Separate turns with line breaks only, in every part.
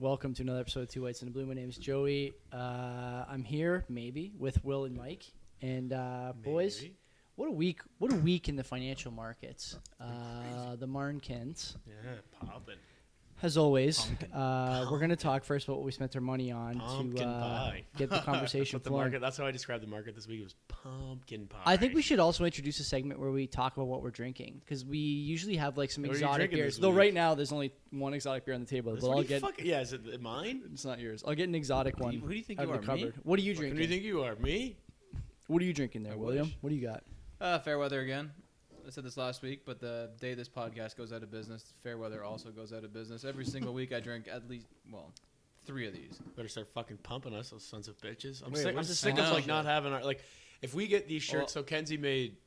Welcome to another episode of Two Whites and a Blue. My name is Joey. I'm here, maybe, with Will and Mike. And boys, what a week! What a week in the financial markets. The Marnkins.
Yeah, popping.
As always, we're going to talk first about what we spent our money on to get the conversation flowing.
That's how I described the market this week. It was pumpkin pie.
I think we should also introduce a segment where we talk about what we're drinking, because we usually have like some exotic beers. Though right now there's only one exotic beer on the table. But I'll get.
Yeah, is it mine?
It's not yours. I'll get an exotic one.
Who do you think
out
you
of
are?
the cupboard.
Me?
What are you drinking?
Who do you think you are? Me?
What are you drinking there, William?
wish.
What do you got?
Fair weather again. I said this last week, but the day this podcast goes out of business, fair weather also goes out of business. Every single week I drink at least, 3 of these.
Better start fucking pumping us, those sons of bitches. I'm
Wait,
sick. I'm
what's the
sick
song?
of like not having our like. If we get these shirts, so Kenzie made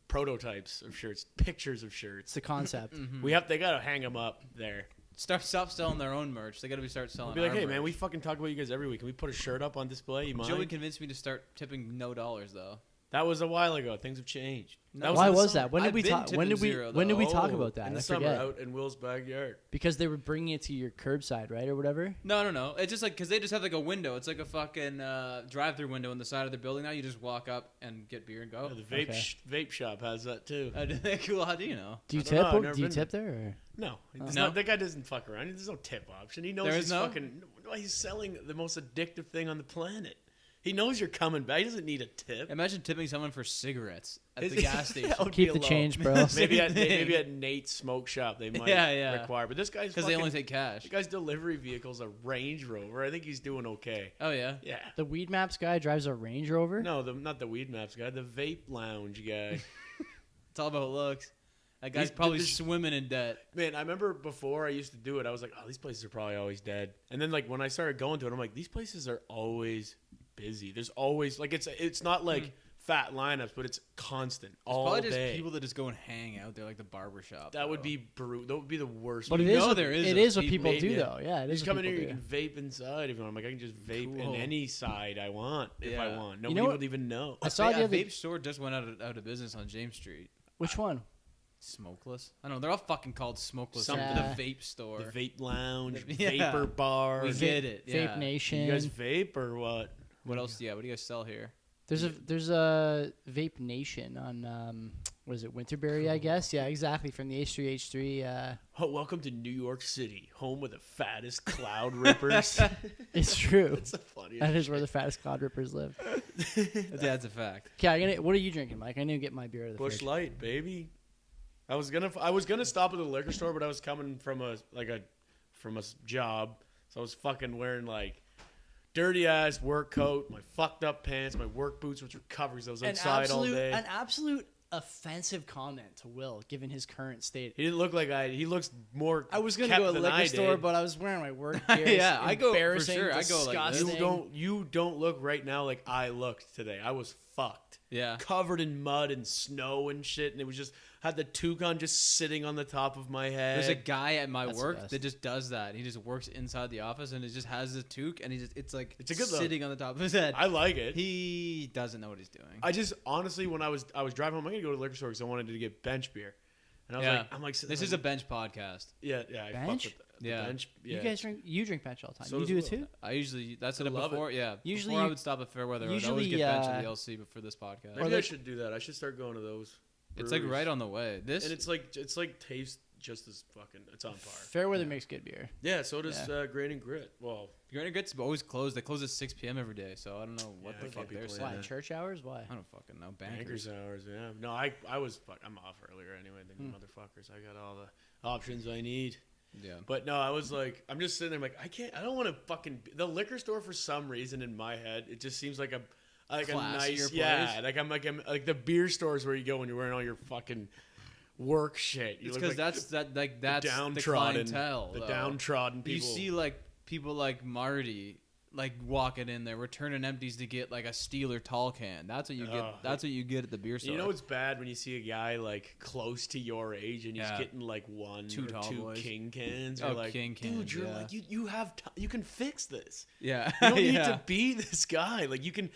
prototypes of shirts, pictures of
It's
shirts.
the concept.
They gotta hang them up there.
Stop selling their own merch. They got to start selling.
We'll be like,
our
hey
merch.
man, we fucking talk about you guys every week. Can we put a shirt up on display? You mind?
Joey convinced me to start tipping no dollars though.
That was a while ago. Things have changed.
No.
Why
in the
was
summer.
that? When did
I've
we
been
talk? When
tipping
did we?
zero,
When did we
though.
talk about that?
In the
I
summer,
forget.
out in Will's backyard.
Because they were bringing it to your curbside, right, or whatever.
No. It's just like because they just have like a window. It's like a fucking drive-through window on the side of the building. Now you just walk up and get beer and go.
Yeah, the vape shop has that too.
Cool. How do you know?
Do you
I don't know, I've
tip?
never
Do you
been
tip there? Or?
No,
No?
that guy doesn't fuck around. There's no tip option. He knows
There is
he's
no?
fucking. No, he's selling the most addictive thing on the planet. He knows you're coming back. He doesn't need a tip.
Imagine tipping someone for cigarettes at the gas station.
That would
Keep
be
the
low.
change, bro.
maybe at
thing.
Nate's smoke shop they might
Yeah.
require. But this guy's
Because they only take cash.
the guy's delivery vehicle's a Range Rover. I think he's doing okay.
Oh yeah.
Yeah.
The Weed Maps guy drives a Range Rover.
No, not the Weed Maps guy. The Vape Lounge guy.
It's all about looks. That guy's
He's-
probably
there's-
swimming in debt.
Man, I remember before I used to do it, I was like, oh, these places are probably always dead. And then like when I started going to it, I'm like, these places are always busy. There's always like it's not like fat lineups, but it's constant all
Probably just
day.
people that just go and hang out there, like the barber shop.
That would be brutal. That would be the worst.
But
You
it is.
know
what,
there is
it
those
is what people
people,
do,
yeah.
though. Yeah, it
You
is
just
what
come in here,
people
you
do.
can vape inside if you want. I'm like, I can just vape
Cool.
in any side I want if I
Yeah.
want.
know
Nobody
what?
would even know.
I saw the
a
other.
vape store just went out of business on James Street.
Which one?
Smokeless. I don't know. They're all fucking called Smokeless.
Something.
The vape store.
The vape lounge,
Yeah.
vapor bar.
We get it.
Vape
Yeah.
Nation.
You guys vape or what?
What else? Yeah. What do you guys sell here?
There's a Vape Nation on what is it, Winterberry? I guess. Yeah, exactly. From the H3H3.
Oh, welcome to New York City, home of the fattest cloud rippers.
It's true.
It's the funniest.
That is where the fattest cloud rippers live.
That's a fact.
Okay, what are you drinking, Mike? I need to get my beer out of the
Bush
fridge.
Light, baby. I was gonna stop at the liquor store, but I was coming from a job, so I was fucking wearing like dirty ass work coat, my fucked up pants, my work boots, which were covers. I was outside all day.
An absolute offensive comment to Will, given his current state.
He didn't look like he looks more.
I was gonna
kept
go to a
than
liquor
I
store,
did.
but I was wearing my work gear.
Yeah, I go for
embarrassing,
sure. I go like this.
disgusting.
You don't look right now like I looked today. I was fucked.
Yeah.
Covered in mud and snow and shit, and it was just had the toucan just sitting on the top of my head.
There's a guy at my
That's the
work
best.
that just does that. He just works inside the office and it just has the toque and it's
a good look.
sitting on the top of his head.
I like it.
He doesn't know what he's doing.
I just honestly, when I was driving home, I'm gonna go to the liquor store because I wanted to get bench beer, and I was I'm like,
this is a bench podcast.
yeah. I
Bench?
fuck with the
Yeah.
bench. Yeah.
You guys drink bench all the time.
So
you
does
do it
Will.
too?
I usually that's
I
it
love it.
before. Yeah,
Usually
before I
you-
would stop at Fairweather. I would
usually,
always get bench at the LC, but for this podcast,
Maybe I should do that. I should start going to those.
it's like
breweries.
right on the way. This
and it's like tastes just as fucking. It's on par.
Fairweather makes good beer.
Yeah. So does Grain and Grit. Well,
Granite Grit's always closed. They close at 6 p.m. every day, so I don't know what
Yeah,
the
I
fuck
can't be
they're
playing
saying.
Why?
that.
Church hours? Why?
I don't fucking know.
bankers hours. Yeah. No, I was I'm off earlier anyway than you motherfuckers. I got all the options I need.
Yeah.
But no, I was like, I'm just sitting there like, I don't want to fucking the liquor store for some reason in my head. It just seems like a
Classier
nice,
place.
yeah. Like I'm like the beer stores where you go when you're wearing all your fucking work shit. You
It's
look
because
like
that's the
downtrodden,
clientele.
the
though.
downtrodden
You
people.
see like people like Marty like walking in there, returning empties to get like a steel or tall can. That's what you get. That's what you get at the beer store.
You know what's bad when you see a guy like close to your age and he's
Yeah.
getting like one
Two
or
tall
two
boys.
king cans.
Oh,
You're like,
king
dude,
cans,
you're
yeah.
like you have you can fix this.
Yeah.
You don't need
Yeah.
to be this guy. Like you can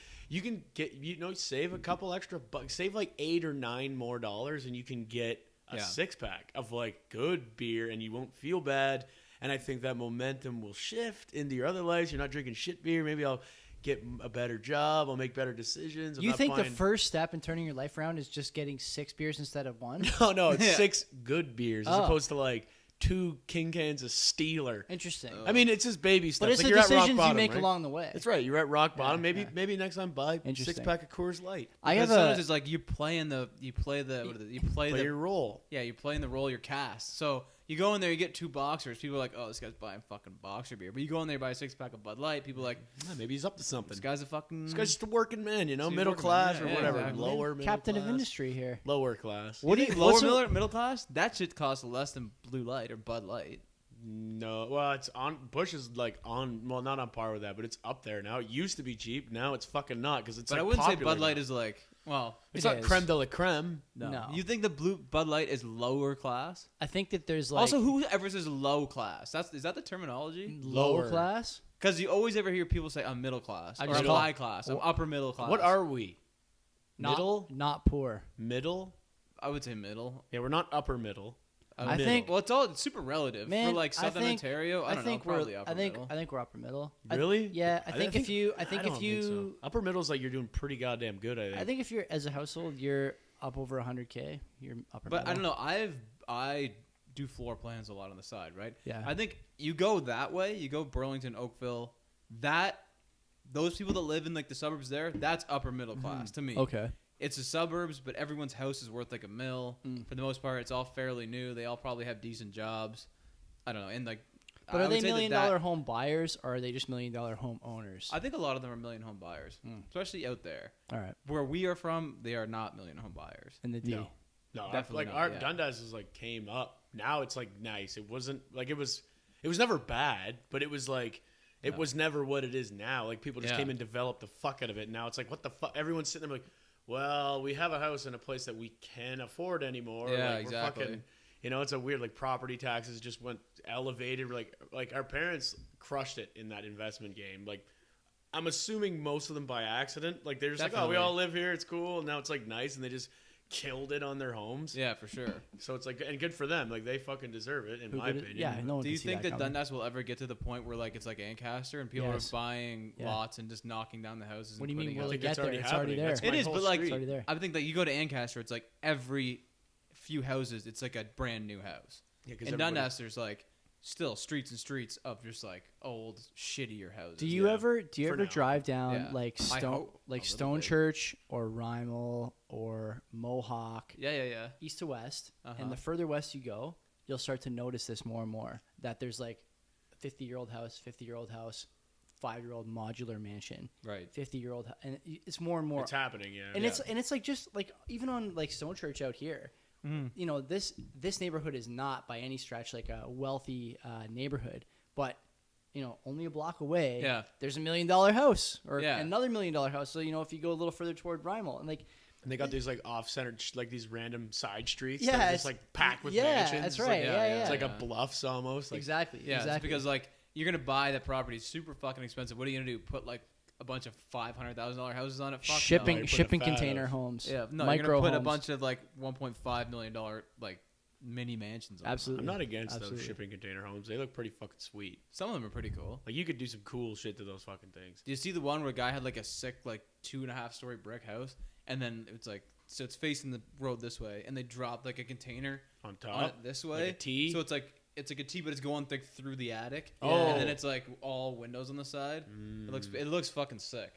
get save a couple extra bucks, save like $8 or $9 more, and you can get a 6-pack of like good beer, and you won't feel bad. and I think that momentum will shift into your other lives. You're not drinking shit beer. Maybe I'll get a better job. I'll make better decisions.
You think the first step in turning your life around is just getting 6 beers instead of 1?
No, it's 6 good beers as opposed to like 2 king cans of Steeler.
Interesting.
I mean, it's just baby stuff.
But it's
like
the
you're at rock
decisions
bottom,
you make
right?
along the way.
That's right. You're at rock bottom.
Yeah.
Maybe next time buy
Interesting.
6-pack of Coors Light.
I have
sometimes
a.
it's like you play
Your role.
Yeah, you play in the role you're cast. So you go in there, you get 2 boxers. People are like, oh, this guy's buying fucking boxer beer. But you go in there, buy a 6-pack of Bud Light. People are like,
Maybe he's up to something.
this guy's a fucking.
This guy's just a working man,
He's a
middle
working
class
man.
or
Yeah,
whatever.
exactly.
Lower middle
Captain
class.
of industry here.
Lower class.
What do you
lower
what's a-
middle class? That shit costs less than Blue Light or Bud Light.
No, well, it's on. Bush is like on. Well, not on par with that, but it's up there now. It used to be cheap. Now it's fucking not because it's.
But
like
I wouldn't say
popular
Bud Light
now.
is like. Well,
It's
It
not
is.
creme de la creme.
No.
you think the blue Bud Light is lower class?
I think that there's like
Also, whoever says low class, is that the terminology?
lower
Lower.
class.
Because you always ever hear people say I'm middle class,
I
or
just
I'm
call-
high class, I'm upper middle class.
What are we?
Not,
Middle?
not poor.
Middle?
I would say middle.
Yeah, we're not upper middle.
I
Middle.
think-
Well, it's super relative.
Man,
For like Southern Ontario, I don't know, probably upper middle.
I think we're upper middle.
Really?
I think if you
I don't think so. Upper middle is like you're doing pretty goddamn good. I think.
if you're as a household you're up over 100K, you're upper
But
middle.
I don't know. I do floor plans a lot on the side, right?
Yeah.
I think you go that way. You go Burlington, Oakville. Those people that live in like the suburbs there, that's upper middle class to me.
Okay.
It's the suburbs, but everyone's house is worth like $1 million. For the most part, it's all fairly new. They all probably have decent jobs. I don't know. And like,
But
I
are
would
they
say
$1 million
that-
home buyers or are they just $1 million home owners?
I think a lot of them are million home buyers, especially out there.
All right.
Where we are from, they are not million home buyers.
In the D.
No,
Definitely
like
not,
our
yeah.
Dundas is like came up. Now it's like nice. It wasn't like it was never bad, but it was like it was never what it is now. Like people just
Yeah.
came and developed the fuck out of it. And now it's like what the fuck? Everyone's sitting there like, well, we have a house in a place that we can't afford anymore.
Yeah,
like,
exactly.
We're fucking, it's a weird like property taxes just went elevated. Like our parents crushed it in that investment game. Like I'm assuming most of them by accident. Like they're just like, oh, we
Definitely.
all live here. It's cool. And now it's like nice, and they just killed it on their homes.
Yeah, for sure.
So it's like, and good for them. Like they fucking deserve it, in
Who
my
could-
opinion.
Yeah, no one
Do
can
you
see
think that
coming.
Dundas will ever get to the point where like it's like Ancaster and people
Yes.
are buying
Yeah.
lots and just knocking down the houses?
What do
and
you mean?
putting
Will
up-
it
think
get
it's
there?
already
It's already
happening.
there.
That's
It
my
is,
whole
but like
It's already there.
I think that you go to Ancaster, it's like every few houses, it's like a brand new house.
Yeah, 'cause
In
everybody-
Dundas, there's like still streets and streets of just like old, shittier houses.
Do you
Yeah,
ever
for now.
drive down
Yeah.
like
I hope a little
Stone
bit.
Church or Rymel or Mohawk,
Yeah.
east to west,
Uh-huh.
and the further west you go, you'll start to notice this more and more that there's like a 50-year-old house, 5-year-old modular mansion,
Right.
50-year-old, and it's more and more.
it's happening. Yeah,
and
yeah.
it's like just like even on like Stone Church out here, this neighborhood is not by any stretch like a wealthy neighborhood, but only a block away,
Yeah.
there's $1 million house or
Yeah.
another $1 million house. So if you go a little further toward Rymel and like.
And they got these like off-centered, like these random side streets.
Yeah,
that are
it's-
just like packed with
yeah,
mansions.
that's
It's like-
right. Yeah,
It's like
yeah.
a bluffs almost. Like,
Exactly.
Yeah,
exactly.
it's because like you're gonna buy that property super fucking expensive. What are you gonna do? Put like a bunch of $500,000 houses on it? Fuck no.
shipping
you put a
shipping
fat
container
house.
homes.
Yeah, no,
micro
you're gonna put a
homes.
bunch of like $1.5 million like mini mansions on it.
Absolutely.
I'm not against
Absolutely.
those shipping container homes. They look pretty fucking sweet.
Some of them are pretty cool.
Like you could do some cool shit to those fucking things.
Do you see the one where a guy had like a sick like 2.5-story brick house, and then it's like so it's facing the road this way, and they dropped like a container
On
on
top,
it this
like
way.
a T?
So it's like a T, but it's going like through the attic.
Oh.
and then it's like all windows on the side. It looks fucking sick.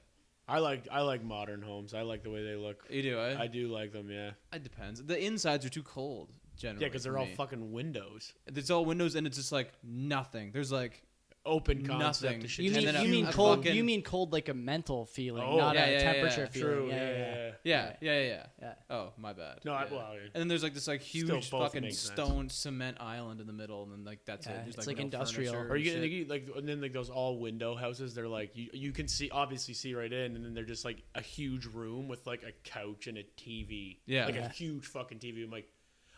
I like modern homes. I like the way they look.
You do, eh?
I do like them. Yeah.
It depends. The insides are too cold generally.
Yeah, because
for
they're all
me.
fucking windows.
It's all windows, and it's just like nothing. There's like
Open concept.
Nothing.
to shit.
You
And
mean
then
you mean
a
cold?
fucking-
You mean cold like a mental feeling,
Oh.
not
Yeah,
a
yeah,
temperature
yeah.
feeling.
True.
Yeah.
yeah.
Yeah.
Oh, my bad.
No,
yeah.
well,
And then there's like this like
Still
huge
both
fucking
make sense.
stone cement island in the middle, and then like that's
Yeah,
it. There's
it's
like
like
no
industrial.
furniture
Or
and
you get,
shit.
you get like, and then like those all window houses. They're like you can see obviously see right in, and then they're just like a huge room with like a couch and a TV.
Yeah.
like
Yeah.
a huge fucking TV. I'm like,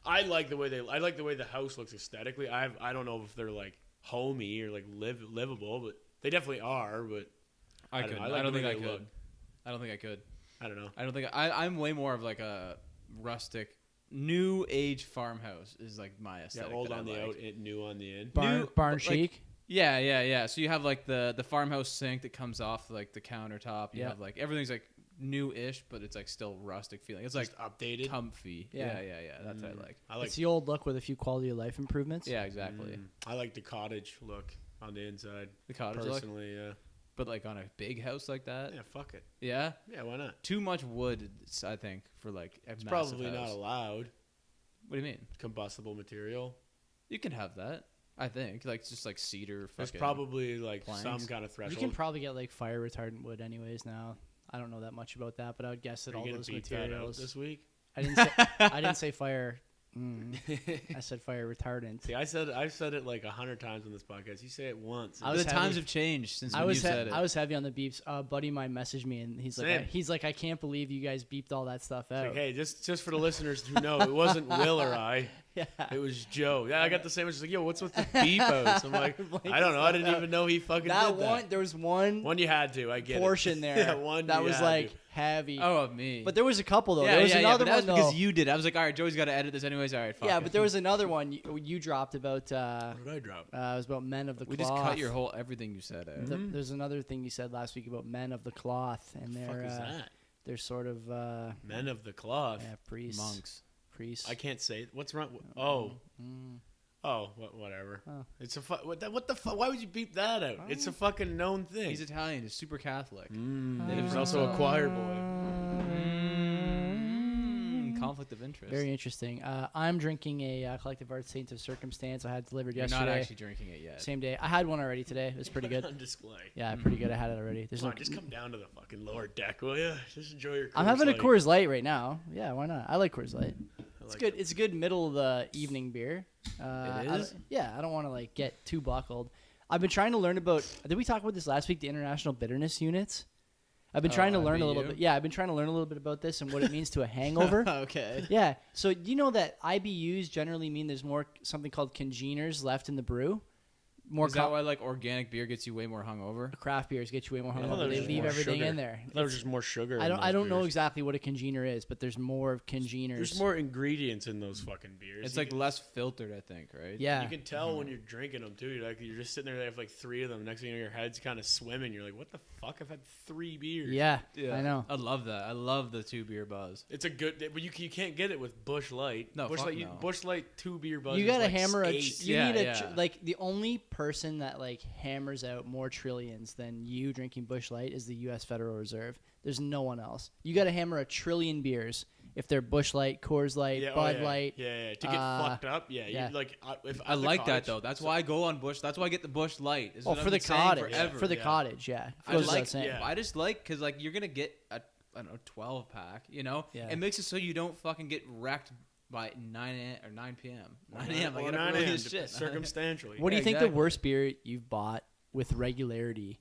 I like the way the house looks aesthetically. I don't know if they're like homey or like livable, but they definitely are. But
I
don't
could.
know.
I
like
don't
the
think
way
I
they
could.
look.
I don't think I could.
I don't know.
I don't think I'm way more of like a rustic new age farmhouse is like my
Yeah,
aesthetic.
old
that
on
I
the
like.
out, new on the in.
Barn
like-
chic.
Yeah. So you have like the farmhouse sink that comes off like the countertop. You
Yeah.
have like everything's like new-ish, but it's like still rustic feeling. It's like
Just updated.
comfy.
Yeah.
Yeah. That's what I like.
I like.
It's the old look with a few quality of life improvements.
Yeah, exactly.
I like the cottage look on the inside.
The cottage look,
Personally, yeah.
but like on a big house like that.
Yeah, fuck it.
Yeah.
Yeah, why not?
Too much wood, I think, for like a
It's
massive
probably not
house.
allowed.
What do you mean?
Combustible material.
You can have that. I think like just like cedar.
There's
fucking-
probably like
planks.
some kind of
You
threshold.
can probably get like fire retardant wood anyways now. I don't know that much about that, but I would guess that
Are you
all
gonna
those
beat that out
materials.
this week.
I didn't say fire. I said fire retardant.
See, I've said it like 100 times on this podcast. You say it once.
I
The
was
times
heavy.
have changed since
I
when
was
you said it.
I was heavy on the beeps. A buddy of mine messaged me and he's like I can't believe you guys beeped all that stuff
It's
out.
like, hey, just for the listeners who know, it wasn't Will or I.
Yeah.
It was Joe. Yeah, I got the same. It's like, yo, what's with the beep outs? I'm like, I don't know. I didn't even know he fucking
That
did
one
that.
there was one
One you had to. I get
portion
it.
there
Yeah, one
that
you
was
had
like
to.
heavy.
oh, of me.
But there was a couple though.
yeah,
there was
yeah,
another
but that
one
was because
though.
you did. I was like, all right, Joey's got to edit this anyways. All right, fuck
Yeah,
it.
but there was another one you dropped about
What did I drop?
it was about men of the
we
cloth.
just cut your whole everything you said out.
There's another thing you said last week about men of the cloth and
The
they're
fuck is that?
they're sort of
Men of the cloth.
yeah, priests.
Monks.
Priests.
I can't say. What's wrong? Oh.
Mm.
Oh, whatever.
Oh.
It's a what the fuck? Why would you beep that out? It's a fucking known thing.
He's Italian. He's super Catholic.
And he's also a choir boy.
Conflict of interest.
Very interesting. I'm drinking a Collective Arts Saint of Circumstance. I had delivered
You're
yesterday.
not actually drinking it yet.
Same day. I had one already today. It was pretty good.
On display.
Yeah, pretty good. I had it already. There's
Come
no.
on, just come down to the fucking lower deck, will you? Just enjoy your.
I'm having a
Light.
Coors Light right now. Yeah, why not? I like Coors Light.
I
It's
like
good. It's a good middle of the evening beer.
is?
I don't want to like get too buckled. I've been trying to learn about. Did we talk about this last week? The international bitterness units. I've been trying to learn a little
IBU?
bit. Yeah, I've been trying to learn a little bit about this and what it means to a hangover.
Okay.
Yeah. So you know that IBUs generally mean there's more something called congeners left in the brew. More
Is that why like organic beer gets you way more hungover?
craft beers get you way more
I thought
hungover.
there was
They
just
leave
more
everything
sugar.
in there.
I thought there was just more sugar.
I
in
don't.
those
I don't know
beers.
exactly what a congener is, but there's more congeners.
There's more ingredients in those fucking beers.
It's
You
like
can-
less filtered, I think, right?
Yeah.
You can tell when you're drinking them too. You're just sitting there. They have like 3 of them. Next thing you know, your head's kind of swimming. You're like, what the fuck? I've had 3 beers.
Yeah, I know.
I love that. I love the 2 beer buzz.
It's a good, but you can't get it with Bush Light.
No,
Bush
fuck
Light.
no.
Bush Light 2 beer buzz.
You
is
gotta
like
hammer a.
8.
You
Yeah,
need a
yeah.
like the only person that like hammers out more trillions than you drinking Bush Light is the U.S. Federal Reserve. There's no one else. You got to hammer a trillion beers if they're Bush Light, Coors Light,
Yeah,
Bud
yeah,
Light.
Yeah. To get fucked up. Yeah.
yeah.
You, like if
I
at the
like that
cottage-
though. That's why I go on Bush. That's why I get the Bush Light. Is
Oh,
what I've
for the
been saying
cottage.
forever.
For the
yeah.
cottage, yeah.
I
Goes
just
without
like.
saying.
yeah.
I just like because like you're gonna get a I don't know 12 pack. You know.
Yeah.
It makes it so you don't fucking get wrecked by 9 or 9 p.m. 9 a.m. I
Or
get up
9
early
a.m.
as shit.
Circumstantially.
What do you
Yeah,
think
exactly.
the worst beer you've bought with regularity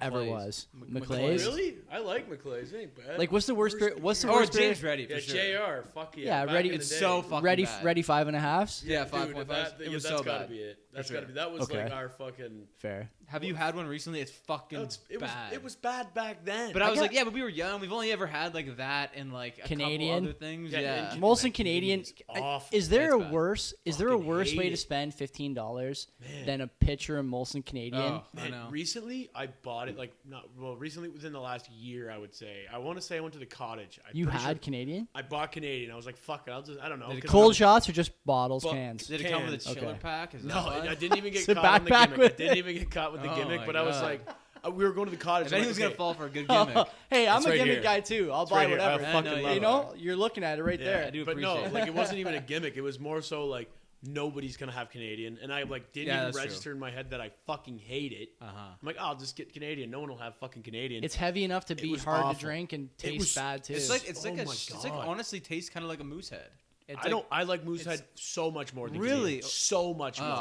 ever
McClay's.
was?
McClay's.
Really? I like McClay's. It ain't bad.
Like, what's the worst beer? What's the
Or
worst beer?
James Ready for
yeah,
sure.
JR. Fuck yeah.
Yeah,
back
ready-
in the
It's
day.
so fucking
Ready,
bad.
ready 5.5s.
Yeah,
Dude,
5.5.
that,
It was
that's
so
gotta
bad.
be it. That's
For
gotta
sure.
be. That was
Okay.
like our fucking.
Fair.
Have you had one recently? It's fucking
It was.
bad.
It was bad back then.
But I was
got-
like, yeah, but we were young. We've only ever had like that and like a
Canadian?
couple other things.
Yeah,
Yeah.
and-
Molson
Like,
Canadian.
it's awful.
Is there
It's
a
bad.
worse? Is there a
Fucking
worse way
hate
to
it.
spend $15
Man.
than a pitcher of Molson Canadian?
Oh, I
Man,
know.
recently I bought it recently within the last year I would say. I want to say I went to the cottage. I'm
You
pretty
had
sure
Canadian?
I bought Canadian. I was like, fuck it. I don't know.
Did it
'cause
Cold
I'm-
shots or just bottles,
Bu-
cans?
Did it come with a
Cans.
chiller
Okay.
pack? Is that
No,
why?
I didn't even get
It's a
caught on the
backpack
gimmick.
with
I didn't even get caught with the
Oh
gimmick,
my
but I was
God.
like, we were going to the cottage.
If
I'm
anyone's
like,
gonna
okay,
fall for a good gimmick,
Hey, I'm
It's
a
right
gimmick
here.
guy too. I'll
It's
buy
right here. I
whatever.
fucking
know,
love
You
it.
know, you're looking at it right
Yeah,
there.
I do
but no,
appreciate it.
like it wasn't even a gimmick. It was more so like nobody's gonna have Canadian, and I like didn't
Yeah,
even
that's true.
register in my head that I fucking hate it.
Uh-huh.
I'm like, I'll just get Canadian. No one will have fucking Canadian.
It's heavy enough to be
was
hard
awful.
to drink and taste
was-
bad too.
It's like it's
Oh
like
my
it's like
God.
honestly tastes kind of like a moose head. It's
I don't. I like Moosehead so much more than
Really?
Canadian. So much
Oh,
more.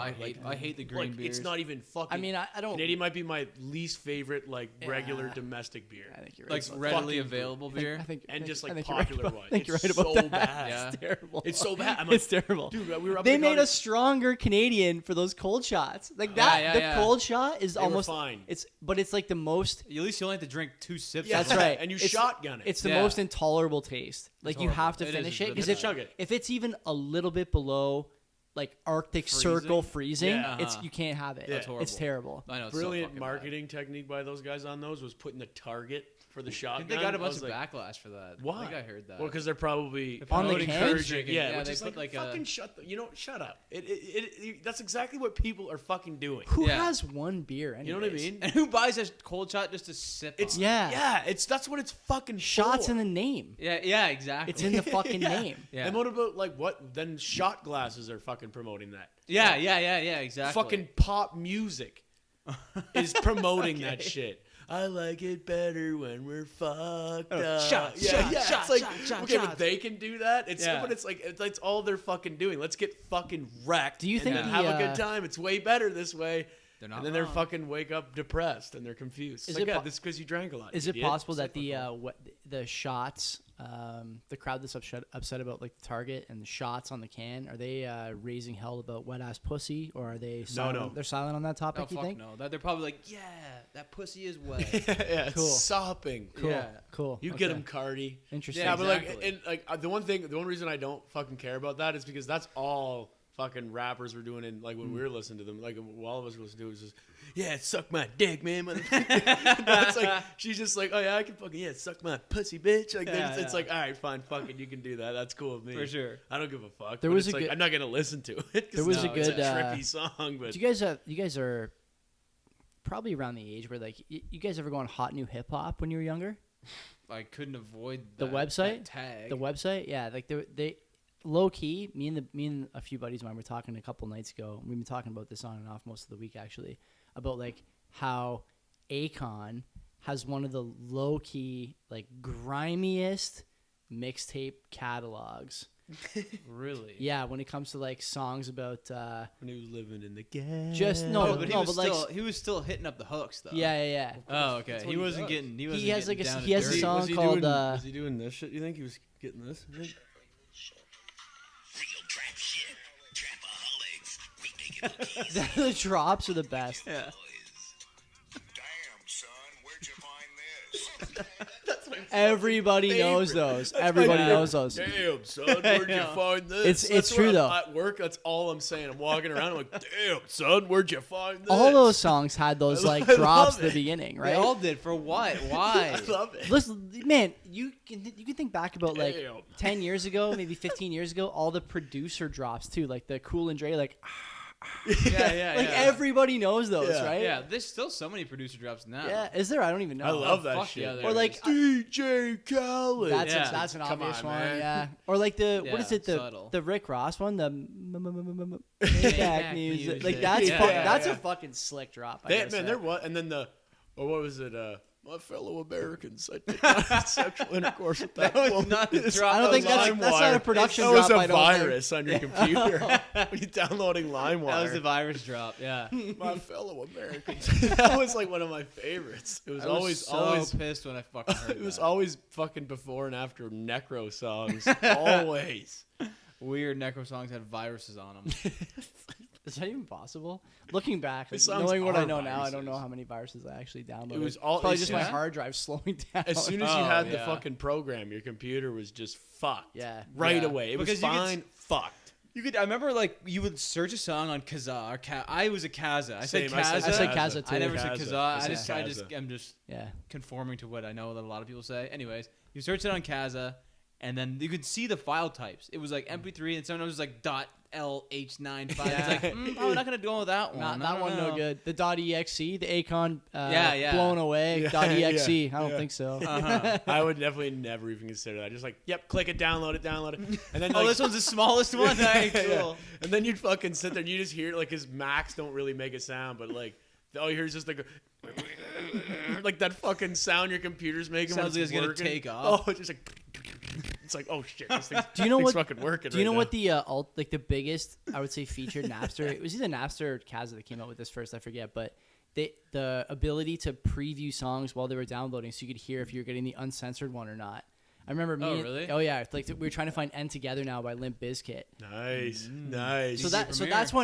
I hate the green
like,
beers.
It's not even fucking.
I mean, I don't.
Canadian might be my least favorite like regular
Yeah.
domestic beer.
I think you're
like
right.
readily
fucking
available
I think-
beer.
I think,
And just, like,
I think you're right
popular
about-
one.
I think you're
It's
right about
so
that.
bad.
Yeah.
It's terrible.
It's so bad. I'm like,
It's terrible.
dude, we were up
They
in the
made a
cottage.
stronger Canadian for those cold shots. Like that,
yeah,
the
yeah.
cold shot is
They were
almost
fine.
but it's like the most.
At least you only have to drink 2 sips.
Yeah,
of
That's
it.
right.
And you
It's-
shotgun it.
It's the
Yeah.
most intolerable taste. Like you
horrible.
have to
It is
finish it
really
because
bad.
if
Chug it.
if it's even a little bit below like Arctic Circle freezing,
Yeah.
it's you can't have it.
Yeah.
That's horrible.
It's terrible.
I know. It's
Brilliant
so fucking
marketing technique by those guys on those was putting the target for the
bad. I
shotgun.
think they got a
I
bunch
was
of
like,
backlash for that.
Why?
I think I heard that.
Well, because they're probably
On the
promoting
can?
encouraging. Yeah,
Yeah,
which
they
is
put
like
like a-
fucking shut. Shut up. That's exactly what people are fucking doing.
Who
Yeah.
has one beer? Anyways?
You know what I mean?
And who buys a cold shot just to sip?
It's
on?
Yeah.
That's what it's fucking
Shots
for.
in the name.
Yeah, exactly.
It's in the fucking
Yeah.
name.
Yeah.
And what about like what? Then shot glasses are fucking promoting that.
Yeah, exactly.
Fucking pop music is promoting that shit. I like it better when we're fucked up.
shots,
yeah,
shots,
yeah.
shots,
It's like,
shots,
okay,
shots.
but they can do that. It's
Yeah.
but it's like it's all they're fucking doing. Let's get fucking wrecked.
Do you
and
think
then
the,
have a good time? It's way better this way.
They're not
And then they're
wrong.
fucking wake up depressed and they're confused.
Is
It's like,
it
yeah,
po-
this is because you drank a lot.
Is
you
it
idiot.
possible that the shots, the crowd that's upset about like the target and the shots on the can, are they raising hell about wet ass pussy, or are they silent?
no.
They're silent on that topic.
Oh,
You
fuck
think?
no. They're probably like, yeah, that pussy is wet.
yeah,
Cool.
it's sopping.
Cool.
Yeah.
Cool.
You
Okay.
get them, Cardi.
Interesting.
Yeah,
Yeah,
but like,
exactly.
and like the one reason I don't fucking care about that is because that's all fucking rappers were doing. And like when we were listening to them, like all of us were listening to it was just, yeah, suck my dick, man. Motherfucker. That's like she's just like, oh yeah, I can fucking suck my pussy, bitch. Like
Yeah,
it's
yeah.
like, all right, fine, fucking, you can do that. That's cool with me
For sure.
I don't give a fuck.
There
but
was
it's
a
like,
good-
I'm not gonna listen to it. 'Cause
There was
a
it's
good,
trippy song, but
Do you guys are probably around the age where like you guys ever go on hot new hip hop when you were younger?
I couldn't avoid
The
that,
website?
that tag.
The website, yeah, like they low key. Me and a few buddies of mine were talking a couple nights ago. We've been talking about this on and off most of the week actually, about like how Akon has one of the low key like grimiest mixtape catalogs.
Really?
Yeah, when it comes to like songs about
when he was living in the gas.
Just no,
Oh, but he was
like
still he was still hitting up the hooks though.
yeah.
Oh, okay.
That's
He
what he
wasn't
does.
getting. He wasn't.
He has
getting
like a
down
he has
and
a
dirty.
song
was he
called
doing, was he doing this shit? You think he was getting this?
Real trap shit. Trapaholics. We make it look easy.
the drops are the best.
Yeah.
Damn, son, where'd you find this?
Everybody knows
favorite.
those. Everybody
my-
knows those.
Damn, son, where'd you
know.
find this?
It's
That's
true,
when I'm
though.
At work, that's all I'm saying. I'm walking around, I'm like, damn, son, where'd you find this?
All those songs had those like
I
drops
love
at the
it.
beginning,
They
right?
all did. For what? Why?
I love it.
Listen, man, you can think back about like
Damn.
10 years ago, maybe 15 years ago, all the producer drops too, like the Cool and Dre, like
yeah.
like everybody knows those,
Yeah.
right?
Yeah. There's still so many producer drops now.
Yeah, is there? I don't even know.
I love that
fuck
shit.
yeah, there
Or like
DJ Khaled.
that's an
Come
obvious
on,
one,
man.
yeah. Or like the what
Yeah,
is it
subtle.
the Rick Ross one, the
Back
back music. Like
music.
that's
Yeah,
that's
yeah.
a fucking slick drop. I
They,
gotta
man,
say.
there was, and then what was it? My fellow Americans, I did not have sexual intercourse with that
was
woman.
not the drop.
I don't think that's not a
LimeWire.
production
That was
drop.
a
I don't think.
virus on your computer when you're downloading LimeWire.
That was the virus drop. Yeah.
My fellow Americans. That was like one of my favorites. It was
I was
always
so
always
pissed when I fucking heard
it was
that.
always fucking before and after necro songs. Always.
Weird necro songs had viruses on them.
Is that even possible? Looking back,
The
like,
songs
knowing what I
are
know now, I don't
viruses.
know how many viruses I actually downloaded.
It was all
It's probably
it's
just my
yeah.
hard drive slowing down.
As soon as you
Oh,
had the
yeah.
fucking program, your computer was just fucked.
Yeah.
Right
Yeah.
away. It
Because
was
you could
fine. Fucked.
You could. I remember like you would search a song on Kazaa. Or I was a Kazaa. I said
Same, I
Kazaa.
said
Kazaa, too.
I never said
Kazaa.
Kazaa.
I
I
said
just
Kazaa.
I'm just
Yeah.
conforming to what I know that a lot of people say. Anyways, you search it on Kazaa, and then you could see the file types. It was like MP3, and sometimes it was like .lh95. It's like probably not gonna go with that one.
Not
I
that
don't
one, no
know.
good. The .exe, the Akon,
Yeah.
blown away.
Yeah,
.exe.
yeah,
I don't
yeah.
think so.
Uh-huh.
I would definitely never even consider that. Just like, yep, click it, download it. And then
Oh,
like,
this one's the smallest one. Alright,
Yeah.
cool.
And then you'd fucking sit there and you just hear like his Macs don't really make a sound, but like all you hear is just like that fucking sound your computer's making.
Sounds
when
like it's gonna
working.
take off.
Oh, it's just like it's like, oh shit, this thing's,
Do you know
thing's
what?
fucking working.
Do you know
right
what the like the biggest I would say featured Napster? It was either Napster or Kazaa that came out with this first. I forget, but the ability to preview songs while they were downloading, so you could hear if you were getting the uncensored one or not. I remember me.
Oh, really?
Oh yeah, like we were trying to find "End Together Now" by Limp Bizkit.
Nice, nice.
So that's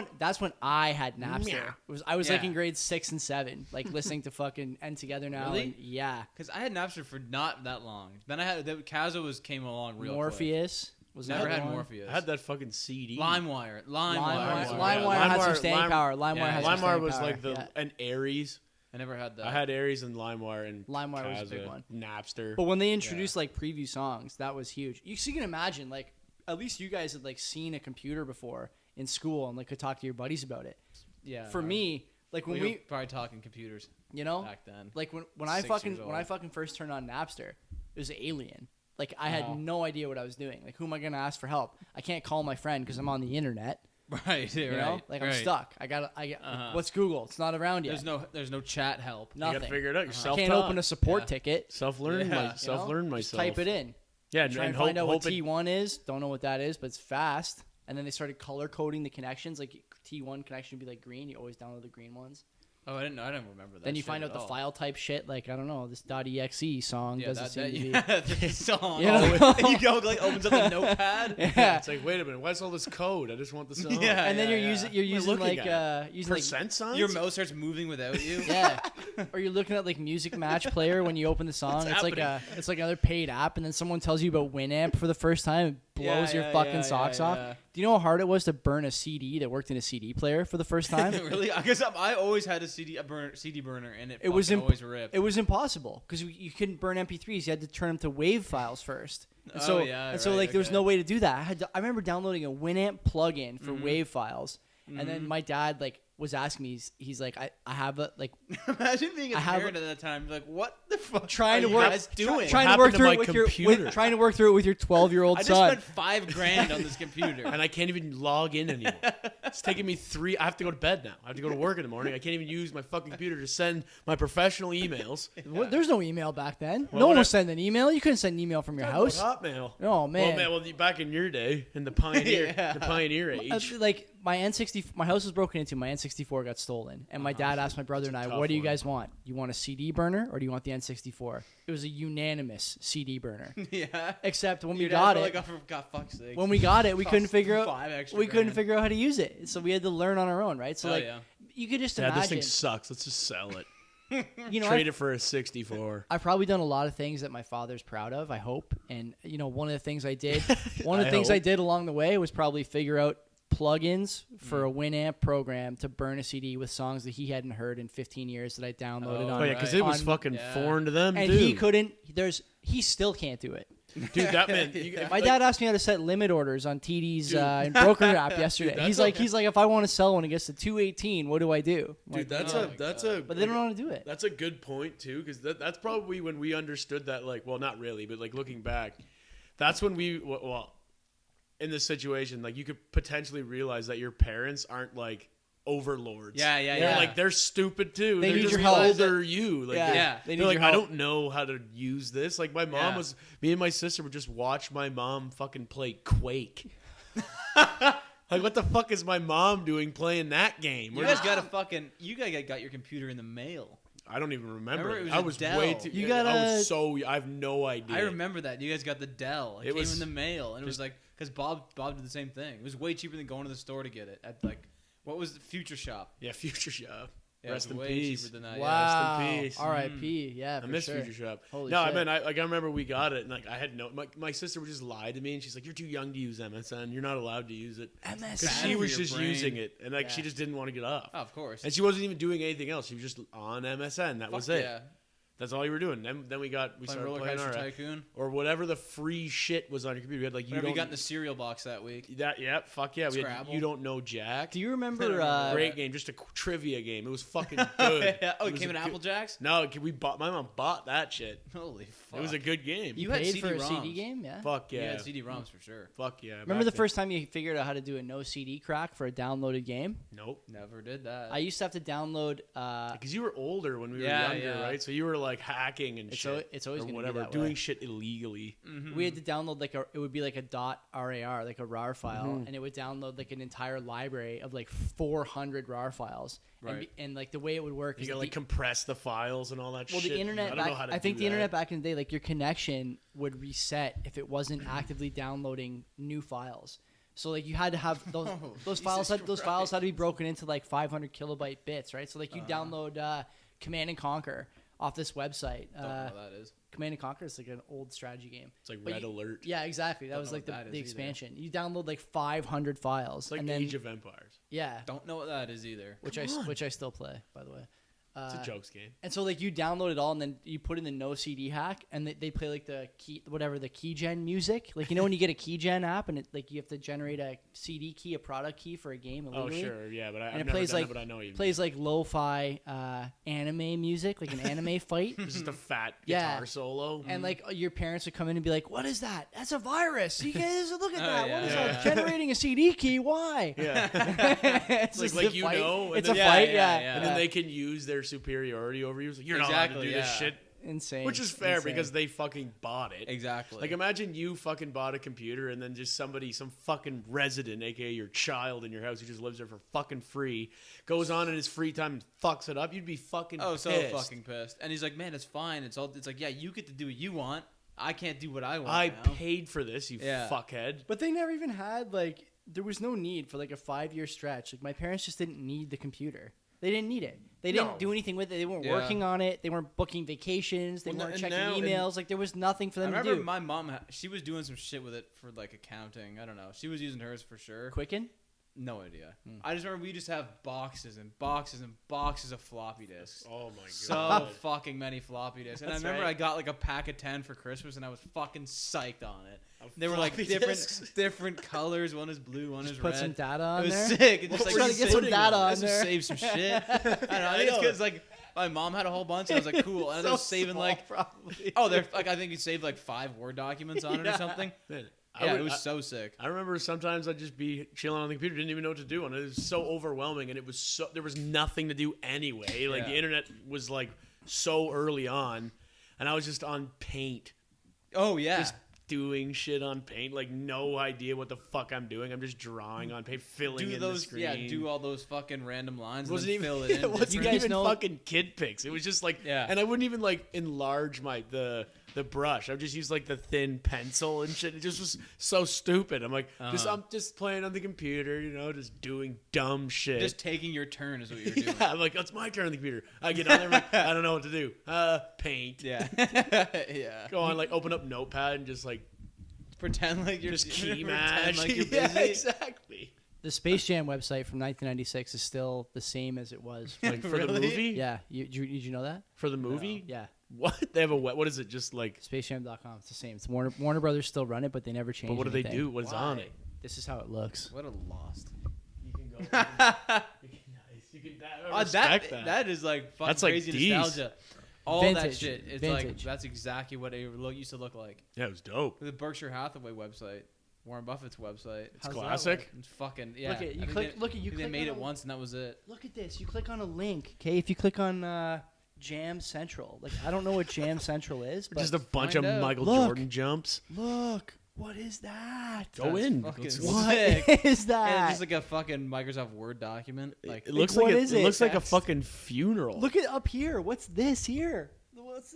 when I had Napster.
Yeah.
I was like
Yeah.
in grade 6 and 7, like listening to fucking "End Together Now."
Really?
And, yeah,
Because I had Napster for not that long. Then I had Kazaa came along real quick.
Morpheus. Was
Never
another
had
one.
Morpheus.
I had that fucking CD.
LimeWire.
LimeWire had some staying power. LimeWire had some
LimeWire
staying
was
power.
like
Yeah.
and Aries.
I never had that.
I had Aries and LimeWire and
LimeWire was a big
Kazaa,
one.
Napster.
But when they introduced like preview songs, that was huge. So you can imagine, like, at least you guys had like seen a computer before in school and like could talk to your buddies about it.
yeah.
For me, like when
we
we,
were probably talking computers
you know,
back then.
like when I
6
fucking
years
when I
old.
fucking first turned on Napster, it was Alien. Like I had
Wow.
no idea what I was doing. Like who am I gonna ask for help? I can't call my friend because I'm on the internet.
Right.
You know, like I'm stuck. I got.
Uh-huh.
What's Google? It's not around yet.
There's no chat help.
you
Nothing.
gotta figure it out
I
yourself.
can't open a support
Yeah.
ticket.
Self-learn,
Yeah.
self-learn
Just
myself.
type it in.
Yeah,
Try and
hope,
find out what
hope it-
T1 is. Don't know what that is, but it's fast. And then they started color coding the connections. Like T1 connection would be like green. You always download the green ones.
Oh, I didn't know. I didn't remember that.
Then you
shit
find
at
out the
all.
file type shit. Like I don't know, this .exe song
Yeah,
doesn't
that,
seem
that,
to be.
yeah, the song.
You know?
you go like opens up the notepad.
Yeah.
It's like, wait a minute, why's all this code? I just want the song.
Yeah.
And then you're using
looking
like
at
using like
Percent signs?
Your mouse starts moving without you.
yeah, or you're looking at like Music Match Player when you open the song.
What's
It's like another paid app, and then someone tells you about Winamp for the first time. It blows your fucking socks off.
yeah.
Do you know how hard it was to burn a CD that worked in a CD player for the first time?
Really? I guess I always had a CD burner, and it
was
fucking always ripped.
It was impossible because you couldn't burn MP3s. You had to turn them to WAV files first. And so, like there was no way to do that. I remember downloading a Winamp plugin for WAV files, and then my dad like was asking me. He's like, I have a like
Imagine being a
I have-
parent at that time. Like, what the fuck?
trying
are
to
you
work
guys doing?
trying to
happened
work
to
through
my
it with your
computer?
trying to work through it with your 12-year-old
I just
son.
spent $5,000 on this computer.
and I can't even log in anymore. It's taking me I have to go to bed now. I have to go to work in the morning. I can't even use my fucking computer to send my professional emails.
What? There's no email back then.
Well,
No one
when
was sending email. You couldn't send an email from your house.
Hotmail.
Oh man.
Well, back in your day, in the pioneer,
Yeah.
the pioneer age.
Like my N64, my house was broken into. My N64 got stolen, and my dad asked my brother and I,
tough
"What do you
one.
guys want? You want a CD burner or do you want the N64?" It was a unanimous CD burner.
yeah.
Except when we
Your
got
dad's
it,
probably like, oh, for God fuck's sake.
when we got it, we couldn't figure out.
$5 extra
We couldn't
grand.
figure out how to use it, so we had to learn on our own, right? So
Oh,
like,
yeah.
you could just
Dad, this
imagine.
thing sucks. Let's just sell it.
You know,
Trade it for a 64.
I've probably done a lot of things that my father's proud of, I hope. And you know, one of the things I did, I did along the way was probably figure out plugins for a Winamp program to burn a CD with songs that he hadn't heard in 15 years that I downloaded
Oh,
on.
Oh yeah, because
right.
it was
on-
fucking
yeah.
foreign to them,
and
dude.
he couldn't. He still can't do it.
Dude, that meant
My dad asked me how to set limit orders on TD's broker app yesterday.
that's
He's like, if I want to sell one, it gets to 218. What do I do? I'm
Dude,
like,
that's a.
but they don't know how to do it.
That's a good point too, because that's probably when we understood that. Like, well, not really, but like looking back, that's when we well, in this situation, like you could potentially realize that your parents aren't like overlords.
Yeah, yeah,
Yeah.
yeah.
Like they're stupid too.
They
They're
need
just
your help.
older you. Like,
Yeah.
Yeah.
They need
they're like,
your
I
help.
don't know how to use this. Like my mom
Yeah.
was, me and my sister would just watch my mom fucking play Quake. Like, what the fuck is my mom doing playing that game?
You guys got a fucking. You guys got your computer in the mail.
I don't even remember.
Remember, it was
I
a
was
Dell.
way too.
You got
I
a-
was so. I have no idea.
I remember that. You guys got the Dell. It
It
came
was-
in the mail, and it was like because Bob did the same thing. It was way cheaper than going to the store to get it at like what was the Future Shop.
Yeah, Future Shop.
Yeah,
Rest
it was
in
way
peace.
cheaper than that.
Wow.
Rest in peace.
R.I.P. Yeah,
I
for
miss
sure.
Future Shop.
Holy
no,
shit.
I mean, I remember we got it, and like I had no. My sister would just lie to me, and she's like, "You're too young to use MSN. You're not allowed to use it." Because
MSN.
she
for
was
your
just
brain.
using it, and like she
Yeah.
just didn't want to get off.
Oh, of course.
And she wasn't even doing anything else. She was just on MSN. That was
Fuck
it.
Yeah.
That's all you were doing. Then we
Playing
started
Roller
playing
Coaster
our
Tycoon.
or whatever the free shit was on your computer. We had like
Whatever you got in the cereal box that week.
that. Yeah, fuck yeah. We had,
Scrabble.
you don't know Jack.
Do you remember?
Great game, just a trivia game. It was fucking good.
Yeah. Oh, it
was
came
a
in
good-
Apple Jacks.
No, my mom bought that shit.
Holy fuck!
It was a good game.
You had
paid for a
CD-ROMs.
CD game? Yeah.
Fuck
You
yeah.
had CD-ROMs for sure.
Fuck yeah.
Remember the first time you figured out how to do a no CD crack for a downloaded game?
Nope.
Never did that.
I used to have to download.
Because you were older when we were
Yeah,
younger,
yeah.
right? So you were like hacking and
It's
shit.
it's always
or
gonna
whatever,
be that
doing
way.
shit illegally.
We had to download like it would be like a .rar, like a RAR file,
Mm-hmm.
and it would download like an entire library of like 400 RAR files.
Right.
And like the way it would work
You
is
gotta
that
like compress the files and all that
well,
shit.
the internet.
I don't know how to
I think
do
the internet
that.
back in the day, like your connection would reset if it wasn't actively downloading new files. So like you had to have those
Oh,
those files
Jesus
had those files had to be broken into like 500 kilobyte bits, right? So like you download Command and Conquer off this website.
Don't know what that is.
Command and Conquer is like an old strategy game.
It's like
But
Red
you-
Alert.
Yeah, exactly. That
Don't
was
know
like
what that is
the
either.
expansion. You download like 500 files,
It's like
and then
Age of Empires.
yeah,
Don't know what that is either.
which I still play, by the way.
It's a jokes game.
And so like you download it all, and then you put in the no CD hack, and they play like the keygen music. Like when you get a keygen app, and like you have to generate a CD key, a product key for a game
Oh
illegally.
sure, yeah, but
And
I've
it
never
plays
done
like
it, but I know you.
plays like lo-fi anime music, like an anime fight.
It's just a fat
Yeah.
guitar solo.
And like your parents would come in and be like, "What is that? That's a virus! You guys look at that.
yeah.
What is
Yeah.
that? Generating a CD key? Why?"
Yeah,
it's
like-
just
like
a
you
fight.
know, and
It's
then-
a
Yeah,
fight.
yeah,
Yeah,
and then they can use their superiority over you. It's like, you're not allowed to
Exactly,
do this
yeah.
shit,
insane.
which is fair
Insane.
because they fucking bought it.
Exactly.
Like imagine you fucking bought a computer and then just some fucking resident, aka your child in your house who just lives there for fucking free, goes on in his free time and fucks it up. You'd be fucking
oh, so
pissed.
fucking pissed. And he's like, man, it's fine. It's like, yeah, you get to do what you want. I can't do what I want.
I
now.
paid for this, you
Yeah.
fuckhead.
But they never even had like there was no need for like a 5-year stretch. Like my parents just didn't need the computer. They didn't need it. They didn't
No.
do anything with it. They weren't
Yeah.
working on it. They weren't booking vacations. They
Well,
weren't
and
checking
now-
emails. Like there was nothing for
I
them to
remember
do.
my mom, she was doing some shit with it for like accounting. I don't know. She was using hers for sure.
Quicken.
No idea. I just remember we just have boxes and boxes and boxes of floppy disks.
Oh my god.
So fucking many floppy disks. And
That's
I remember
right.
I got like a pack of 10 for Christmas and I was fucking psyched on it.
Of
They were like
floppy
different
disks.
different colors. One is blue, one is
Put
red.
some data
It
on
was
there.
sick. It
What
just like
were you
Trying to get some
putting
data
on?
on
Let's
there.
just save some shit. I don't know. I think it's because like my mom had a whole bunch and I was like, cool. And I was saving
small,
like,
probably.
oh, they're like I think you saved like 5 Word documents on it or something.
Man,
Yeah, it was so sick.
I remember sometimes I'd just be chilling on the computer, didn't even know what to do, and it was so overwhelming, and there was nothing to do anyway. Like the
Yeah.
internet was like so early on, and I was just on Paint,
Oh yeah.
just doing shit on Paint, like no idea what the fuck I'm doing. I'm just drawing on Paint, filling
do
in
those,
the screen.
yeah, do all those fucking random lines
It
and
wasn't
then
even,
fill it in.
it wasn't
You guys
even
know-
fucking kid pics. It was just like,
Yeah.
and I wouldn't even like enlarge the brush. I would just use like the thin pencil and shit. It just was so stupid. I'm like, I'm just playing on the computer, just doing dumb shit.
Just taking your turn is what you're doing.
yeah, I'm like, it's my turn on the computer. I get on there, I'm like, I don't know what to do. Paint.
Yeah. Yeah.
Go on, like, open up Notepad and just like,
Pretend like you're
just key
pretend
match.
like you're
yeah,
busy.
exactly.
The Space Jam website from 1996 is still the same as it was.
Like for the
Really?
movie.
Yeah, did you know that?
For the movie.
Yeah,
What they have what is it? Just like.
SpaceJam.com. It's the same. It's Warner Brothers still run it, but they never change.
But what do they
anything.
do? What is on it?
This is how it looks.
What a lost.
You can go. Nice. You can. I respect that.
That is like fucking
That's like
crazy
D's.
nostalgia. All that
Vintage.
shit. It's like
Vintage.
that's exactly what it used to look like.
Yeah, it was dope.
The Berkshire Hathaway website, Warren Buffett's website.
It's
How's that
classic.
work?
It's fucking yeah.
Look at- you
I think
click-
they-
look at- you
I think they
click
made
on
it
a-
once and that was it.
Look at this. You click on a link, okay? If you click on Jam Central, like I don't know what Jam Central is, but
Just a bunch of
find out.
Michael
Look.
Jordan jumps.
look, what is that?
Go
That's
in.
fucking
Let's-
What
sick.
is
And
that?
it's just like a fucking Microsoft Word document. Like
It looks
what
like
is
it
it?
looks like a
Text.
fucking funeral.
Look at up here. What's this here? What's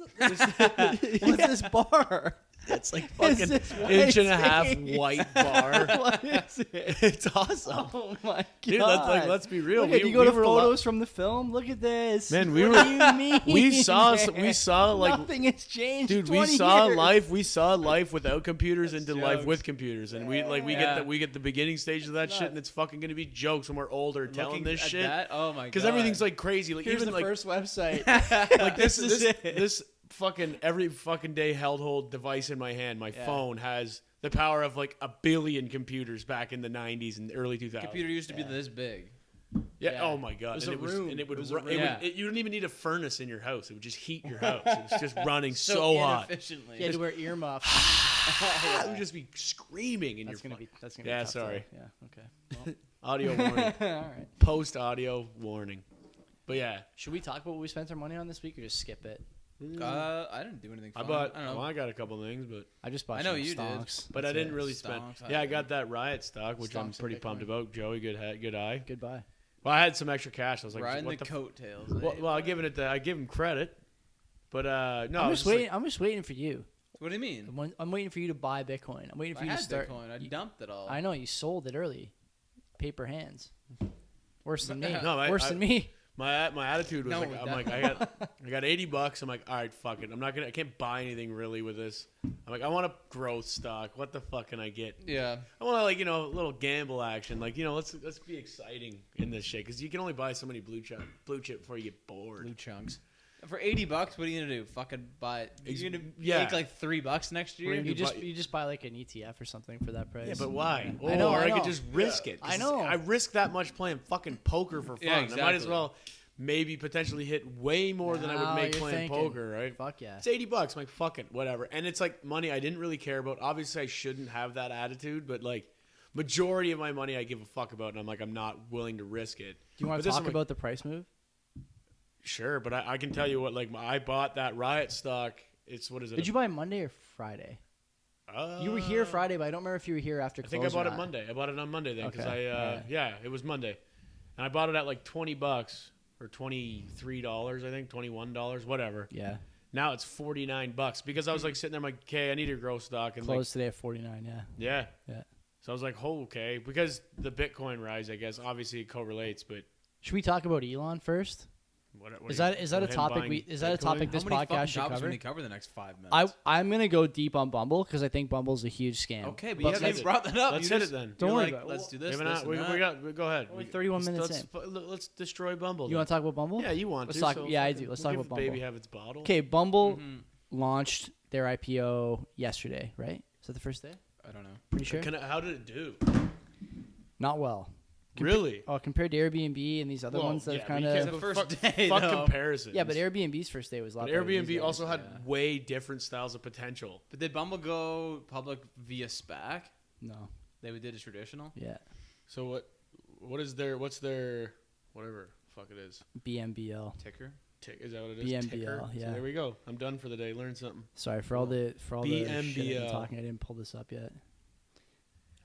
this bar?
It's like
Is
fucking
this what
inch and a
it's
half
saying?
white bar.
What is it?
It's awesome.
Oh my god!
Dude, let's be real.
Look at,
We-
you go
we
to
were lo-
photos from the film. Look at this.
Man, we
what
were-
do you mean?
we saw
man?
like
nothing has changed.
dude,
20
we saw
years.
life without computers into life
jokes.
with computers, and we
Yeah.
get the beginning stage of that shit, and it's fucking gonna be jokes when we're older telling
looking
this
at
shit
that, oh my god.
because everything's like crazy. Like
Here's
even
the
like
first website.
like this
This is
this fucking every fucking day household device in my hand, my
Yeah.
phone has the power of like a billion computers back in the 90s and early 2000s.
computer used to be this big.
Yeah.
Yeah.
Oh my god.
It was
and
a
it was
room.
and it would
It was a
ru- it
room.
would
Yeah.
you don't even need a furnace in your house. It would just heat your house. It was just running so hot.
inefficiently.
You had to wear earmuffs.
It would just be screaming in
That's
your
gonna be. That's gonna
Yeah,
be tough
sorry.
to- Yeah. Okay.
audio warning.
Well, all right.
Post audio warning. But yeah,
Should we talk about what we spent our money on this week, or just skip it?
I didn't do anything.
I
Fun.
bought.
I don't know.
Well, I got a couple things, but
I just bought.
I know
some
you did.
stocks.
I
That's
didn't
it.
really spend.
Stonks, I
Yeah, I
did.
got that Riot stock, which I'm
Stonks and
pretty pumped
Bitcoin.
about. Joey, good eye.
Goodbye.
Well, I had some extra cash. I was like,
Riding
what
the
the
coattails.
Well, I give him credit, but no, I
I'm
was
just
like-
waiting. I'm just waiting for you.
What do you mean?
I'm waiting for you to buy Bitcoin. I'm waiting for
I
you
had
to start.
Bitcoin. I
you-
dumped it all.
I know you sold it early. Paper hands. Worse than me.
No,
Worse than me.
My attitude was
No,
like, I'm like, I got $80. I'm like, all right, fuck it. I can't buy anything really with this. I'm like, I want a growth stock. What the fuck can I get?
Yeah.
I want to like, a little gamble action. Like, let's be exciting in this shit because you can only buy so many blue chip before you get bored.
Blue chunks. For $80, what are you gonna do? Fucking buy it? You're gonna
Yeah.
make like $3 next year?
Bring-
You
buy-
just buy like an ETF or something for that price.
Yeah, but why?
I know,
Or
I
I could
know.
just risk it. 'Cause
I know.
I risk that much playing fucking poker for fun.
Yeah,
I might as
exactly.
well maybe potentially hit way more than I would
Now
make
you're
playing
thinking.
poker, right?
Fuck yeah.
It's $80. I'm like, fuck it, whatever. And it's like money I didn't really care about. Obviously, I shouldn't have that attitude, but like majority of my money I give a fuck about, and I'm like, I'm not willing to risk it.
Do you want
But
to
this
talk
I'm like,
about the price move?
Sure, but I can tell you what, like, I bought that Riot stock. It's, what is it?
Did you buy Monday or Friday?
Uh,
You were here Friday, but I don't remember if you were here after
I
close.
think I bought
or
it
not.
Monday. I bought it on Monday then because
Okay, alright.
yeah, it was Monday. And I bought it at like $20 or $23, I think, $21, whatever.
Yeah,
Now it's $49 because I was like sitting there, I'm like, okay, I need a growth stock. And like,
closed today at 49. Yeah,
yeah.
yeah.
So I was like, oh, okay. Because the Bitcoin rise, I guess, obviously it correlates, but
Should we talk about Elon first?
what
Is
are
that
you-
a
him
topic
buying
is that a
Bitcoin?
topic
How
this
many fucking
podcast should
topics
cover?
can we cover the next 5 minutes?
I'm gonna go deep on Bumble because I think Bumble's a huge scam.
Okay, but
Let's
you haven't
hit
even brought that up.
Let's
You
hit
just-
it then.
Don't
you're
worry
like,
about it.
let's do this.
Yeah, but
this,
not-
and
we
that.
got. Go ahead.
Only 31 minutes
Let's destroy Bumble.
You want to talk about Bumble?
Yeah, you want
Let's
to.
talk.
so
Yeah, I
fucking-
do. Let's
we'll
talk
give
about
Baby
Bumble.
have its bottle.
Okay, Bumble
Mhm.
launched their IPO yesterday, right? Is that the first day?
I don't know.
Pretty sure.
How did it do?
Not well.
Really?
Oh, compared to Airbnb and these other
Well,
ones that
yeah,
have
but
kind
you
of.
can't-
The
but
first
fuck,
day,
fuck
though.
comparisons.
Yeah, but Airbnb's first day was a lot.
But
better these
Airbnb
days.
also had
yeah.
way different styles of potential.
But did Bumble go public via SPAC?
No.
They did a traditional
Yeah.
So what's their whatever fuck it is?
BMBL.
ticker.
Is that what it is?
BMBL,
Ticker? So
yeah.
there we go. I'm done for the day. Learn something.
Sorry for all the shit I've been
BMBL.
talking. I didn't pull this up yet.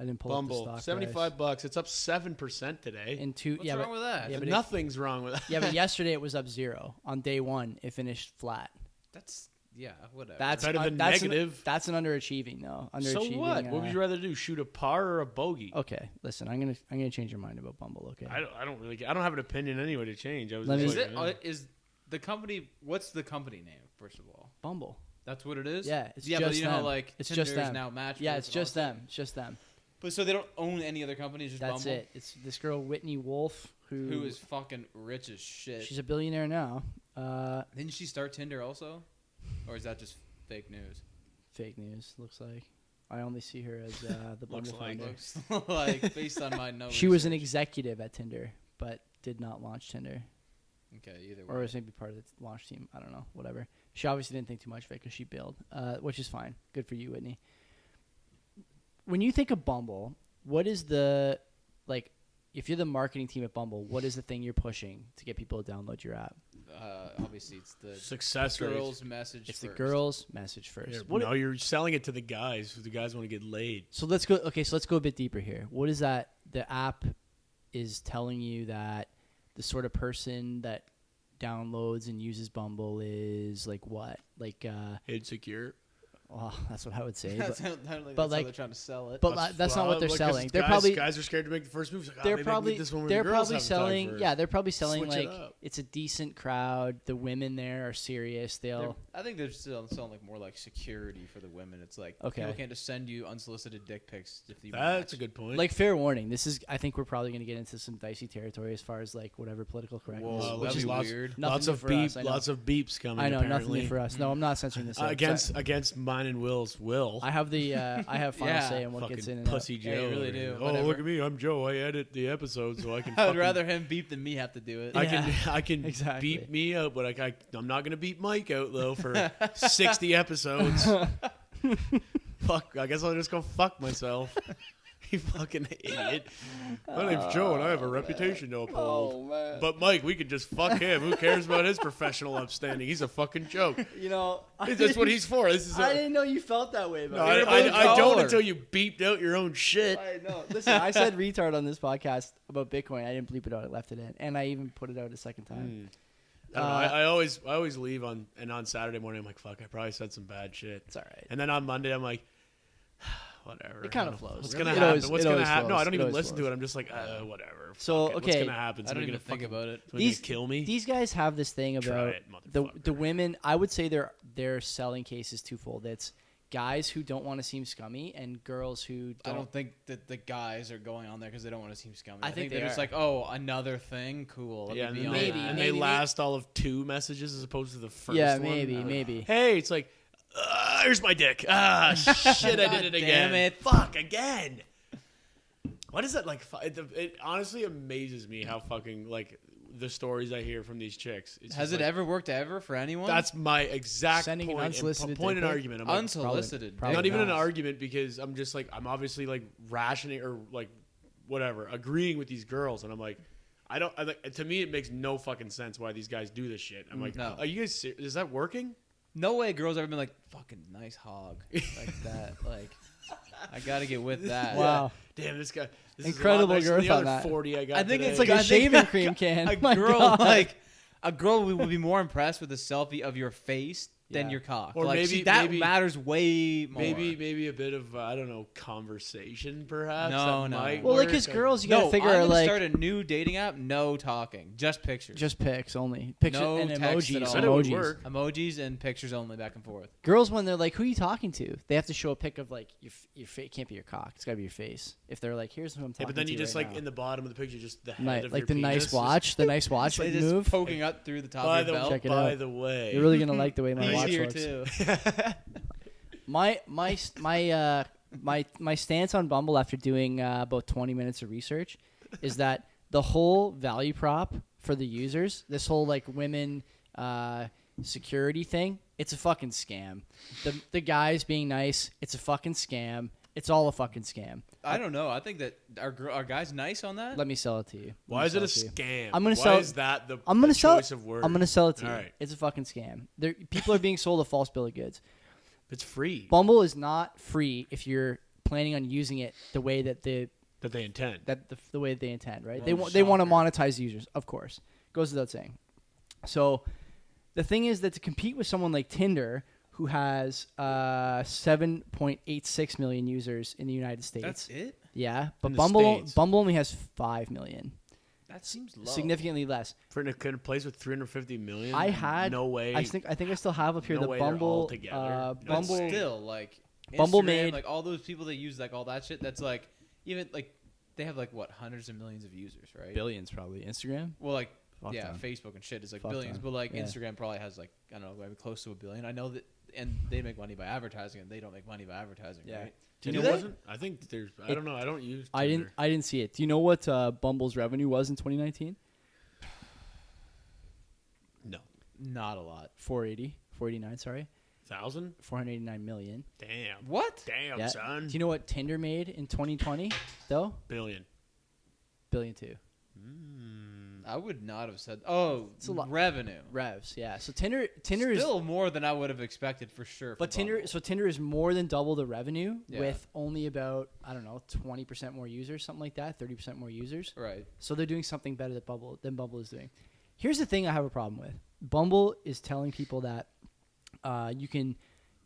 I didn't pull up
Bumble,
the stock
$75. It's up 7% today.
price. In two.
What's
yeah,
wrong
but,
with that?
yeah, but
Nothing's wrong with that.
yeah, but yesterday it was up 0. On day 1, it finished flat.
That's whatever.
That's
better than
that's
negative.
That's an underachieving though.
So
Underachieving.
what? What would you rather do? Shoot a par or a bogey?
Okay, listen. I'm gonna change your mind about Bumble. Okay.
I don't really. I don't have an opinion anyway to change. I was
Let
just
me-
is
like,
it? Is the company? What's the company name? First of all,
Bumble.
that's what it is.
Yeah, it's
yeah,
just
but you know how
them.
like
It's
Tinder
just
is
them.
now Match.
Yeah, it's just them. It's just them.
But so they don't own any other companies. Just
That's
Bumble,
it. It's this girl Whitney Wolf
who is fucking rich as shit.
she's a billionaire now.
Didn't she start Tinder also, or is that just fake news?
Fake news looks like. I only see her as the
Looks
Bumble
like.
founder.
Looks like based on my notes.
She was an executive at Tinder, but did not launch Tinder,
Okay, either way.
or was maybe part of the launch team. I don't know. Whatever. She obviously didn't think too much of it because she bailed, which is fine. Good for you, Whitney. When you think of Bumble, what is the like? If you're the marketing team at Bumble, what is the thing you're pushing to get people to download your app?
Obviously, it's the
Success rate.
girls' message.
It's
first.
the girls' message first.
Yeah,
What-
no, you're selling it to the guys. The guys want to get laid.
So let's go. Okay, so let's go a bit deeper here. What is that? The app is telling you that the sort of person that downloads and uses Bumble is like what? Like,
Insecure.
well, that's what I would say.
That's
but
how, like,
but
that's how
like-
they're trying to sell it.
but that's not what they're
Well,
selling.
because
They're
guys,
probably
guys are scared to make the first move. Like,
they're
maybe I can
probably
get this one where
they're
the girls
probably
haven't talked
selling.
first.
Yeah, they're probably selling
Switch it
like
up.
it's a decent crowd. The women there are serious. They'll.
I think they're still selling like more like security for the women. It's like
Okay.
people can't just send you unsolicited dick pics if you.
That's a
match.
good point.
Like fair warning, this is. I think we're probably going to get into some dicey territory as far as like whatever political correctness,
Whoa,
which
that'd
is
be
lots,
weird.
Nothing
lots
new
of
for
beep,
us, I know.
lots of beeps coming.
I know
apparently.
nothing new for us. No, I'm not censoring this. out.
against mine and Will's Will.
I have the I have final
Yeah.
say on what
Fucking
gets in and
pussy
out.
Joe.
Yeah, you really do.
Oh,
Whatever.
look at me. I'm Joe. I edit the episode so I can.
I would
fucking-
rather him beep than me have to do it.
I
Yeah.
can I can
Exactly.
beat me out, but I'm not gonna beat Mike out though for 60 episodes. Fuck. I guess I'll just go fuck myself. You fucking idiot. My name's Joe and I have a reputation to uphold.
man.
But Mike, we could just fuck him. Who cares about his professional upstanding? He's a fucking joke.
You know,
That's what he's for. This is.
I didn't know you felt that way
No,
about
You're
it.
a blue
I don't
collar.
until you beeped out your own shit.
I know. Listen, I said retard on this podcast about Bitcoin. I didn't bleep it out. I left it in, and I even put it out a second time.
I don't know. I always leave on Saturday morning. I'm like, fuck, I probably said some bad shit.
It's all right.
And then on Monday, I'm like, whatever.
It kinda
I don't know.
flows.
What's
Really?
gonna
It
happen?
always-
What's
it
gonna
always
happen? No,
flows.
I don't
It
even
always
listen to
flows.
it. I'm just like, whatever.
So,
Fuck it.
okay.
What's gonna happen?
I don't
Someone
even think about it.
gonna kill me?
These guys have this thing about
it,
the
motherfucker.
women. I would say their selling case is twofold. It's guys who don't want to seem scummy and girls who
I
don't.
don't think that the guys are going on there because they don't want to seem scummy.
I think
they're
they
just
are.
like, oh, another thing, cool. Let
Yeah,
me
and
be
then
on
they,
Maybe,
that.
and
maybe.
they last all of 2 messages as opposed to the first
Yeah,
one.
maybe.
Hey, it's like, here's my dick. Ah, shit, I did it
God
again.
damn it.
Fuck, again. What is that like? It honestly amazes me how fucking, like, the stories I hear from these chicks. It's
Has
just
it
like,
ever worked ever for anyone?
That's my exact
Sending an
point.
unsolicited
Point
dick
in
pic?
argument. I'm like,
unsolicited.
Probably
not
dick
even an
pics.
argument because I'm just like, I'm obviously like rationing or like whatever, agreeing with these girls. And I'm like, to me, it makes no fucking sense why these guys do this shit. I'm like,
No.
are you guys serious? Is that working?
No way, a girl's ever been like, fucking nice hog like that. Like, I gotta get with that.
Wow.
Damn, this guy. This
Incredible
is a lot nicer than
girth
the
on
other
that.
40 I got
I think
today.
it's like
a
I think
shaving cream can.
A
My
girl
God.
like a girl would be more impressed with a selfie of your face than
Yeah.
your cock.
Or
like,
maybe-
see, that
maybe-
matters way more.
maybe a bit of I don't know, conversation perhaps.
No,
that
no.
might
Well, like
work.
his girls, you gotta
no,
figure
I'm
out
gonna
like
start a new dating app. No talking, just pictures,
just pics only, pictures
No
and
text at
emojis.
all.
Said it would
Emojis.
work.
emojis and pictures only, back and forth.
Girls, when they're like, "Who are you talking to?" They have to show a pic of like your face. It can't be your cock. It's gotta be your face. If they're like, "Here's who I'm talking
Yeah, but then
to
you just
right
like
now."
in the bottom of the picture, just the head of
like
your
the
penis,
nice
just-
watch, the nice watch
Like
like
just
move.
poking up through the top
By
of your belt.
Check it
by
out.
the way,
You're really gonna like the way my
He's
watch
here
looks.
too.
My stance on Bumble after doing about 20 minutes of research is that the whole value prop for the users, this whole like women security thing, it's a fucking scam. The guys being nice, it's a fucking scam. It's all a fucking scam.
I don't know. I think that are guys nice on that?
Let me sell it to you.
why is it a scam?
I'm gonna
Why
sell-
is that the
I'm gonna
the
sell.
choice of word?
I'm gonna sell it to you.
All right.
It's a fucking scam. People are being sold a false bill of goods.
It's free
Bumble is not free if you're planning on using it the way that the
that they intend.
the way they intend, right?
Well,
They want to
shocker.
monetize users, of course. Goes without saying. So the thing is that to compete with someone like Tinder, who has 7.86 million users in the United States,
That's it?
yeah, but
In the
Bumble
States.
Bumble only has 5 million,
That seems low.
significantly less.
For a place with 350 million,
I had
no way.
I think I still have up here
No
the
way they're all
Bumble
together. No
But
Bumble.
way.
still, like
Bumble
Instagram,
made-
like all those people that use like all that shit. That's like even like they have like what hundreds of millions of users, right?
Billions probably. Instagram.
Well, like
Fuck
yeah,
them.
Facebook and shit is like
Fuck
billions,
them.
but like
Yeah.
Instagram probably has like I don't know, maybe close to a billion. I know that, and they make money by advertising, and they don't make money by advertising,
Yeah.
right?
Do you
Tinder
know
wasn't. I think there's. I don't know. I don't use.
I
Tinder.
didn't see it. Do you know what Bumble's revenue was in 2019?
No.
Not a lot.
489, sorry.
1,000.
489 million.
Damn.
What?
Damn,
Yeah.
son.
Do you know what Tinder made in 2020 though?
Billion.
Billion two.
I would not have said. Oh,
It's a lot.
revenue.
Revs, yeah. So Tinder is
Still more than I would have expected for sure.
but
for
Tinder
Bumble.
Tinder is more than double the revenue
Yeah.
with only about, I don't know, 20% more users, something like that, 30% more users.
Right.
So they're doing something better than Bumble is doing. Here's the thing I have a problem with. Bumble is telling people that you can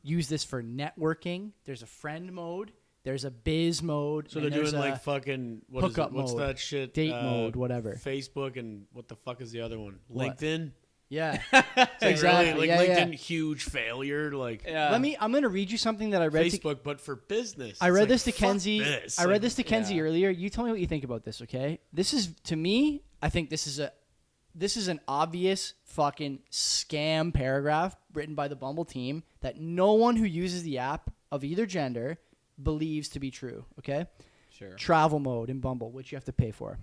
use this for networking. There's a friend mode. There's a biz mode.
So
and
they're
there's
doing
a
like fucking what is
hookup
it? What's
mode,
that shit?
date mode, whatever.
Facebook and what the fuck is the other one?
What?
LinkedIn.
Yeah.
Like,
Exactly,
Really,
yeah,
like
yeah.
LinkedIn, huge failure. Like
Yeah.
I'm going to read you something that I read.
Facebook, but for business.
I
It's
read
like,
this to
fuck
Kenzie.
this.
I read
Like,
this to Kenzie
yeah.
earlier. You tell me what you think about this, okay? This is, to me, I think this is an obvious fucking scam paragraph written by the Bumble team that no one who uses the app of either gender believes to be true, okay?
Sure.
Travel mode in Bumble, which you have to pay for.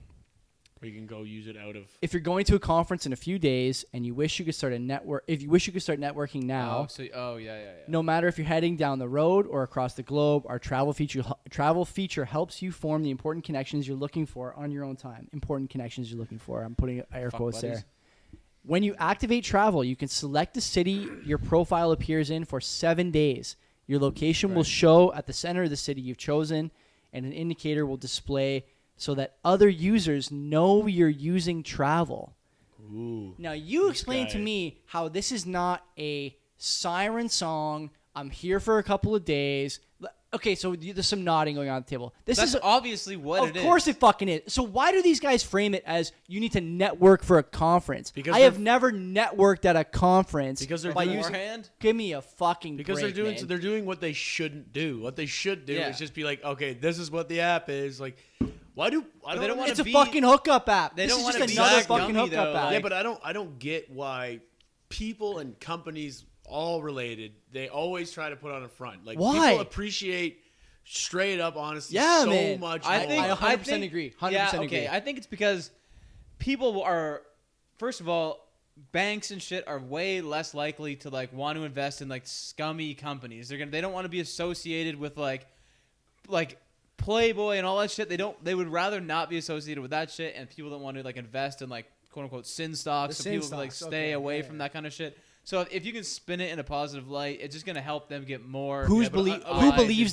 You can go use it out of.
If you're going to a conference in a few days and you wish you could start networking now,
Oh, yeah.
no matter if you're heading down the road or across the globe, our travel feature helps you form the important connections you're looking for on your own time. Important connections you're looking for. I'm putting air
Fuck
quotes
buddies.
there. When you activate travel, you can select the city your profile appears in for 7 days. Your location will
Right.
show at the center of the city you've chosen, and an indicator will display so that other users know you're using travel.
Ooh.
Now, you explain to
guy.
me how this is not a siren song. I'm here for a couple of days. okay, so there's some nodding going on at the table. This
That's
is
obviously what it is.
Of course it fucking is. So why do these guys frame it as you need to network for a conference?
Because
I have never networked at a conference
Because they're
by
doing-
using.
Beforehand?
Give me a fucking
Because
break,
they're doing
man.
so they're doing what they shouldn't do. What they should do
Yeah.
is just be like, okay, this is what the app is. Like, why do I
they don't wanna
It's a
be-
fucking hookup app.
they
This
don't
is
wanna
just
be
another
that
fucking
dummy,
hookup
though,
app.
Yeah,
like-
but I don't get why people and companies all related, they always try to put on a front. Like
Why?
people appreciate straight up honesty
Yeah,
so
man.
much
I
more.
think
I 100%
think-
agree. 100%
yeah, okay.
agree.
I think it's because people are, first of all, banks and shit are way less likely to like want to invest in like scummy companies. They don't want to be associated with like Playboy and all that shit. They would rather not be associated with that shit, and people don't want to like invest in like quote unquote sin stocks.
The
So
sin
people like
stocks,
stay
okay,
away
yeah,
from
yeah.
that kind of shit. So if you can spin it in a positive light, it's just gonna help them get more.
Who
eyes
believes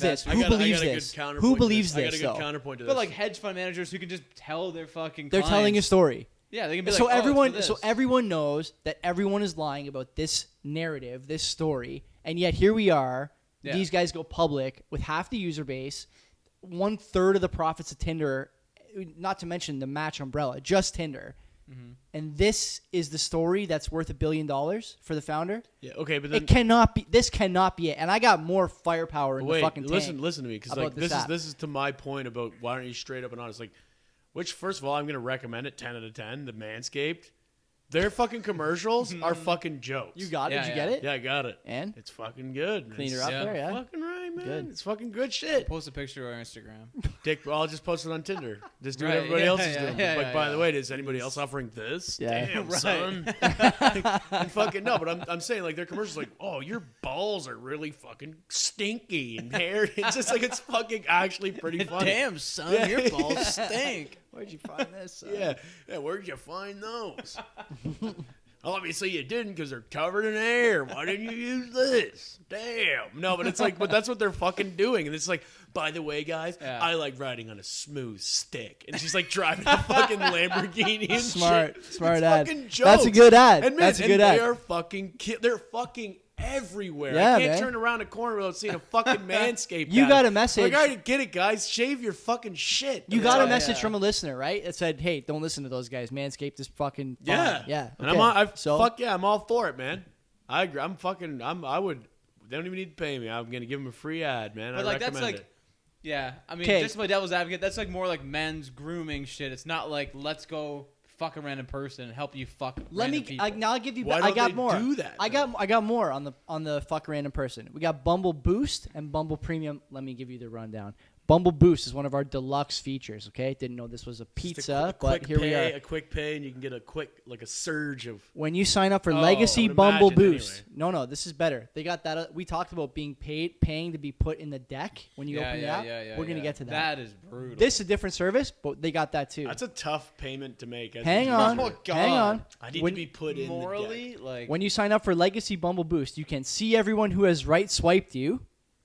investors.
this?
I
Who
got a
believes
good
this?
counterpoint
Who
to
believes
I got
this?
a good
though?
counterpoint to this.
But like hedge fund managers who can just tell their fucking
They're telling a
clients-
story.
Yeah, they can be
So
like,
everyone,
oh,
so everyone knows that everyone is lying about this narrative, this story, and yet here we are.
Yeah.
These guys go public with half the user base, 1/3 of the profits of Tinder, not to mention the Match umbrella, just Tinder.
Mm-hmm.
And this is the story that's worth $1 billion for the founder.
yeah, okay, but then
It cannot be. This cannot be it. And I got more firepower in the
wait,
fucking
listen
tank.
to me because
about
like
this app.
this is to my point about why aren't you straight up and honest? Like, which first of all, I'm gonna recommend it 10 out of 10. The Manscaped, their fucking commercials are fucking jokes.
You got it?
Yeah,
Did you
yeah.
get it?
Yeah, I got it.
And
It's fucking good.
clean her
It's
up
Yeah.
there, yeah.
Fucking right, man.
Good.
It's fucking good shit.
Post a picture on Instagram.
Dick, I'll just post it on Tinder. Just do what
Right,
everybody
yeah,
else is
yeah,
doing.
yeah,
like,
yeah,
by
yeah.
the way, is anybody else offering this?
Yeah.
Damn,
Right.
son. And fucking no, but I'm saying like their commercials like, oh, your balls are really fucking stinky and hair. It's just like it's fucking actually pretty funny.
Damn, son,
Yeah.
your balls stink.
Where'd you find this?
Yeah. Where'd you find those? Obviously you didn't because they're covered in hair. Why didn't you use this? Damn. No, but it's like, but that's what they're fucking doing. And it's like, by the way, guys,
Yeah.
I like riding on a smooth stick. And she's like driving a fucking Lamborghini and
Smart,
shit.
smart
It's
ad.
fucking
That's a
jokes.
good ad.
And man,
That's a good
and
ad.
They are fucking, they're fucking everywhere.
Yeah,
I can't
man.
turn around a corner without seeing a fucking Manscaped.
You
ad.
got a message.
Like, I get it, guys. Shave your fucking shit.
You
That's
got a
all-
message
yeah.
from a listener, right? That said, "Hey, don't listen to those guys. Manscaped is fucking fine."
Yeah,
yeah.
And
Okay. So
fuck yeah, I'm all for it, man. I agree. I would. They don't even need to pay me. I'm gonna give them a free ad, man.
But
I
like that's
recommend
like,
it.
yeah. I mean,
'Kay.
just my devil's advocate. That's like more like men's grooming shit. It's not like let's go fuck a random person and help you fuck.
let me.
random people.
Now I'll give you.
Why
I
don't
got
they
more.
do that,
I got more on the fuck random person. We got Bumble Boost and Bumble Premium. Let me give you the rundown. Bumble Boost is one of our deluxe features. Okay, didn't know this was a
Just
pizza,
a
but
quick
here
pay,
we are.
A quick pay, and you can get a quick like a surge of.
When you sign up for
Oh,
Legacy
I would
Bumble
imagine,
Boost, no, this is better. They got that. We talked about paying to be put in the deck when you open the app. We're gonna get to that.
That is brutal.
This is a different service, but they got that too.
That's a tough payment to make. as a
Hang
user.
on,
Oh, God.
hang on.
I need
When-
to be put in
morally,
the deck.
like
When you sign up for Legacy Bumble Boost, you can see everyone who has right swiped you.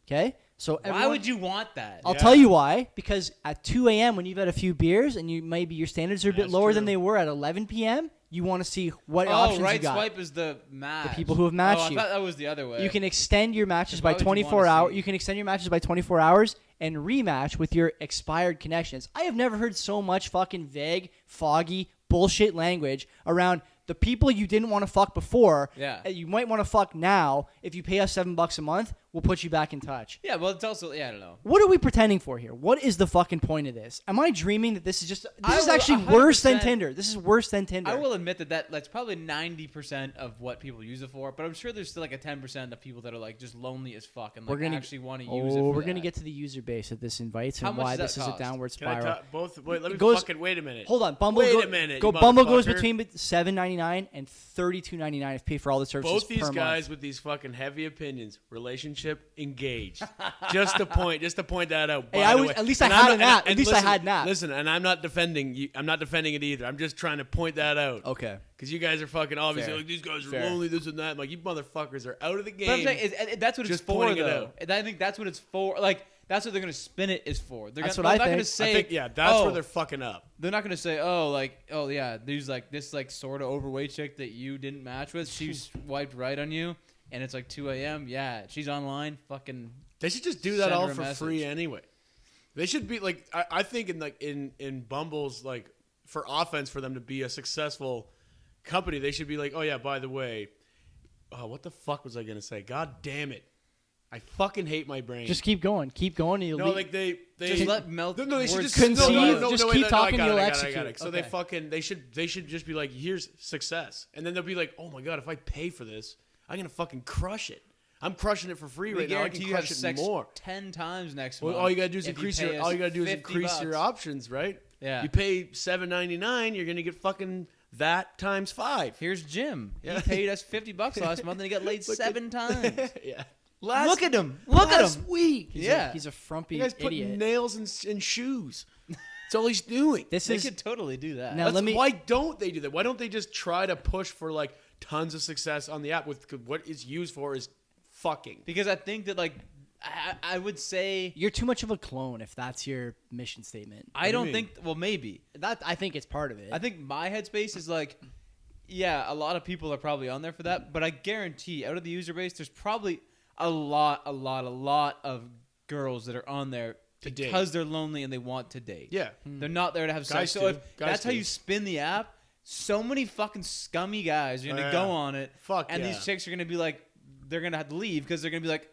Okay, so
why
everyone,
would you want that?
I'll
Yeah.
tell you why. Because at 2 a.m. when you've had a few beers and you maybe your standards are a bit
That's
lower
true.
than they were at 11 p.m., you want to see what
Oh,
options
right
you got.
swipe is the match.
people who have matched
oh, I
you.
thought that was the other way.
You can extend your matches
Why
by
would you
24
wanna
hours.
see-
You can extend your matches by 24 hours and rematch with your expired connections. I have never heard so much fucking vague, foggy bullshit language around the people you didn't want to fuck before.
Yeah.
You might want to fuck now. If you pay us $7 a month, we'll put you back in touch.
Yeah, well, it's also I don't know.
What are we pretending for here? What is the fucking point of this? Am I dreaming that this is just? This
I
is
will
actually worse than
100%
Tinder. This is worse than Tinder.
I will admit that's probably 90% of what people use it for, but I'm sure there's still like a 10% of people that are like just lonely as fuck and like
We're gonna
actually want to use it.
Oh,
For
we're gonna
that.
get to the user base that this invites
How
and
much
why
does
this
that
is a
cost?
downward
Can I
spiral.
talk both? Wait, let me
It goes-
fucking wait a minute.
Hold on, Bumble.
Wait a minute, you
Bumble goes
motherfucker.
between $7.99 and $32.99 if you pay for all the services.
Both these
per
guys
month.
with these fucking heavy opinions, relationship engaged. just to point that out.
Hey,
by
I
the
was-
way.
at least I
And
had
I'm
an
not-
app.
and
At least I
listen,
had an app.
Listen, and I'm not defending you. I'm not defending it either. I'm just trying to point that out.
Okay.
Because you guys are fucking obviously
Fair.
like these guys are
Fair.
lonely, this and that. I'm like, you motherfuckers are out of the game.
But I'm saying that's what it's
Just
for,
pointing it
though.
out.
And I think that's what it's for. Like that's what they're gonna spin it is for. They're
That's
gonna,
what I
they're not gonna
think.
say.
I think yeah, that's
oh,
where they're fucking up.
They're not gonna say, oh yeah, there's like this like sort of overweight chick that you didn't match with. She swiped right on you, and it's like 2 a.m. Yeah, she's online, fucking
They should just do that
Send
all
her a
for
message.
free anyway. They should be like I think in Bumble's like for offense for them to be a successful company, they should be like, oh yeah, by the way, what the fuck was I gonna say? God damn it. I fucking hate my brain.
Just keep going. Keep going. And you'll
no,
leave.
like they
Just let melt.
no, they should
words
just
conceive,
no,
just
wait,
keep
no,
talking,
I got
you'll
it, I
execute.
got it. So
Okay.
they should just be like, here's success, and then they'll be like, oh my god, if I pay for this, I'm gonna fucking crush it. I'm crushing it for free
We
right now. I
guarantee
can
you have
crush it
sex
more.
10 times next
Well,
month.
all you gotta do is
if
increase
pay
your
us
all you gotta do is
50
increase your
bucks.
options, right?
Yeah.
You pay $7.99, you're gonna get fucking that times 5.
Here's Jim.
Yeah.
He paid us $50 last month and he got laid
Look at-
7 times.
Yeah.
Look at him. Look at
last
him.
week.
He's a frumpy
You guys put
idiot.
nails in shoes. That's all he's doing.
This
They
is
could totally do that.
Now, let me-
Why don't they do that? Why don't they just try to push for like tons of success on the app? With what it's used for is fucking.
Because I think that, like, I would say,
you're too much of a clone if that's your mission statement.
I
do
don't
you
think, well, maybe.
I think it's part of it.
I think my headspace is like, yeah, a lot of people are probably on there for that, but I guarantee out of the user base, there's probably a lot of girls that are on there
To date.
because they're lonely and they want to date.
Yeah.
They're not there to have
Guys
sex. So
too.
if
Guys
that's how
too.
you spin the app, so many fucking scummy guys are going to
Oh, yeah.
go on it.
Fuck
and
yeah.
these chicks are going to be like, they're going to have to leave because they're going to be like,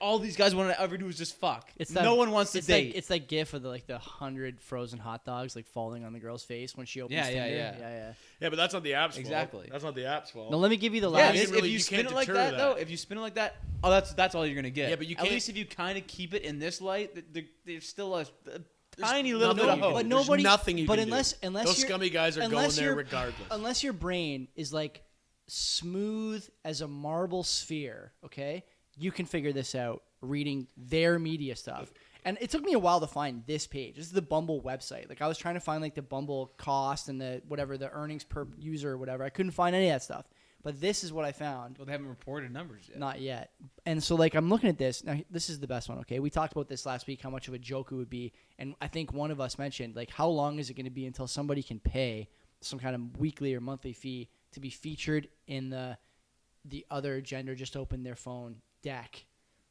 all these guys want to ever do is just fuck. No one wants to
it's
date.
Like, it's like gif of the 100 frozen hot dogs like falling on the girl's face when she opens
Yeah,
Tinder.
yeah.
Yeah, but that's not the app's
Exactly.
fault. That's not the app's fault.
Now let me give you the
Yeah,
last.
can't
if
really-
you
you
spin
can't
it like
deter
that,
that.
though, if you spin it like that, that's all you're gonna get.
Yeah, but you
At
can't-
least if you kind of keep it in this light, there's still a tiny
There's
little bit
nothing
of
you
hope.
can
but
do.
nobody.
There's nothing you
but
can do.
unless
Those
you're-
scummy guys are going
unless
there
your-
regardless.
Unless your brain is like smooth as a marble sphere, okay, you can figure this out reading their media stuff. And it took me a while to find this page. This is the Bumble website. Like I was trying to find like the Bumble cost and the whatever the earnings per user or whatever. I couldn't find any of that stuff. But this is what I found.
Well, they haven't reported numbers yet.
Not yet. And so, like, I'm looking at this. Now, this is the best one, okay? We talked about this last week, how much of a joke it would be. And I think one of us mentioned, like, how long is it going to be until somebody can pay some kind of weekly or monthly fee to be featured in the other gender just opened their phone deck,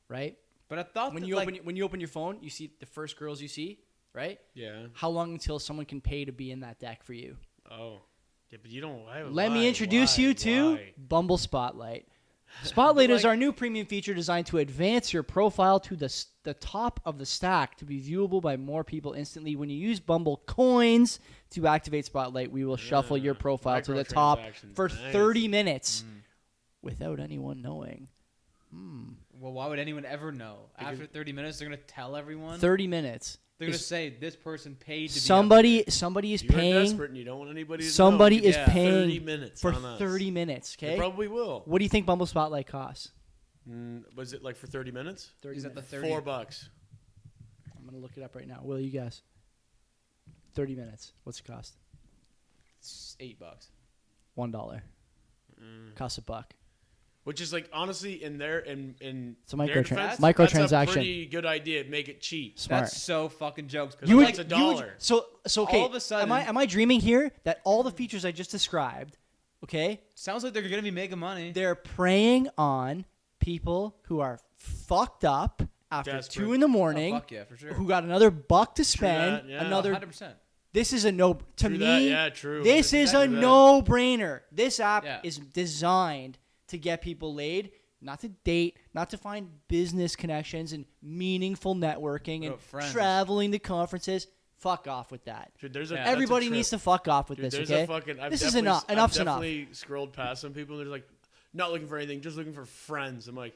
right?
But I thought
When
that,
you
like,
open your phone, you see the first girls you see, right?
Yeah.
How long until someone can pay to be in that deck for you?
Oh. Yeah, but you don't.
Let me introduce you to Bumble Spotlight. Spotlight is our new premium feature designed to advance your profile to the top of the stack to be viewable by more people instantly. When you use Bumble Coins to activate Spotlight, we will shuffle your profile to the top
Microtransactions,
for
nice.
30 minutes without anyone knowing.
well, why would anyone ever know? After 30 minutes, they're gonna tell everyone.
30 minutes.
They're gonna say this person paid to
Somebody is
You're
paying.
desperate and you don't want anybody to
Somebody
know.
is
Yeah. 30
paying
minutes
for
on us.
30 minutes.
They
Okay.
probably will.
What do you think Bumble Spotlight costs?
Was it like for 30 minutes?
30
Is that the
minutes.
30?
$4.
I'm gonna look it up right now. Will you guess? 30 minutes. What's it cost?
It's $8.
$1. Costs $1.
Which is like honestly in
It's a
their defense,
microtransaction.
That's a pretty good idea. Make it cheap.
Smart.
That's so fucking jokes.
You
would-
it's a dollar.
So okay.
All of a sudden-
am I dreaming here that all the features I just described, okay,
Sounds like they're gonna be making money.
they're preying on people who are fucked up after
Desperate.
2 in the
Oh,
morning,
fuck yeah, for sure.
who got another buck to spend,
that, yeah.
another.
100%.
This is a no. To
True
me,
that, yeah, true.
this is a
Exactly that.
no-brainer. This app
Yeah.
is designed to get people laid, not to date, not to find business connections and meaningful networking and
Bro, friends.
traveling to conferences. Fuck off with that.
Dude, there's
Yeah.
that's a
Everybody
trip.
needs to fuck off with
Dude,
this,
there's
okay?
a fucking.
This is enough. Enough's enough.
I've definitely scrolled past some people and they're like, not looking for anything, just looking for friends. I'm like,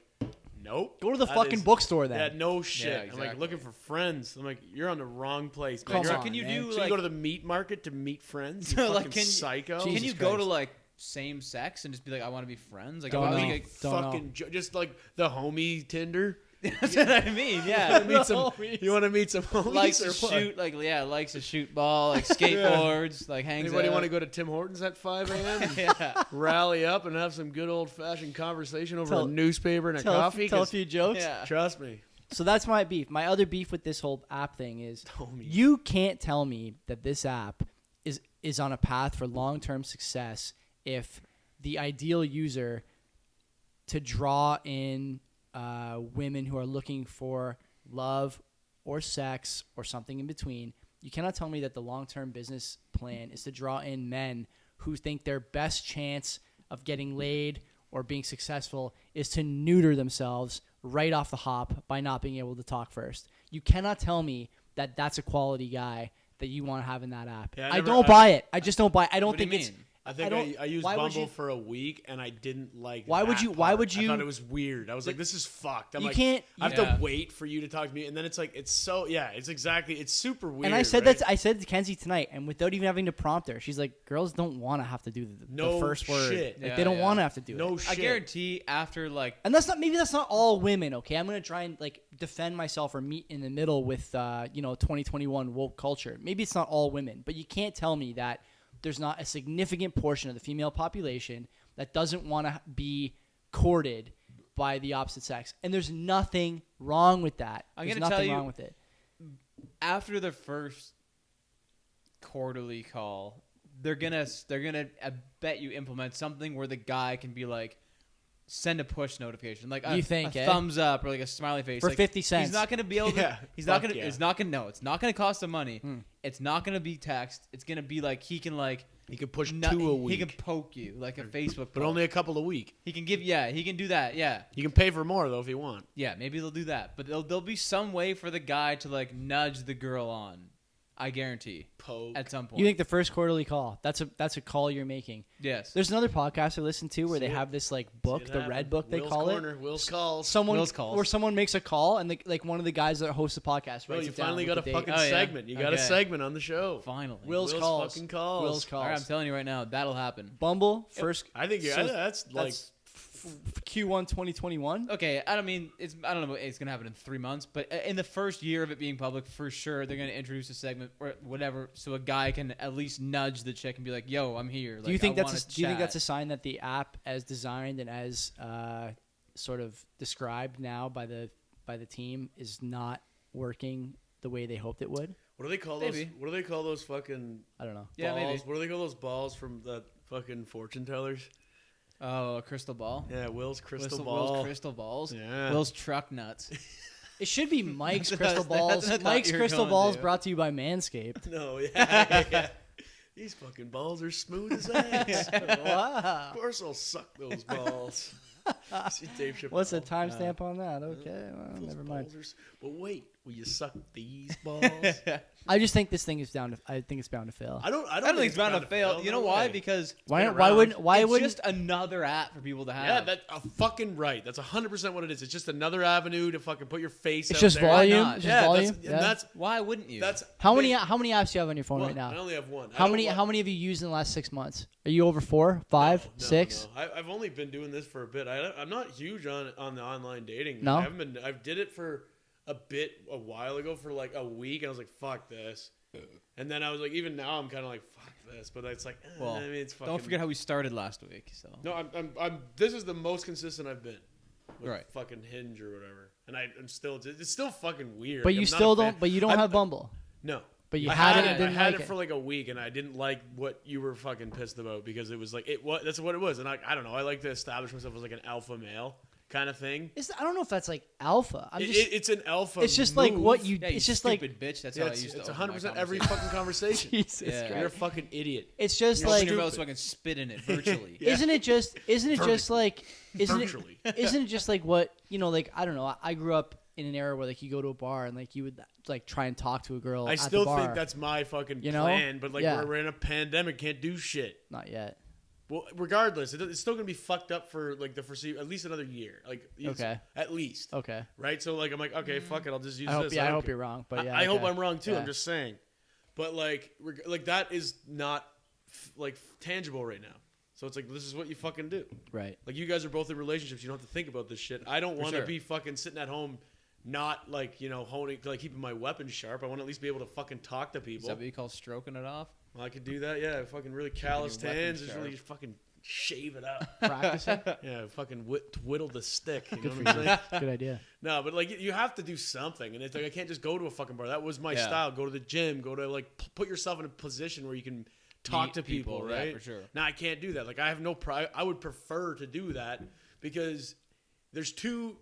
nope.
Go to the
That
fucking
is-
bookstore then.
Yeah, no shit.
Yeah,
I'm like
exactly.
looking for friends. I'm like, you're on the wrong place, man.
Come
You're-
on,
Can you
man.
do
So
like?
you go to the meat market to meet friends? You
Like,
fucking
can you-
psycho.
Can
Jesus
you go to
Christ.
like same sex and just be like, I want to be friends? Like,
Don't
if I was
know.
like,
Don't
fucking just like the homie Tinder.
that's what I mean. Yeah.
Meet some, you want to meet some homies
likes
or
to
what?
shoot, likes to shoot ball, like skateboards, like hangs
Anybody
out.
want to go to Tim Hortons at 5 a.m. and
Yeah.
rally up and have some good old fashioned conversation over
Tell-
a newspaper and a
tell,
coffee?
tell a
'Cause
few jokes.
Yeah.
trust me,
So that's my beef. My other beef with this whole app thing is
Homie.
you can't tell me that this app is on a path for long-term success if the ideal user to draw in women who are looking for love or sex or something in between. You cannot tell me that the long-term business plan is to draw in men who think their best chance of getting laid or being successful is to neuter themselves right off the hop by not being able to talk first. You cannot tell me that that's a quality guy that you want to have in that app.
Yeah,
I don't buy it. I just don't buy it. I don't
What do
think
you
it's...
mean?
I think I used
why would
Bumble
you-
for a week and I didn't like.
Why would
that
you- why
part.
would you-
I thought it was weird. I was like, this is fucked. I'm
You
like,
can't-
I have
Yeah.
to wait for you to talk to me, and then it's like it's so it's exactly it's super weird.
And I said
right?
I said to Kenzie tonight, and without even having to prompt her, she's like, "Girls don't want to have to do the
No
first word.
shit.
Like
Yeah,
they don't
yeah.
want to have to do
no
it."
shit.
I guarantee after like
And that's not all women. Okay, I'm gonna try and like defend myself or meet in the middle with 2021 woke culture. Maybe it's not all women, but you can't tell me that there's not a significant portion of the female population that doesn't want to be courted by the opposite sex. And there's nothing wrong with that.
I'm
There's
gonna tell
nothing
you-
wrong with it.
after the first quarterly call, they're gonna I bet you implement something where the guy can be like send a push notification, like
You think,
a
eh?
thumbs up or like a smiley face
For
like,
50 cents.
He's not gonna be able to.
Yeah,
He's not
fuck
gonna.
yeah.
It's not gonna. No, it's not gonna cost him money.
Hmm.
It's not gonna be text. It's gonna be like he can like.
He could push
nut-
2 a week,
He can poke you like a Facebook,
but
poke.
only a couple a week.
He can give. Yeah, he can do that. Yeah,
You can pay for more though if you want.
yeah. Maybe they'll do that, but there'll be some way for the guy to like nudge the girl on. I guarantee
Poke.
at some point.
You think the first quarterly call? That's a call you're making.
yes.
There's another podcast I listen to where
See
they
it.
have this like
See
book,
it
the
happen.
red book they
Will's
call
corner.
it.
Will's calls.
Someone
Will's calls.
where someone makes a call and like one of the guys that hosts the podcast
Well,
writes
you
it down
finally
with
got a
the date.
fucking
Oh, yeah.
segment. You got a
Okay.
segment on the show.
Finally.
Will's calls.
fucking calls.
Will's calls.
All right, I'm telling you right now, that'll happen.
Bumble first.
I think
So
that's like
that's Q1 2021.
Okay, I don't mean I don't know if it's gonna happen in 3 months, but in the first year of it being public, for sure they're gonna introduce a segment or whatever, so a guy can at least nudge the chick and be like, "Yo, I'm here."
Do you think
I
that's
wanna
do you think
chat.
that's a sign that the app, as designed and as sort of described now by the team, is not working the way they hoped it would?
what do they call
Maybe.
those? What do they call those fucking
I don't know.
Yeah,
balls?
maybe.
What do they call those balls from the fucking fortune tellers?
Oh, a crystal ball.
Yeah, Will's crystal
Will's
ball.
crystal balls.
Yeah.
Will's truck nuts.
It should be Mike's
That's
crystal
what I
balls.
thought
Mike's
you were
crystal
going
balls
to.
brought to you by Manscaped.
No, yeah. These fucking balls are smooth as ass.
Wow.
Of course I'll suck those balls. See Dave Chappelle.
What's the timestamp on that? Okay, well,
Those
never mind.
balls are but wait, will you suck these balls?
I just think this thing is down to. I think it's bound to fail.
I don't
I don't think it's bound to fail. You know
no
why?
way.
Because
Why?
been
Why
around.
wouldn't? Why
it's
wouldn't?
just another app for people to have.
Yeah, that's fucking right. That's 100% what it is. It's just another avenue to fucking put your face.
It's
out
just
there.
volume.
not?
It's just
Yeah,
volume.
that's,
Yeah.
and that's
why wouldn't you?
How many apps do you have on your phone
one.
right now?
I only have one. I
How
don't
many?
wa-
How many have you used in the last 6 months? Are you over 4, 5,
No,
6?
no. I've only been doing this for a bit. I'm not huge on the online dating.
No?
I haven't been. I did it for a while ago for like a week, and I was like, "Fuck this," and then I was like, even now, I'm kind of like, "Fuck this," but it's like,
well,
I mean, it's fucking.
don't forget how we started last week. So
No, I'm. This is the most consistent I've been. With
Right.
Fucking Hinge or whatever, and I'm still. It's still fucking weird.
But
Like,
you
I'm not
still
a fan.
don't. But you don't
I'm-
have Bumble.
No.
But you
I
had it
it.
and didn't
I had
like
it for like a week, and I didn't like what you were fucking pissed about because it was like that's what it was, and I don't know. I like to establish myself as like an alpha male kind of thing.
I don't know if that's like alpha. I'm just.
It's an alpha.
It's just like
move.
what you.
yeah, you
It's just like.
stupid bitch. That's
Yeah,
how I
it's
used to.
it's
open my
100% every
conversation.
fucking conversation.
Jesus
Yeah.
Christ.
You're a fucking idiot.
It's just
You're
like.
opening your mouth so I can spit in it virtually.
Yeah.
Isn't it just? Isn't it just like? Isn't it?
Virtually.
Isn't it just like what like I don't know. I grew up in an era where like you go to a bar and like you would like try and talk to a girl.
I
at
still
the bar.
think that's my fucking
You know?
plan, but like
Yeah.
we're in a pandemic, can't do shit.
Not yet.
Well, regardless, it's still gonna be fucked up for like the foreseeable, at least another year. Like
Okay.
at least.
Okay.
Right, so like I'm like, okay, fuck it, I'll just use
I hope.
this.
Yeah, I
don't
hope
care.
you're wrong. But yeah,
I hope
okay.
I'm wrong too.
Yeah.
I'm just saying, but like that is not tangible right now. So it's like this is what you fucking do.
Right.
Like you guys are both in relationships. You don't have to think about this shit. I don't want to
sure.
be fucking sitting at home, not like honing, like keeping my weapons sharp. I want to at least be able to fucking talk to
Is
people.
that what you call stroking it off?
Well, I could do that. Yeah, fucking really calloused
your weapons
hands. Just really
sharp.
fucking shave it up.
Practicing.
Yeah, fucking whittle the stick. You know
Good for
what I'm saying?
you. Good idea.
No, but like you have to do something, and it's like I can't just go to a fucking bar. That was my
Yeah.
style. Go to the gym. Go to like put yourself in a position where you can talk
Meet
to people,
people, yeah,
right?
for sure.
Now I can't do that. Like I have no pride. I would prefer to do that because there's two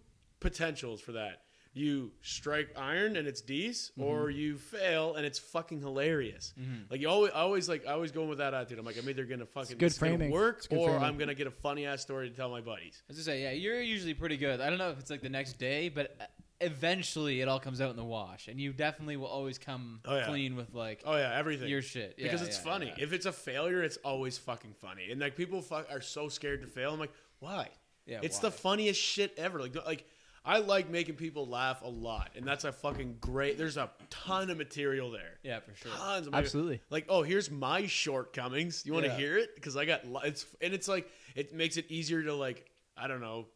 potentials for that. You strike iron and it's decent, or you fail and it's fucking hilarious. Like I always going with that attitude. I'm like, I'm either gonna fucking
good
it's gonna
framing.
work,
It's good
or
framing.
I'm gonna get a funny ass story to tell my buddies.
I was gonna say, yeah, you're usually pretty good. I don't know if it's like the next day, but eventually it all comes out in the wash, and you definitely will always come clean with like,
Oh yeah, everything.
your shit.
Because
Yeah,
it's
yeah,
funny.
yeah.
If it's a failure, it's always fucking funny. And like people are so scared to fail. I'm like, why?
Yeah,
it's
why?
the funniest shit ever. Like I like making people laugh a lot, and that's a fucking great. There's a ton of material there.
Yeah, for sure.
Tons. I'm like-
Absolutely.
Like, oh, here's my shortcomings. You want to
Yeah.
hear it? Because I got it's like it makes it easier to like I don't know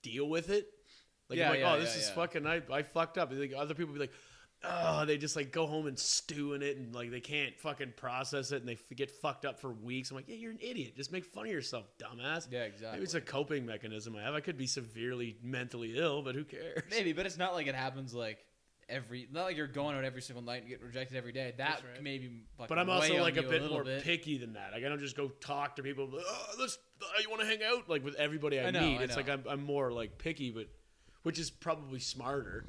deal with it. Like
Yeah,
I'm like,
yeah,
oh, this
yeah,
is
yeah.
fucking. I fucked up. Like other people be like, oh, they just like go home and stew in it, and like they can't fucking process it, and they get fucked up for weeks. I'm like, yeah, you're an idiot. Just make fun of yourself, dumbass.
Yeah, exactly.
Maybe it's a coping mechanism I have. I could be severely mentally ill, but who cares?
Maybe, but it's not like it happens like not like you're going out every single night and get rejected every day. That
That's right.
maybe fucking
But I'm
weigh
also
on
like a
you
bit
little
more
bit.
picky than that. Like I don't just go talk to people. You want to hang out like with everybody I
I know,
meet.
I
It's like
know.
I'm more like picky, but which is probably smarter.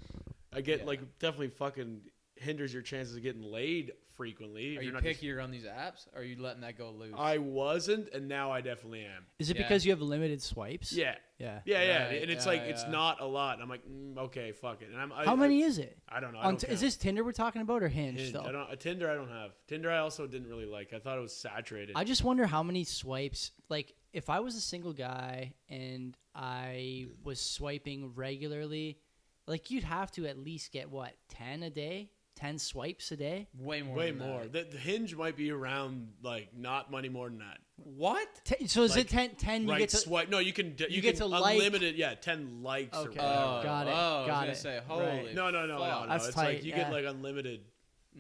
I get
Yeah.
like definitely fucking hinders your chances of getting laid frequently. if
Are
you're
you
not just-
pickier on these apps? Or are you letting that go loose?
I wasn't, and now I definitely am.
Is it
Yeah.
because you have limited swipes?
Yeah.
Yeah.
Yeah,
Right,
and it's
yeah,
like it's
yeah.
not a lot. And I'm like, okay, fuck it. And
How many is it?
I don't know. I
On
don't
is
count.
this Tinder we're talking about or Hinge,
Hinge?
though?
I don't. Tinder, I don't have. Tinder, I also didn't really like. I thought it was saturated.
I just wonder how many swipes. Like, if I was a single guy and I was swiping regularly, like you'd have to at least get what 10 a day, 10 swipes a day.
Way more.
Way
than
more.
That.
The Hinge might be around like not money more than that.
What?
So is
Like,
it 10? You
right
get to.
swipe. No, you can. You
get
can
to like-
unlimited. Yeah, 10 likes or
Okay.
whatever.
Got it,
Oh,
got
I was gonna
it.
say,
Right.
holy.
No.
fuck.
That's
It's
tight,
like you
yeah.
get like unlimited.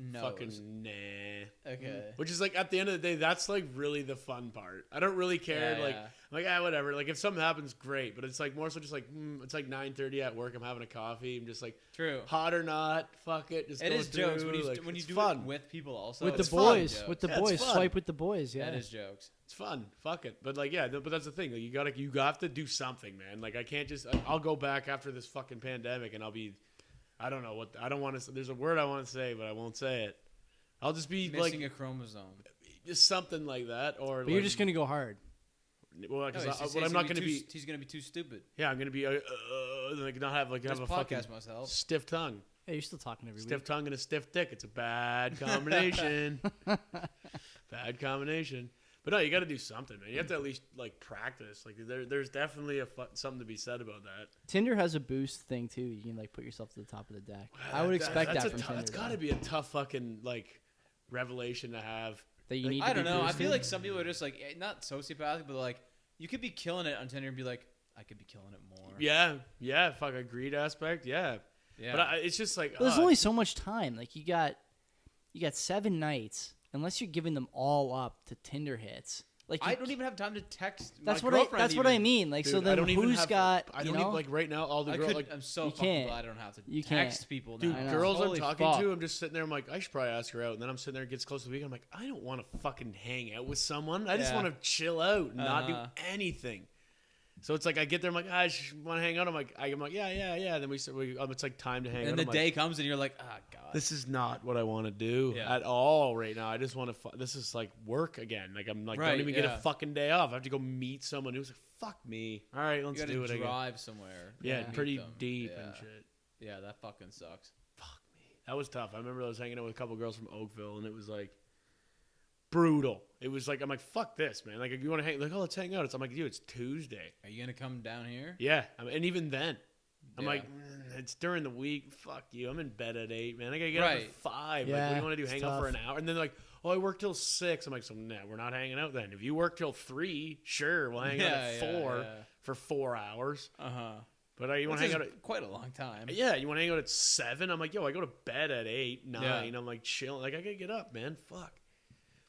No.
Fucking nah.
Okay.
Which is like at the end of the day, that's like really the fun part. I don't really care.
Yeah,
like
yeah.
I'm like whatever. Like if something happens, great. But it's like more so just like it's like 9:30 at work. I'm having a coffee. I'm just like
True.
hot or not, fuck it. Just
It
go
is jokes
through,
when you
like,
when you
it's
do
fun.
it with people also.
with the
it's fun.
boys,
Jokes.
with the
Yeah, it's
boys,
fun.
swipe with the boys. Yeah,
That is jokes.
It's fun. Fuck it. But like, yeah, but that's the thing. Like, you have to do something, man. Like, I can't just. I'll go back after this fucking pandemic, and I'll be. I don't know what. I don't want to. There's a word I want to say, but I won't say it. I'll just be
Missing
like
a chromosome.
just something like that, or.
but you're just gonna go hard.
Well,
No,
because
he's
I'm not gonna
too,
be.
He's gonna be too stupid.
Yeah, I'm gonna be. Like not have
Just
a fucking
podcast myself.
stiff tongue,
Hey, you're still talking every
stiff
week.
tongue, and a stiff dick. It's a bad combination. Bad combination. But no, you got to do something, man. You have to at least like practice. Like there's definitely something to be said about that.
Tinder has a boost thing too. You can like put yourself to the top of the deck. I would expect that from Tinder.
That's got to be a tough fucking like revelation to have.
that you
like,
need.
I
to
don't
be
know. I
boosted.
feel like some people are just like not sociopathic, but like you could be killing it on Tinder and be like, I could be killing it more.
Yeah, fuck a greed aspect, yeah.
Yeah.
But it's just like
But there's only so much time. Like you got 7 nights. Unless you're giving them all up to Tinder hits. Like
I
you
don't even have time to text.
That's
my
what I.
girlfriend
That's what I
even.
mean. Like
dude,
so
I
then
don't even
who's
have,
got?
I
you
don't
know?
even like right now. All the
I
girls
could.
like
I'm so
You
fucking
can't.
glad I don't have to
You
text
can't.
people
dude,
now.
I know.
girls I'm
Holy
talking
fuck.
to, I'm just sitting there. I'm like, I should probably ask her out, and then I'm sitting there. It gets close to the week. I'm like, I don't want to fucking hang out with someone. I just
Yeah.
want to chill out, and not do
Uh-huh.
anything. So it's like I get there. I'm like, I just want to hang out. I'm like, yeah. Then it's like time to hang out.
And the
I'm like,
day comes and you're like, ah, God.
this is not what I want to do
Yeah.
at all right now. I just want to. This is like work again. Like I'm like
Right,
don't even get
yeah.
a fucking day off. I have to go meet someone who's like, fuck me. All right,
you
let's
gotta
do it again.
drive somewhere.
Yeah,
and meet
pretty
them.
deep
yeah.
and shit.
Yeah, that fucking sucks.
Fuck me. That was tough. I remember I was hanging out with a couple girls from Oakville, and it was like brutal. It was like I'm like, fuck this, man. Like you want to hang? Like, oh, let's hang out. I'm like, dude, it's Tuesday.
Are you gonna come down here?
Yeah, and even then, I'm
Yeah.
like, it's during the week. Fuck you. I'm in bed at 8, man. I gotta get up
Right.
at 5.
Yeah,
like, what do you want to do?
it's
Hang out for
tough.
an hour? And then they're like, oh, I work till 6. I'm like, so nah, we're not hanging out then. If you work till 3, sure, we'll hang out at 4 for 4 hours.
Uh huh.
But you want to hang out at
quite a long time.
yeah, you want to hang out at 7? I'm like, yo, I go to bed at 8, 9.
Yeah.
I'm like chilling. Like I gotta get up, man. Fuck.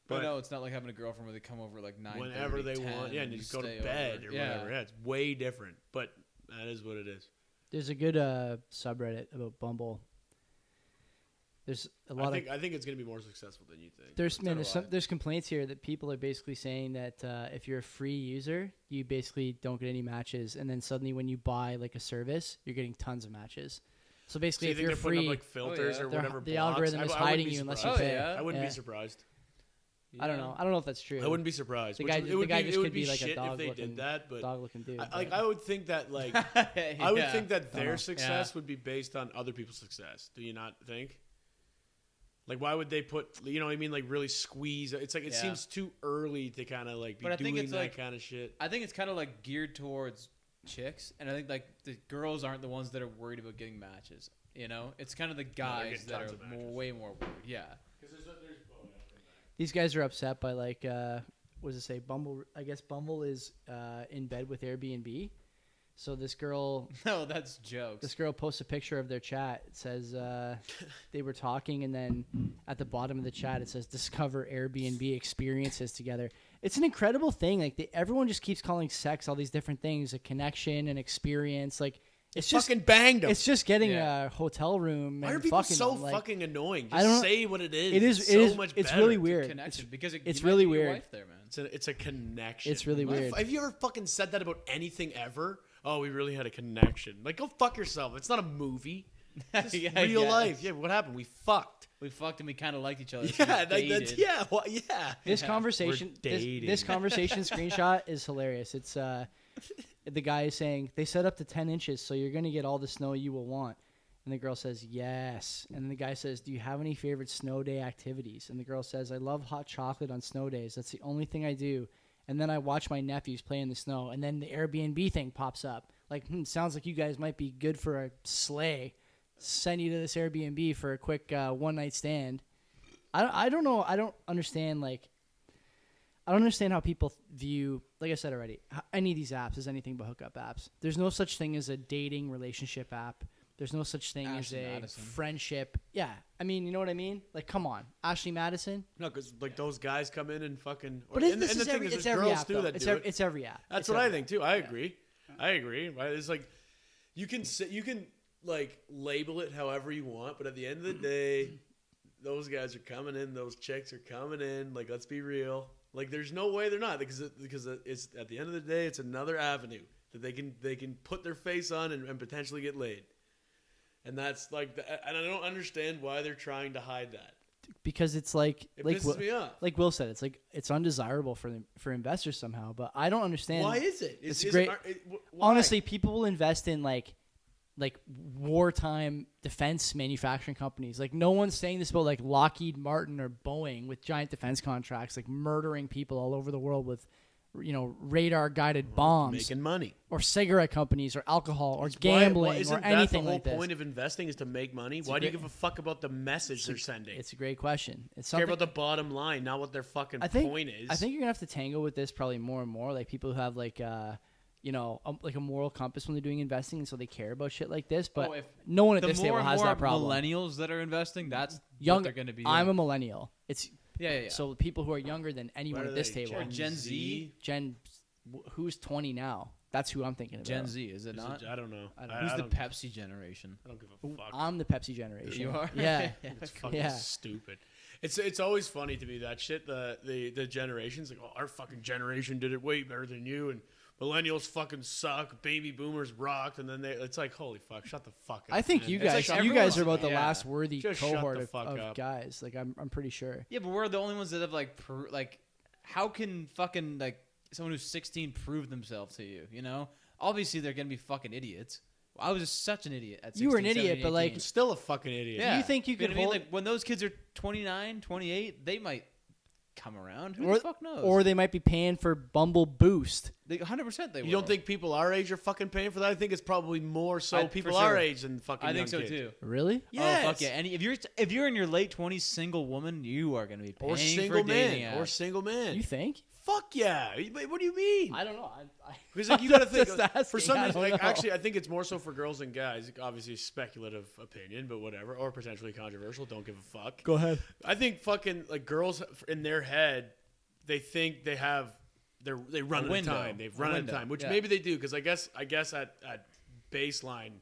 But no, it's not like having a girlfriend where they come over like 9.
Whenever they want, yeah, and you just go to bed or whatever. Yeah, it's way different. But that is what it is.
There's a good subreddit about Bumble. There's a lot
I think it's gonna be more successful than you think.
there's complaints here that people are basically saying that if you're a free user, you basically don't get any matches, and then suddenly when you buy like a service, you're getting tons of matches. So basically,
you
if
think
you're
they're putting
free,
up, like filters or whatever.
the
blocks?
algorithm is
I wouldn't
hiding
be
you unless you
surprised.
pay.
yeah?
I wouldn't
Yeah.
be surprised.
I don't know. I don't know if that's true.
I wouldn't be surprised.
The
Which
guy-
it
the
would
guy
be,
just
it would
could
be
be like a
shit if they
dog-looking-
did that, but
Dog-looking dude.
like
but-
I would think that like I would
Yeah.
think that their
know.
success
Yeah.
would be based on other people's success. Do you not think? Like, why would they put? You know what I mean? Like, really squeeze. It's like it
Yeah.
seems too early to kind of like be
But I think
doing
it's
that
like-
kind of shit.
I think it's kind of like geared towards chicks, and I think like the girls aren't the ones that are worried about getting matches. You know, it's kind of the guys
getting
that
tons
are
of matches.
way more worried. Yeah.
These guys are upset by like what does it say? Bumble. I guess Bumble is in bed with Airbnb. So this girl
No, that's jokes.
This girl posts a picture of their chat. It says they were talking, and then at the bottom of the chat it says "Discover Airbnb experiences together." It's an incredible thing. Like everyone just keeps calling sex all these different things: a connection, an experience. Like it's just
Fucking banged them.
it's just getting
Yeah.
a hotel room.
Why
and
are people
fucking
so
them. Like,
fucking annoying? Just
I don't-
say what it is.
It is.
It's
It
so
is.
much
It's
better.
really
It's a
weird.
connection because
it's
you might
really
meet your
weird.
wife there, man.
It's a connection.
It's really weird.
Have you ever fucking said that about anything ever? Oh, we really had a connection. Like, go fuck yourself. It's not a movie. It's
Yeah,
real
yeah.
life. Yeah, what happened? We fucked.
We fucked and we kind of liked each other. so
Yeah,
we
that's
dated.
yeah. Well, yeah.
This
Yeah.
conversation,
We're
this
dating.
conversation screenshot is hilarious. It's the guy is saying they set up to 10 inches, so you're gonna get all the snow you will want. And the girl says yes. And then the guy says, "Do you have any favorite snow day activities?" And the girl says, "I love hot chocolate on snow days. That's the only thing I do. And then I watch my nephews play in the snow." And then the Airbnb thing pops up. Like, sounds like you guys might be good for a sleigh. Send you to this Airbnb for a quick one night stand. I don't know. I don't understand. Like, I don't understand how people view. Like I said already, any of these apps is anything but hookup apps. There's no such thing as a dating relationship app. There's no such thing
Ashley
as a
Madison.
friendship. Yeah, I mean, you know what I mean? Like, come on, Ashley Madison.
No, because like those guys come in and fucking.
But
and,
this
and
is
the thing
every,
is,
it's
there's
every
girls
app.
too
Though.
that
It's,
do
every,
it.
it's every app.
That's
It's
what I
every
think too. I agree. I agree. Right? It's like you can like label it however you want, but at the end of the day, those guys are coming in. Those chicks are coming in. Like, let's be real. Like, there's no way they're not because it's at the end of the day, it's another avenue that they can put their face on and potentially get laid. And that's like, and I don't understand why they're trying to hide that.
because it's like
It
like
pisses me off.
like Will said, it's like it's undesirable for investors somehow. But I don't understand
Why is it?
It's
Is
great.
why?
Honestly, people will invest in like wartime defense manufacturing companies. Like, no one's saying this about like Lockheed Martin or Boeing with giant defense contracts, like murdering people all over the world with, you know, radar guided bombs,
making money.
or cigarette companies, or alcohol, or
Why
gambling,
isn't
or
that
anything
the whole
like this.
point of investing is to make money? Why do you give a fuck about the message they're sending?
It's a great question. It's
Care
something.
about the bottom line, not what their fucking
I think
point is.
I think you're gonna have to tango with this probably more and more. Like people who have like you know, like a moral compass when they're doing investing, and so they care about shit like this. But
if
no one at
The
this
more
table
and
has
more
that problem.
millennials that are investing, that's
Young,
what they're going to be.
I'm a
doing.
millennial. It's
yeah.
so people who are younger than anyone
What are
at this
they,
table.
Or Gen Z?
Who's 20 now? That's who I'm thinking about.
Gen Z, is it not?
I don't know.
I don't know.
Who's the
don't,
Pepsi generation?
I don't give a fuck.
I'm the Pepsi generation.
You are?
Yeah.
It's fucking
Yeah.
stupid. It's always funny to me that shit. The generations like, oh, our fucking generation did it way better than you, and millennials fucking suck. Baby boomers rocked, and then it's like, holy fuck, shut the fuck up.
I think
man.
you
It's
guys,
like
you guys
everyone's-
are about the
yeah.
last worthy
Just shut
cohort
the
of,
fuck
of
up.
guys. Like I'm pretty sure.
Yeah, but we're the only ones that have like how can fucking like someone who's 16 prove themselves to you? You know, obviously they're gonna be fucking idiots. I was just such an idiot at 16,
You were an idiot,
17,
but, like,
18.
Still a fucking idiot.
yeah.
you think you
know
could
what I mean?
hold-
Like when those kids are 29, 28, they might come around. Who
Or,
the fuck knows?
or they might be paying for Bumble Boost.
they 100% they will.
You don't think people our age are fucking paying for that? I think it's probably more so
For
people
sure.
our age than fucking
I
young
think so
kids.
too.
Really?
Yes.
Oh fuck yeah! And if you're in your late 20s, single woman, you are gonna be paying
Or
for
single
a dating
man.
app.
Or single man.
You think?
Fuck yeah. What do you mean?
I don't know.
Because like, you got to think
Just
like, for
asking,
some
I
reason.
don't
Like,
know.
actually, I think it's more so for girls than guys. Obviously, speculative opinion, but whatever, or potentially controversial. Don't give a fuck.
Go ahead.
I think fucking like girls in their head, they think they have they run out of
window.
time. They've
A
run out of
window,
time, which
yeah.
maybe they do. Because I guess at baseline,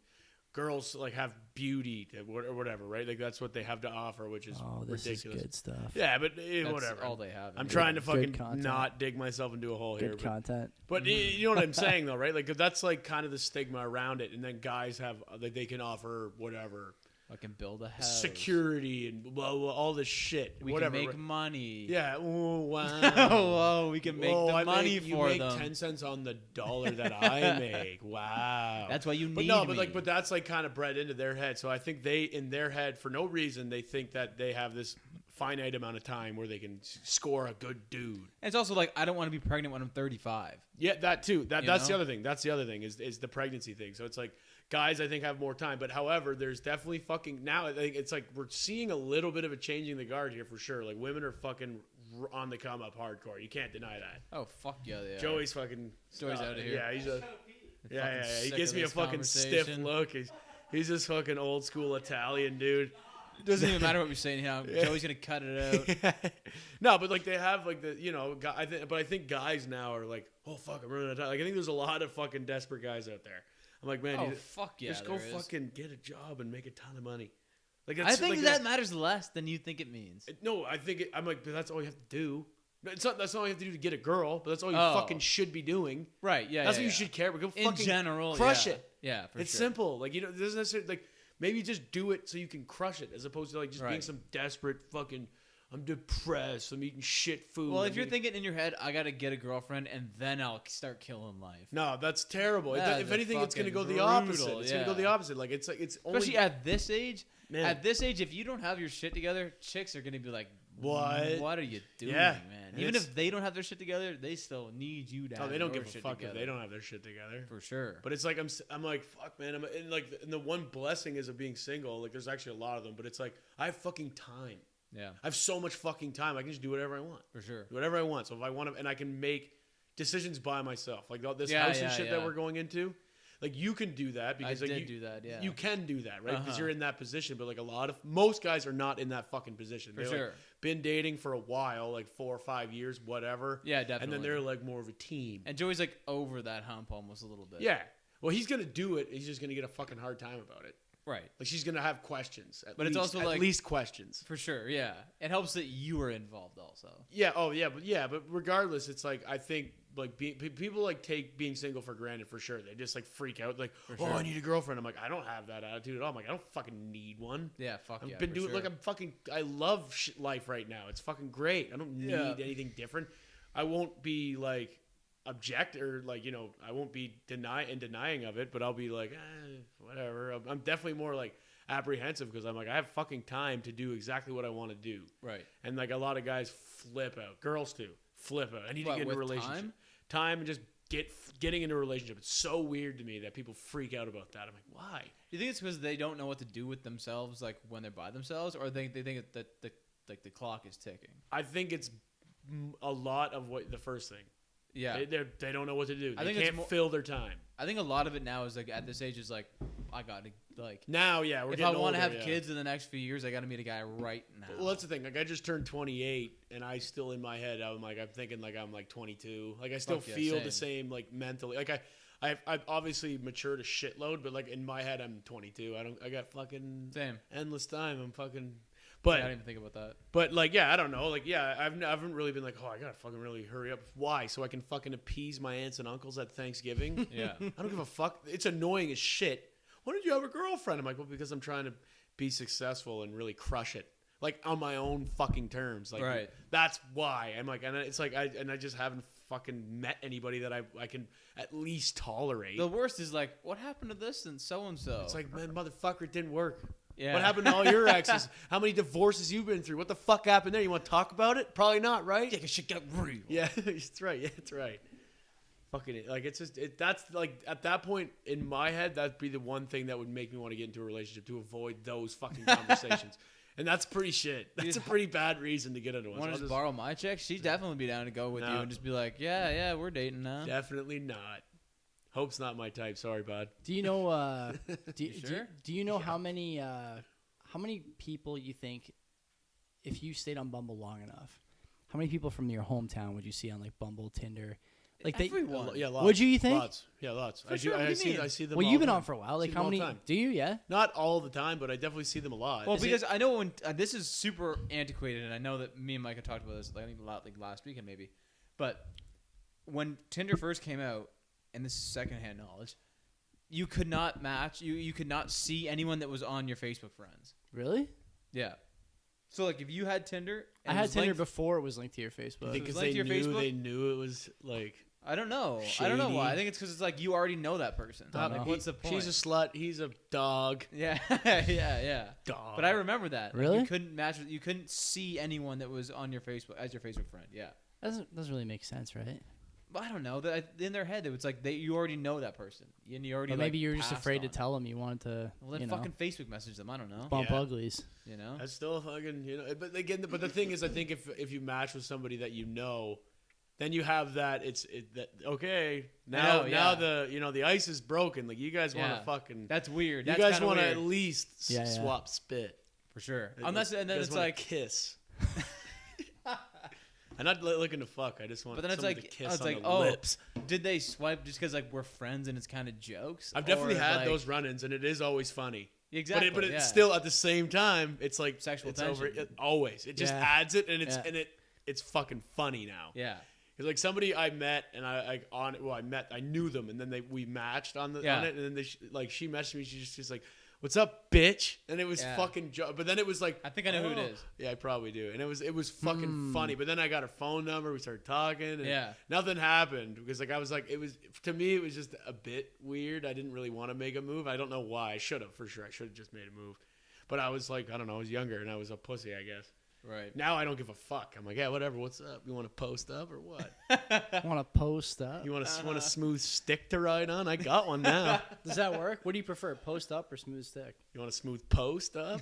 girls like have beauty or whatever, right? Like that's what they have to offer, which is
this
ridiculous.
is good stuff.
Yeah, but
That's
whatever.
all they have.
I'm trying to fucking
content.
not dig myself into a hole here.
Good content.
But you know what I'm saying, though, right? Like that's like kind of the stigma around it, and then guys have like they can offer whatever
I can build a house.
security and blah, blah, all this shit.
We
whatever.
can make
right?
money.
Yeah. Oh, wow.
Whoa, we can make the money
you
for
make
them.
10 cents on the dollar that I make. Wow.
That's why you
But
need
no, but
me.
like, but that's like kind of bred into their head. So I think they, in their head, for no reason, they think that they have this finite amount of time where they can score a good dude.
And it's also like I don't want to be pregnant when I'm 35.
Yeah, that too. That's
know?
the other thing. That's the other thing is the pregnancy thing. So it's like guys, I think, have more time. But however, there's definitely fucking now. I think it's like we're seeing a little bit of a changing the guard here for sure. Like women are fucking on the come up hardcore. You can't deny that.
Oh fuck yeah, they are.
Joey's fucking.
Joey's out of here.
Yeah, he's a. Yeah. He
sick
gives
of
me a
this
fucking stiff
conversation.
look. He's this fucking old school Italian dude.
Doesn't even matter what we're saying now. Joey's gonna cut it out.
No, but like they have like the I think guys now are like, oh fuck, I'm running out of time. Like I think there's a lot of fucking desperate guys out there. I'm like, man,
Oh
you
fuck yeah,
just go
there is.
fucking get a job and make a ton of money. Like
I think
like
that matters less than you think it means.
No, I think I'm like, but that's all you have to do. It's not. That's all you have to do to get a girl. But that's all you
Oh.
fucking should be doing.
Right? Yeah.
That's
yeah,
what you
yeah.
should care about. Go
In
fucking
general,
crush
yeah.
it.
Yeah, for
It's
sure.
simple. Like it doesn't necessarily like maybe just do it so you can crush it, as opposed to like just being
Right.
some desperate fucking. I'm depressed. I'm eating shit food.
Well,
I'm
if you're
eating-
thinking in your head, I gotta get a girlfriend and then I'll start killing life.
No, that's terrible.
That
If
is
anything, it's going to go
fucking
the opposite.
brutal,
It's going to go the
yeah.
opposite. Like it's only
Especially at this age.
Man.
At this age, if you don't have your shit together, chicks are gonna be like,
What?
What are you doing,
Yeah.
man?"
And
Even
it's-
if they don't have their shit together, they still need you to have
oh, they don't
your
give a
shit
fuck
together.
if they don't have their shit together.
For sure.
But it's like I'm like fuck, man. And the one blessing is of being single. Like there's actually a lot of them, but it's like I have fucking time.
Yeah,
I have so much fucking time. I can just do whatever I want.
for sure.
Do whatever I want. So if I want to, and I can make decisions by myself. Like this
Yeah,
house and
yeah,
shit
yeah.
that we're going into. Like you can do that because
I
like
did
you
do that, yeah.
You can do that, right? Because
Uh-huh.
you're in that position. But like most guys are not in that fucking position.
For
They're
sure.
like been dating for a while, like 4 or 5 years, whatever.
Yeah,
And then
definitely.
they're like more of a team.
And Joey's like over that hump almost a little bit.
Yeah. Well, he's gonna do it. He's just gonna get a fucking hard time about it.
Right.
Like she's gonna have questions.
But it's also
at
like-
least questions.
For sure. Yeah. It helps that you are involved also.
Yeah. Oh yeah. But regardless, it's like I think like people like take being single for granted for sure. They just like freak out like, oh,
sure.
I need a girlfriend. I'm like, I don't have that attitude at all. I'm like, I don't fucking need one.
Yeah. Fuck
I've
yeah.
been
for
doing
sure.
like I love life right now. It's fucking great. I don't need
Yeah.
anything different. I won't be like object or like I won't be denying of it, but I'll be like whatever. I'm definitely more like apprehensive because I'm like I have fucking time to do exactly what I want to do.
Right.
And like a lot of guys flip out. Girls too flip out. I need
What,
to get in a
with
relationship. Time and just getting into a relationship. It's so weird to me that people freak out about that. I'm like, why?
Do you think it's because they don't know what to do with themselves, like when they're by themselves, or they think that the clock is ticking?
I think it's a lot of what the first thing.
Yeah.
They don't know what to do.
I
They
think it's
can't
more-
fill their time.
I think a lot of it now is like at this age is like I gotta like
Now, yeah, we're
if I
getting
want to
older,
have
yeah.
kids in the next few years, I gotta meet a guy right now.
Well, that's the thing. Like, I just turned 28, and I still in my head, I'm thinking like I'm like 22. Like, I still
Fuck yeah,
feel the
same.
same like mentally. Like, I've obviously matured a shitload, but like in my head, I'm 22. I got fucking
Same.
endless time. I'm fucking.
I
But
didn't even think about that.
But like, yeah, I don't know. Like, yeah, I haven't really been like, oh, I gotta fucking really hurry up. Why? So I can fucking appease my aunts and uncles at Thanksgiving.
Yeah.
I don't give a fuck. It's annoying as shit. Why don't you have a girlfriend? I'm like, well, because I'm trying to be successful and really crush it, like on my own fucking terms. Like,
Right.
That's why I'm like, and it's like, I just haven't fucking met anybody that I can at least tolerate.
The worst is like, what happened to this and so and so?
It's like, man, motherfucker, it didn't work.
Yeah.
What happened to all your exes? How many divorces you been through? What the fuck happened there? You want to talk about it? Probably not, right?
Yeah, 'cause shit got real.
Yeah, that's right. Yeah, that's right. Fucking it. Like, it's just, that's like, at that point in my head, that'd be the one thing that would make me want to get into a relationship, to avoid those fucking conversations. And that's pretty shit. That's a pretty bad reason to get into one.
Want
So
to
I'll
just borrow my check? She'd definitely be down to go with you
No.
and just be like, yeah, we're dating now.
Definitely not. Hope's not my type. Sorry, bud.
Do you know?
sure?
Do you know how many people you think, if you stayed on Bumble long enough, how many people from your hometown would you see on like Bumble, Tinder, Like they.
Everyone.
Yeah, lots.
Would you think?
Lots. Yeah, lots.
For sure, what do you mean?
I see them.
Well,
all
you've
the
been
time.
on for a while.
See
Like
them
how
all the
many?
time.
Do you? Yeah.
Not all the time, but I definitely see them a lot.
Well,
Is it-
because I know when this is super antiquated, and I know that me and Mike have talked about this like a lot, like last weekend maybe. But when Tinder first came out, and this is secondhand knowledge, you could not match. You could not see anyone that was on your Facebook friends.
Really?
Yeah. So like if you had Tinder,
I
and it
had
was
Tinder
linked-
before it was linked to your Facebook.
It
because
was linked
they
to your
knew
Facebook?
they knew it was like.
I don't know. I don't know why. I
Shady.
think it's because it's like you already know that person.
Don't
Like,
know.
what's the point?
She's a slut. He's a dog.
yeah, yeah.
Dog.
But I remember that. Like,
Really?
you couldn't match. You couldn't see anyone that was on your Facebook as your Facebook friend. Yeah.
Doesn't really make sense, right?
But I don't know. That in their head, it was like you already know that person, and you already.
Or maybe
like,
you're just
passed
afraid to
on.
tell them you wanted to.
Well, then
you know,
fucking Facebook message them. I don't know.
bump
Yeah.
uglies.
You know.
That's still fucking, But again, but the thing is, I think if you match with somebody that you know, then you have that. Okay. Now
know, yeah.
the ice is broken. Like you guys want
Yeah.
to fucking.
That's weird.
You
That's
guys
kinda
want to
weird.
at least
Yeah, yeah.
swap spit.
for sure.
You
Unless and then
guys
it's
wanna
like.
kiss. I'm not looking to fuck. I just want.
But then it's
someone
like,
to kiss
it's
on
like,
the
oh,
lips.
did they swipe just because like we're friends and it's kind of jokes?
I've definitely
Or,
had
like-
those run-ins, and it is always funny.
Exactly.
But it's
yeah.
still at the same time, it's like
Sexual
it's over.
tension.
Always, it just
Yeah.
adds it, and
Yeah.
it's fucking funny now.
Yeah.
Because like somebody I met and I knew them, and then we matched on it, and then she messaged me. She's like, "What's up, bitch?" And it was
Yeah.
fucking. But then it was like,
I think I know who it
oh.
is.
Yeah, I probably do. And it was fucking funny. But then I got her phone number. We started talking. And
Yeah.
nothing happened because like I was like, it was to me it was just a bit weird. I didn't really want to make a move. I don't know why. I should have for sure. I should have just made a move. But I was like, I don't know. I was younger and I was a pussy, I guess.
Right.
Now I don't give a fuck. I'm like, yeah, whatever. What's up? You want to post up or what?
Want to post up?
You want a smooth stick to ride on? I got one now.
Does that work? What do you prefer, post up or smooth stick?
You want a smooth post up?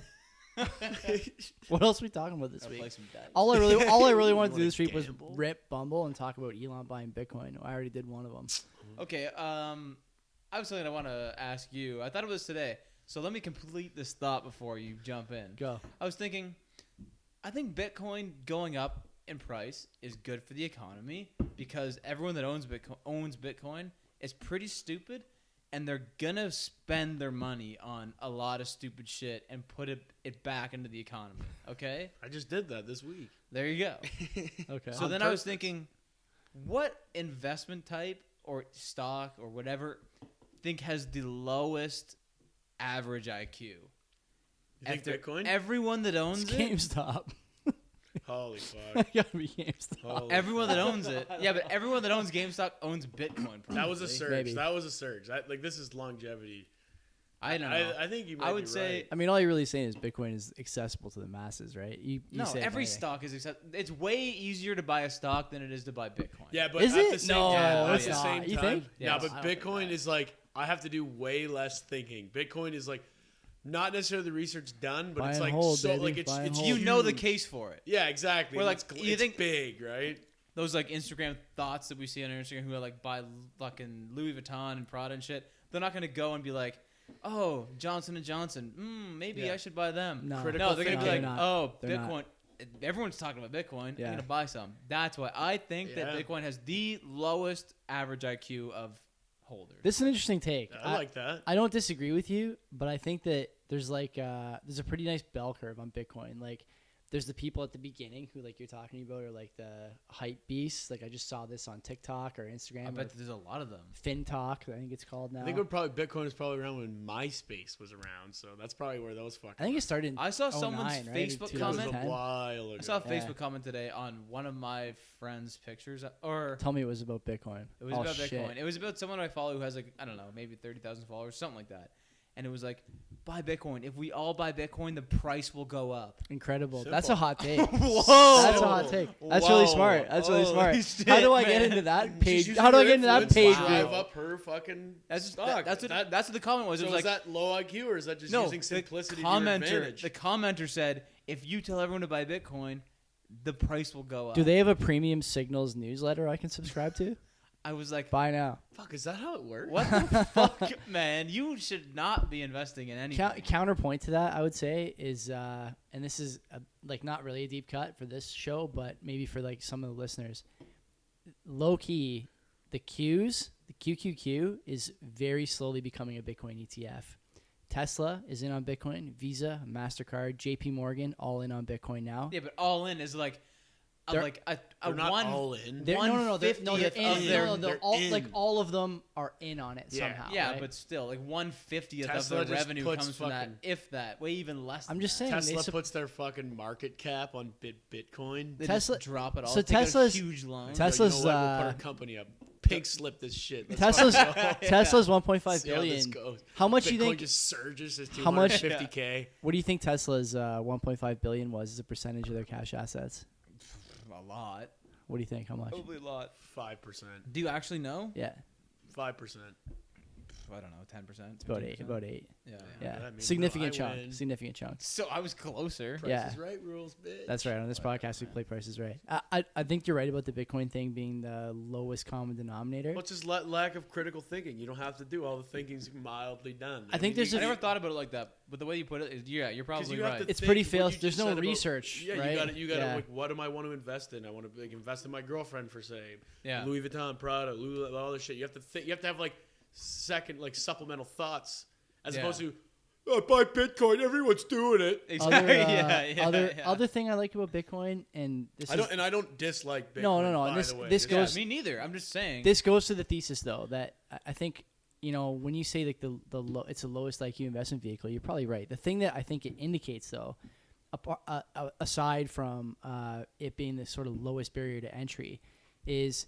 What else are we talking about this
I'll play
week?
some dice.
All I really wanted to
You
do
wanna
this week was
gamble?
rip Bumble and talk about Elon buying Bitcoin. I already did one of them.
Okay. I have something I want to ask you. I thought it was today. So let me complete this thought before you jump in.
Go.
I was thinking, I think Bitcoin going up in price is good for the economy because everyone that owns Bitcoin is pretty stupid, and they're gonna spend their money on a lot of stupid shit and put it back into the economy. Okay,
I just did that this week.
there you go.
Okay.
So
On
then I was
purpose.
thinking, what investment type or stock or whatever think has the lowest average IQ?
You think
After
Bitcoin?
Everyone that
It's
owns it,
GameStop.
Holy fuck.
Gotta be GameStop.
Holy
everyone that owns it, yeah, but everyone that owns GameStop owns Bitcoin. Probably.
That was a surge.
Maybe.
That was a surge. This is longevity.
I don't know.
I think you might
I would
be
say
right.
I mean, all you're really saying is Bitcoin is accessible to the masses, right? You
no.
say
Every
buy-
stock is it's way easier to buy a stock than it is to buy Bitcoin.
Yeah, but
Is
at
it?
the same
No,
time,
it's
at the
not.
same
You
time,
think?
Yeah,
no,
I
but
don't think
Bitcoin
that.
is like I have to do way less thinking. Bitcoin is like not necessarily the research done, but
Buy
it's
and
like
hold,
so
baby.
like it's
Buy and
it's
hold.
you know the
huge.
case for it.
Yeah, exactly.
Or, like,
it's,
you
it's
think-
big, right?
Those like Instagram thoughts that we see on Instagram who are like buy fucking Louis Vuitton and Prada and shit. They're not gonna go and be like, oh, Johnson and Johnson. Maybe
Yeah.
I should buy them.
No.
Critical
No, they're gonna be
thinking.
like,
They're not.
oh,
They're
Bitcoin. Everyone's talking about Bitcoin.
Yeah.
I'm gonna buy some. That's why I think that
Yeah.
Bitcoin has the lowest average IQ of holders.
This is an interesting take.
I like that.
I don't disagree with you, but I think that there's there's a pretty nice bell curve on Bitcoin. Like, there's the people at the beginning who like you're talking about are like the hype beasts. Like I just saw this on TikTok or Instagram
I
or
bet there's a lot of them.
FinTalk, I think it's called now.
I think Bitcoin was probably around when MySpace was around, so that's probably where those fucking.
I think it started in
I saw someone's
09, right?
Facebook
that was a
comment.
2010.
while ago.
I saw a
Yeah.
Facebook comment today on one of my friend's pictures, or
Tell me it was about Bitcoin.
it was
Oh,
about
shit.
Bitcoin. It was about someone I follow who has like, I don't know, maybe 30,000 followers, something like that. And it was like, buy Bitcoin. If we all buy Bitcoin, the price will go up.
Incredible.
Simple.
That's a hot take.
Whoa!
That's a hot take. That's really
Whoa.
smart. That's really smart.
Holy shit,
How do I get
man.
into that
She's
page?
using
How do I
her
get into that
influence to
page?
drive
view?
up her fucking
That's
stock.
that's what the comment was.
So
It was
is
like,
that low IQ or is that just
no,
using
the
simplicity to your advantage?
commenter said, if you tell everyone to buy Bitcoin, the price will go up.
Do they have a premium signals newsletter I can subscribe to?
I was like,
Buy now.
Fuck, is that how it works?
what the fuck, man? You should not be investing in anything.
Counterpoint to that, I would say, is and this is like not really a deep cut for this show, but maybe for like some of the listeners. Low key, the QQQ is very slowly becoming a Bitcoin ETF. Tesla is in on Bitcoin. Visa, MasterCard, JP Morgan, all in on Bitcoin now.
Yeah, but all in is like a
They're not
one.
all in.
They're in.
They're
Like
in.
all of them are in on it
Yeah.
somehow.
Yeah,
right?
but still, like 1/50th of
Tesla
their
just
revenue
puts
comes from that,
fucking-
if that, way even less.
I'm
than
just
that.
saying.
Tesla puts their fucking market cap on Bitcoin.
They
Tesla-
just drop it all.
so
take a
Tesla's-
huge loan.
Tesla's,
You know what? We'll put
uh,
our company up. Pink slip this shit. Let's
Tesla's
fucking go.
Tesla's 1.5
See how this
billion.
goes.
How much do you
Bitcoin
think?
just surges to
How much-
250K.
What do you think Tesla's 1.5 billion was as a percentage of their cash assets?
a lot.
What do you think? How much?
Probably a lot.
5%.
Do you actually know?
Yeah,
5%.
I don't know, 10%.
it's about 8. About 8.
Yeah.
Yeah,
that means
significant
I
chunk.
win.
Significant chunk.
So I was closer.
Price
Yeah.
is right rules, bitch.
That's right. On this podcast, we play prices right. I think you're right about the Bitcoin thing being the lowest common denominator.
Well, it's just lack of critical thinking. You don't have to do all the thinking's mildly done.
I think there's
I
a-
never thought about it like that, but the way you put it, yeah, you're
'Cause
probably
you have
right.
to
It's
think
pretty
what
fail.
you
There's
just
no
said about-
research,
Yeah,
right?
you gotta
Yeah.
like, what am I want to invest in? I want to like invest in my girlfriend for say,
Yeah.
Louis Vuitton, Prada, all this shit. You have to think. You have to have like second like supplemental thoughts as
Yeah.
opposed to buy Bitcoin. Everyone's doing it.
Exactly. yeah.
Other thing I like about Bitcoin, and this
I don't dislike Bitcoin.
No.
By
This-
the way.
this
It's-
Yeah,
goes-
me neither. I'm just saying.
this goes to the thesis though that I think when you say like it's the lowest IQ investment vehicle, you're probably right. The thing that I think it indicates though, aside from it being the sort of lowest barrier to entry, is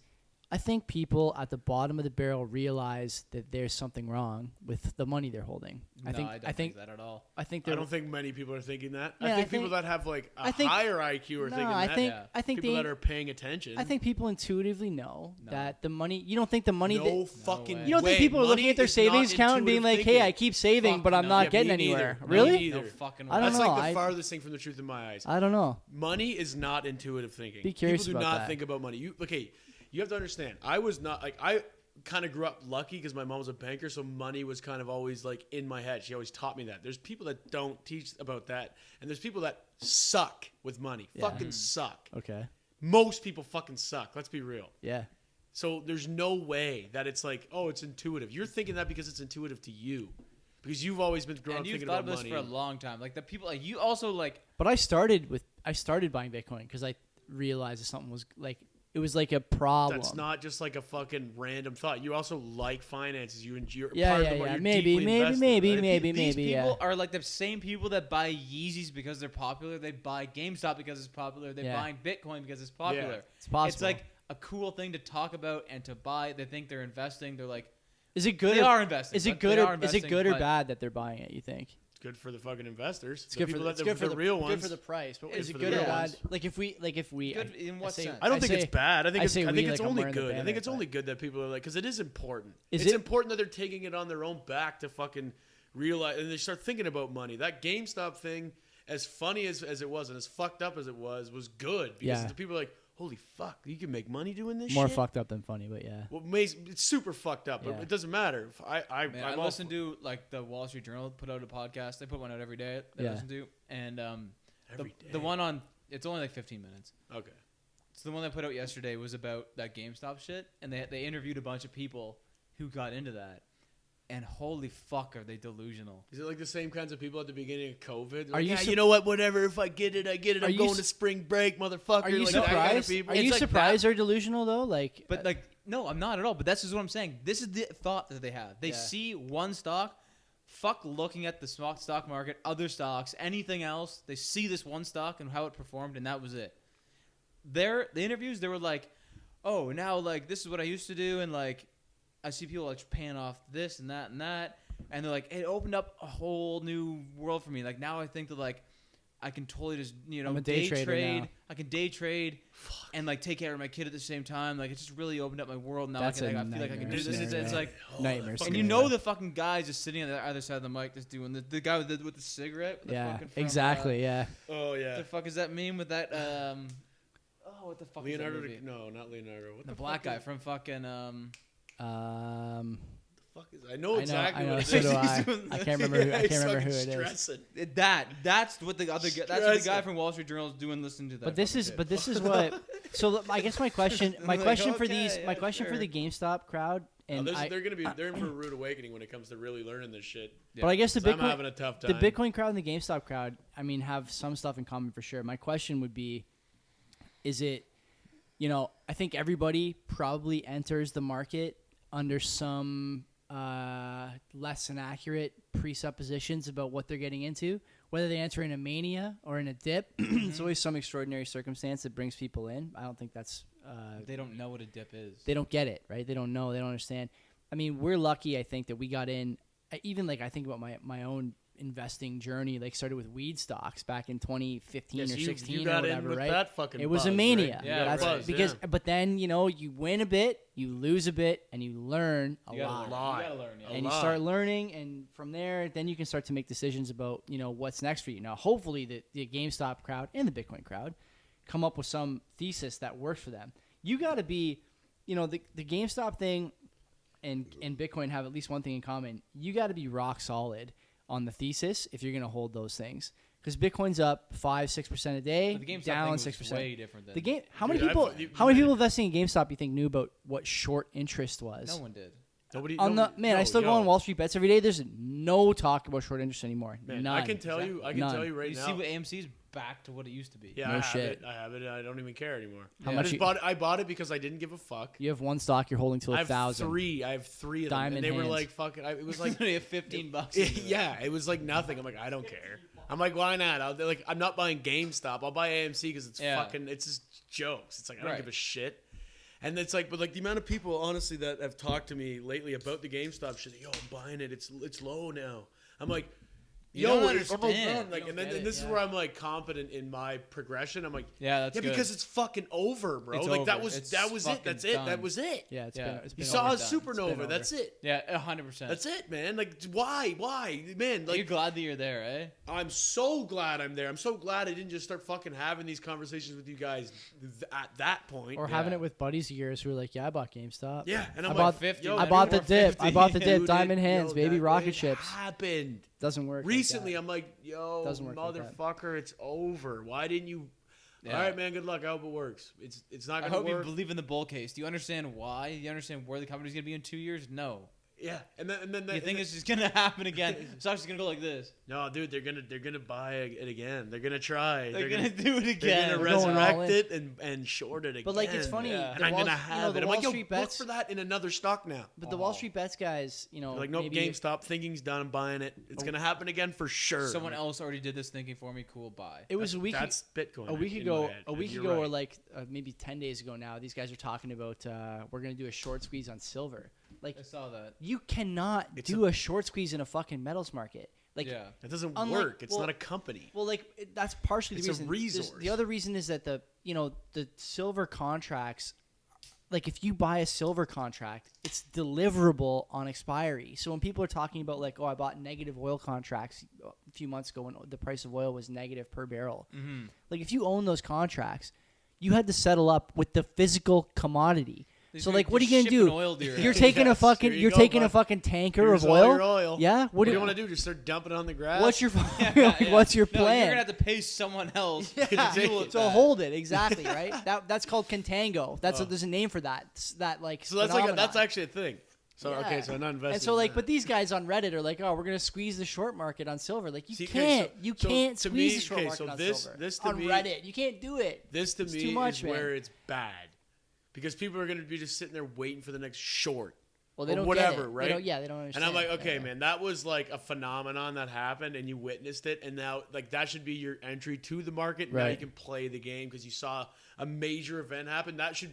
I think people at the bottom of the barrel realize that there's something wrong with the money they're holding.
no, I don't think that at all.
I think
I
they're.
don't think many people are thinking that.
Yeah,
I
I
think
think-
people that have like a
I think-
higher IQ are
no,
thinking
I
that.
think
Yeah.
I think
people
they,
that are paying attention.
I think people intuitively know
No.
that the money. You don't think the money.
no
that,
fucking
way.
you don't think
way.
people are looking
Money
at their
is not
savings account and being
intuitive
like,
thinking.
"Hey, I keep saving,
Fuck
but I'm
no.
not
Yeah,
getting
me
anywhere."
neither. Me
Really?
neither.
No fucking
I don't
That's
know.
like the
I-
farthest thing from the truth in my eyes.
I don't know.
Money is not intuitive thinking.
Be curious
People do
about
not
that.
think about money. You have to understand. I was not like I kind of grew up lucky because my mom was a banker, so money was kind of always like in my head. She always taught me that. There's people that don't teach about that, and there's people that suck with money.
Yeah.
Fucking suck.
Okay.
Most people fucking suck. Let's be real.
Yeah.
So there's no way that it's like, oh, it's intuitive. You're thinking that because it's intuitive to you, because you've always been growing up
And you've
thinking
thought
about
about this
money.
for a long time. Like the people, like you also like.
But I started buying Bitcoin because I realized that something was like it was like a problem.
That's not just like a fucking random thought. You also like finances. You're
Yeah,
part
yeah,
of the,
yeah.
you're
Maybe,
deeply
maybe,
invested,
maybe,
right?
maybe,
These
maybe.
people
Yeah.
are like the same people that buy Yeezys because they're popular. They buy GameStop because it's popular. They're
Yeah.
buying Bitcoin because it's popular.
It's possible.
It's like a cool thing to talk about and to buy. They think they're investing. They're like,
Is it good?
they
or,
are investing.
Is it
but
good
they
or
are
is it
investing,
good or
but-
bad that they're buying it? You think?
It's good for the fucking investors.
It's good for
people
the,
that the real ones.
Good for the price, but
It's
is it
for the
good or
real
bad?
ones.
Like if we
Good in what
say-
sense?
I don't
I
think
say-
it's bad. I think
I
it's
say we
it's
like I'm
only
wearing the
good. I think it's
bandit,
only good that people are like, because it is important.
Is
It's
it-
important that they're taking it on their own back to fucking realize, and they start thinking about money. That GameStop thing, as funny as it was and as fucked up as it was good because
Yeah.
the people are like, holy fuck, you can make money doing this
more
shit?
fucked up than funny, but yeah.
Well, it's super fucked up, but
Yeah.
it doesn't matter.
Man, I
I'm all
listen to like the Wall Street Journal put out a podcast. They put one out every day that I
Yeah.
listen to, and
Every day.
the one on it's only like 15 minutes.
Okay.
So the one they put out yesterday was about that GameStop shit, and they interviewed a bunch of people who got into that, and holy fuck, are they delusional?
Is it like the same kinds of people at the beginning of COVID?
Are
Like,
you
yeah,
sup-
you know what? Whatever. If I get it, I get it.
Are
I'm
you
going
su-
to spring break, motherfucker.
Are you
like that kind of
surprised?
people.
Are you
It's like
surprised they're delusional though? Like,
But like, no, I'm not at all. But that's just what I'm saying. This is the thought that they have. They
Yeah.
see one stock. Fuck looking at the stock market, other stocks, anything else. They see this one stock and how it performed, and that was it. The interviews, they were like, "Oh, now like this is what I used to do," and like I see people like paying off this and that and that, and they're like, "It opened up a whole new world for me." Like now I think that like I can totally just
I'm a day trader
trade.
now.
I can day trade and like take care of my kid at the same time. Like it just really opened up my world. Now
That's
I feel
a
like I can do
nightmare
this. It's
scenario.
like.
nightmare.
And
fucking
you
scenario.
know the fucking guy just sitting on the other side of the mic just doing the guy with the cigarette. The
Yeah,
fucking from,
exactly. Yeah.
Oh
What
yeah.
the fuck is that meme with that? What the fuck
Leonardo.
is that movie?
No, not Leonardo. What
The
the
black
fuck
guy
is-
from fucking
Um,
fuck is that? I know
I
exactly
know.
what it
So
is.
do I. I can't remember. I
He's
can't remember who
fucking
it is.
stressing.
That's what the other guy, that's what the guy from Wall Street Journal is doing. Listening to that.
But this is what. So I guess my question for the GameStop crowd, and
they're in for a rude awakening when it comes to really learning this shit.
but I guess the
'Cause I'm
Bitcoin,
having a tough time.
the Bitcoin crowd and the GameStop crowd, I mean, have some stuff in common for sure. My question would be, is it, I think everybody probably enters the market under some less than accurate presuppositions about what they're getting into. Whether they enter in a mania or in a dip, it's always some extraordinary circumstance that brings people in. I don't think that's...
they don't know what a dip is.
They don't get it, right? They don't know. They don't understand. I mean, we're lucky, I think, that we got in... Even, I think about my own investing journey, started with weed stocks back in 2015 or 16
you got
or whatever,
in with
right?
that fucking
It was a
buzz,
mania.
right?
Yeah,
That's
right.
because,
Yeah.
but then, you win a bit, you lose a bit, and you learn a
You
lot.
gotta learn. Yeah.
And you start learning, and from there, then you can start to make decisions about, what's next for you. Now, hopefully, the GameStop crowd and the Bitcoin crowd come up with some thesis that works for them. You got to be, the GameStop thing and Bitcoin have at least one thing in common. You got to be rock solid on the thesis if you're going to hold those things. Because Bitcoin's up 5-6% a day,
But the GameStop
down
thing was
6%.
way different than
The game. How
Dude,
many people?
you-
How many people investing in GameStop you think knew about what short interest was?
No one did.
Nobody.
I still go on Wall Street Bets every day. There's no talk about short interest anymore.
Man,
None.
I can tell you right
You
now.
see what AMC's back to what it used to be.
Yeah,
No
I have
shit.
it. I have it. I don't even care anymore.
How
Yeah.
much?
I bought it because I didn't give a fuck.
You have one stock you're holding till
I have
1,000.
three. I have three of them,
Diamond
and they were
hands.
like fucking. It was like
Literally $15.
yeah, it was like nothing. I'm like, I don't care. I'm like, why not? I'm not buying GameStop. I'll buy AMC because it's it's just jokes. It's like I don't
Right.
give a shit. And it's like, but the amount of people honestly that have talked to me lately about the GameStop shit. Yo, I'm buying it. It's low now. I'm like,
You don't
it's almost
understand.
done.
You
Like,
don't
and then
get it,
this is
yeah.
where I'm like confident in my progression. I'm like,
Yeah, that's good.
because it's fucking over, bro.
It's
like that
over.
was
It's
that was it.
fucking
That's it. That
done.
was it.
Yeah, it's
Yeah.
been. It's
You
been
saw a
overdone. It's been
supernova.
over.
That's it.
Yeah, 100%.
That's it, man. Like, why, man?
Are you
Like,
glad that you're there, eh?
I'm so glad I'm there. I'm so glad I didn't just start fucking having these conversations with you guys at that point.
Or having it with buddies of yours who are like, yeah, I bought GameStop.
Yeah, and I'm
I
like,
bought
50.
yo,
I
dude,
bought the
we're
dip.
50.
I bought the dip.
Dude,
Diamond hands, baby.
that
Rocket
it
ships.
happened.
Doesn't work.
Recently,
like
I'm like, yo,
Doesn't work like that.
motherfucker, it's over. Why didn't you?
Yeah.
All right, man. Good luck. I hope it works. It's not
I
gonna
hope you
work.
believe in the bull case. Do you understand why? Do you understand where the company's going to be in 2 years? No.
Yeah, and then
You think it's just going to happen again? Stock's going to go like this.
no, dude. They're gonna buy it again. They're gonna try.
They're going to do it
They're
again.
gonna
We're going all
resurrect
in.
it and short it again.
But like, it's funny.
Yeah.
And I'm gonna have
the
it. I'm
Wall
like, yo,
Street
look
bets.
for that in another stock now.
But the Wall Street bets guys,
They're like, nope,
maybe-
GameStop. Thinking's done. I'm buying it. It's gonna happen again for sure.
Someone else already did this thinking for me. Cool, buy.
It was a week.
That's Bitcoin.
A week
in
ago,
my head.
a week
You're
ago,
right.
or like maybe 10 days ago now, these guys are talking about we're gonna do a short squeeze on silver. Like,
I saw that.
you cannot
It's
do a short squeeze in a fucking metals market. Like,
Yeah.
That doesn't
Unlike-
work. It's
well-
not a company.
well, like that's partially the
It's a
reason.
resource.
The other reason is that the silver contracts, like if you buy a silver contract, it's deliverable on expiry. So when people are talking about like, oh, I bought negative oil contracts a few months ago when the price of oil was negative per barrel, like if you own those contracts, you had to settle up with the physical commodity. So like, what are you gonna
Shipping
do?
oil to your
You're
house.
taking a
Yes,
fucking,
here you
you're
go,
taking a
bud.
fucking tanker
Here's
of
all
oil.
your oil.
Yeah.
What do you want to do? Just start dumping it on the grass?
What's your
Yeah.
what's your
No,
plan?
you're going to have to pay someone else to
Yeah.
deal with
So
that.
hold it exactly, right? That's called contango. There's a name for that. That like
So that's
phenomenon.
that's actually a thing. So
Yeah.
okay, so I'm not investing.
And so
in
like,
that.
but these guys on Reddit are like, oh, we're gonna squeeze the short market on silver. Like you
See, okay,
can't,
so-
you
so
can't
to
squeeze
me-
the short
okay,
market
so
on
this-
silver
this to
on
me-
Reddit. You can't do it.
this to
It's
me
too much,
is
man.
where it's bad, because people are going to be just sitting there waiting for the next short.
Well, they
or
don't
whatever,
get it.
right?
They don't, yeah, they don't understand.
And I'm like, okay,
Yeah.
man, that was like a phenomenon that happened, and you witnessed it, and now like that should be your entry to the market. Now you
Right.
can play the game because you saw a major event happen. That should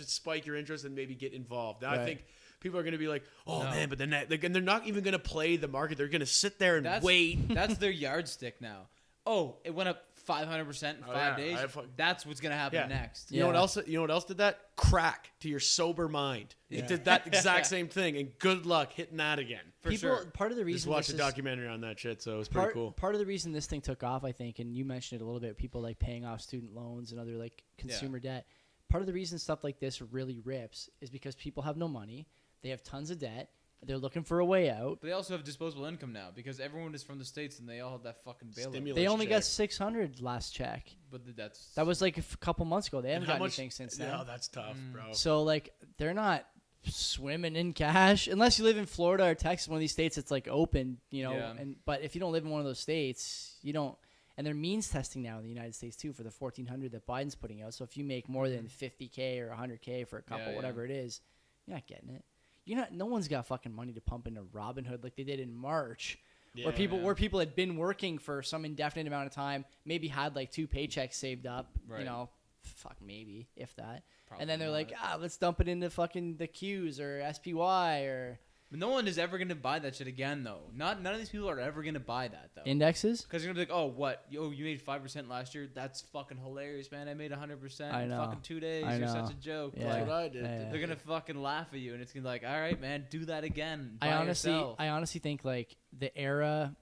spike your interest and maybe get involved. Now I
Right.
think people are going to be like, oh
No.
man, but then and they're not even going to play the market. They're going to sit there and
That's,
wait.
That's their yardstick now. Oh, it went up 500% in
Oh,
5
yeah.
days.
I fuck-
That's what's going to happen
Yeah.
next.
You know what
Yeah.
else? You know what else did that? Crack to your sober mind.
Yeah.
It did that exact same thing, and good luck hitting that again.
For
People,
sure.
part of the
Just
reason
watched
this
a
is-
documentary on that shit, so it was pretty
part,
cool.
part of the reason this thing took off, I think, and you mentioned it a little bit, people like paying off student loans and other like consumer debt. Part of the reason stuff like this really rips is because people have no money, they have tons of debt, They're looking for a way out.
But they also have disposable income now because everyone is from the States and they all have that fucking bailout.
Stimulus
They only got
check.
600 last check.
But that's
That was like a couple months ago. They
And
haven't got anything since then.
No, that's tough, bro.
So like they're not swimming in cash unless you live in Florida or Texas, one of these states that's like open, you know.
Yeah.
But if you don't live in one of those states, you don't. And they're means testing now in the United States too for the 1,400 that Biden's putting out. So if you make more than 50K or 100K for a couple,
Yeah,
whatever it is, you're not getting it. You're not. No one's got fucking money to pump into Robinhood like they did in March, where people had been working for some indefinite amount of time, maybe had like 2 paychecks saved up,
Right.
you know, fuck maybe if that,
Probably
and then they're like,
not.
let's dump it into fucking the Qs or SPY or
But no one is ever going to buy that shit again, though. None of these people are ever going to buy that, though.
indexes.
Because you're going to be like, oh, what? Yo, you made 5% last year? That's fucking hilarious, man. I made 100%
I
in
know.
fucking 2 days.
I
You're
know.
such a joke.
Yeah.
Like,
That's what I did.
Yeah.
they're going to fucking laugh at you. And it's going to be like, all right, man, do that again.
I
by
honestly
yourself.
think like the era,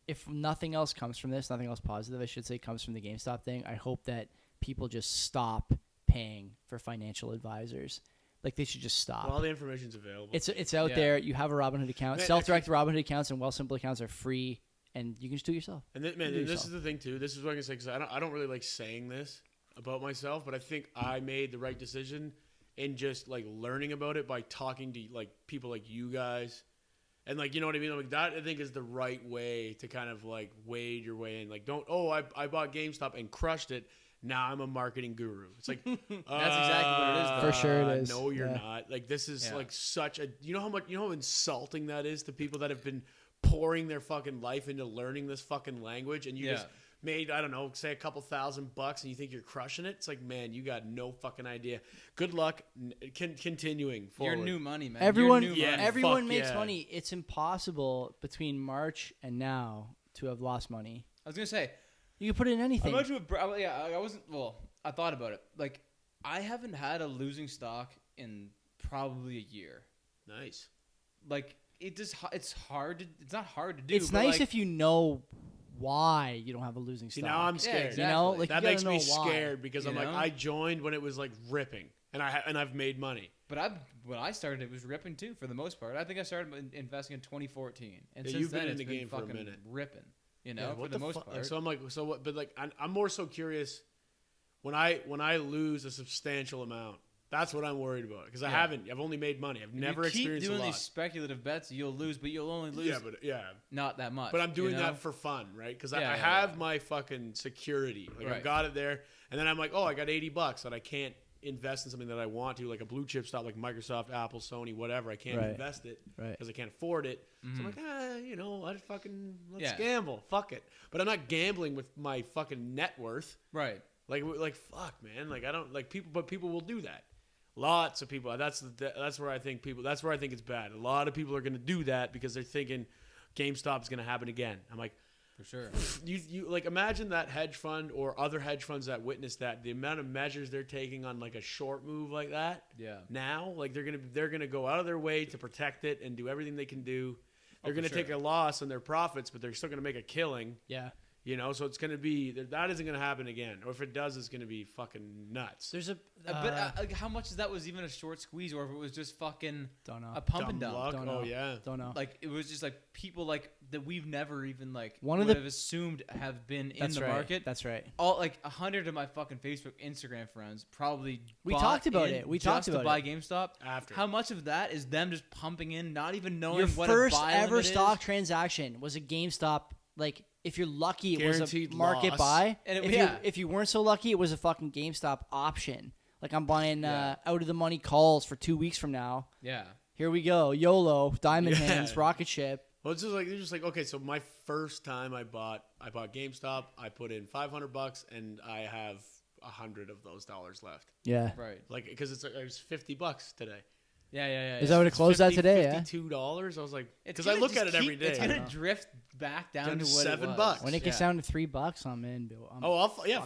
if nothing else comes from this, nothing else positive, I should say, comes from the GameStop thing. I hope that people just stop paying for financial advisors. Like they should just stop.
Well, all the information's available.
It's out
Yeah.
there. You have a Robinhood account.
Man,
Self-directed Robinhood accounts and Wealthsimple accounts are free, and you can just do it yourself.
And then,
You
man,
do
and this
yourself.
is the thing too. This is what I can say because I don't really like saying this about myself, but I think I made the right decision in just like learning about it by talking to like people like you guys, and like you know what I mean. Like that, I think is the right way to kind of like wade your way in. Like don't I bought GameStop and crushed it. Now I'm a marketing guru. It's like
exactly what it is, though.
For sure it is.
No, you're
Yeah.
not. Like this is
Yeah.
like such a. You know how insulting that is to people that have been pouring their fucking life into learning this fucking language, and you
Yeah.
just made I don't know, say a couple $1,000 and you think you're crushing it. It's like, man, you got no fucking idea. Good luck continuing forward.
Your new money, man.
Everyone,
Your new
Yeah,
money.
everyone
fuck
makes
yeah.
money. It's impossible between March and now to have lost money.
I was going to say,
You can put it in anything.
I'm not too, I wasn't, well, I thought about it. Like, I haven't had a losing stock in probably a year.
Nice.
Like, it's hard to, it's not hard to do.
It's
but
nice
like,
if you know why you don't have a losing
See,
stock.
now I'm
Yeah,
scared.
exactly.
You know, like
That
you
makes
gotta
me
know why.
scared because I'm
You
like,
know?
I joined when it was like ripping, and I've made money.
But when I started, it was ripping too, for the most part. I think I started investing in 2014. And
Yeah,
since
you've been
then,
in
it's
the
been
game for a
fucking
minute.
ripping, you know,
Yeah,
for
what
the most
fuck?
part.
Like, so I'm like, so what? But like, I'm more so curious when I lose a substantial amount. That's what I'm worried about because
Yeah.
I've only made money. I've
If
never
you keep
experienced a
doing
lot.
these speculative bets, you'll lose, but you'll only lose
Yeah,
not that much.
but I'm doing
you know?
that for fun, right? Because
Yeah,
I
yeah,
have
yeah.
my fucking security. Like I've
Right.
got it there, and then I'm like, oh, I got $80 that I can't invest in something that I want to, like a blue chip stock, like Microsoft, Apple, Sony, whatever. I can't
Right.
invest it
Right.
because I can't afford it. So I'm like, let's
Mm-hmm. Yeah.
gamble, fuck it. But I'm not gambling with my fucking net worth.
Right.
Like fuck, man. Like I don't like people, but people will do that. Lots of people. That's where I think people. That's where I think it's bad. A lot of people are going to do that because they're thinking GameStop's going to happen again. I'm like,
For sure.
you like imagine that hedge fund or other hedge funds that witness that, the amount of measures they're taking on like a short move like that.
Yeah.
Now, like they're gonna go out of their way to protect it and do everything they can do. They're
for
gonna take
sure.
a loss on their profits, but they're still gonna make a killing.
Yeah.
You know, so it's gonna be that isn't gonna happen again, or if it does, it's gonna be fucking nuts.
There's a
But like, how much of that was even a short squeeze, or if it was just fucking
don't know.
a pump
Dumb
and dump?
luck.
Don't know.
Oh yeah.
Don't know.
Like it was just like people like that we've never even like
One of
would
the-
have assumed have been in
That's
the
right.
market.
That's right.
All like 100 of my fucking Facebook, Instagram friends probably
We
bought
talked about
in
it. We
just
talked
to
about
buy
it.
GameStop.
After.
How much of that is them just pumping in, not even knowing
Your
what
first
a buy
ever
limit
stock
is?
transaction was a GameStop. Like, if you're lucky, it
Guaranteed
was a market
loss.
buy.
And it-
if,
yeah.
if you weren't so lucky, it was a fucking GameStop option. Like, I'm buying
Yeah.
out of the money calls for 2 weeks from now.
Yeah.
Here we go. YOLO, Diamond
Yeah.
Hands, Rocket Ship.
Well, it's just like they're just like, okay, so my first time I bought GameStop, I put in $500 and I have 100 of those dollars left.
Yeah.
Right.
Like because it was $50 today.
Yeah.
Is that what it closed at today? Yeah.
$52. I was like,
It's
because I
gonna
look
just
at it every
keep-
day.
It's gonna drift back down
Down
to
to
what it
$7.
was.
When it gets
Yeah.
down to $3, I'm in, Bill.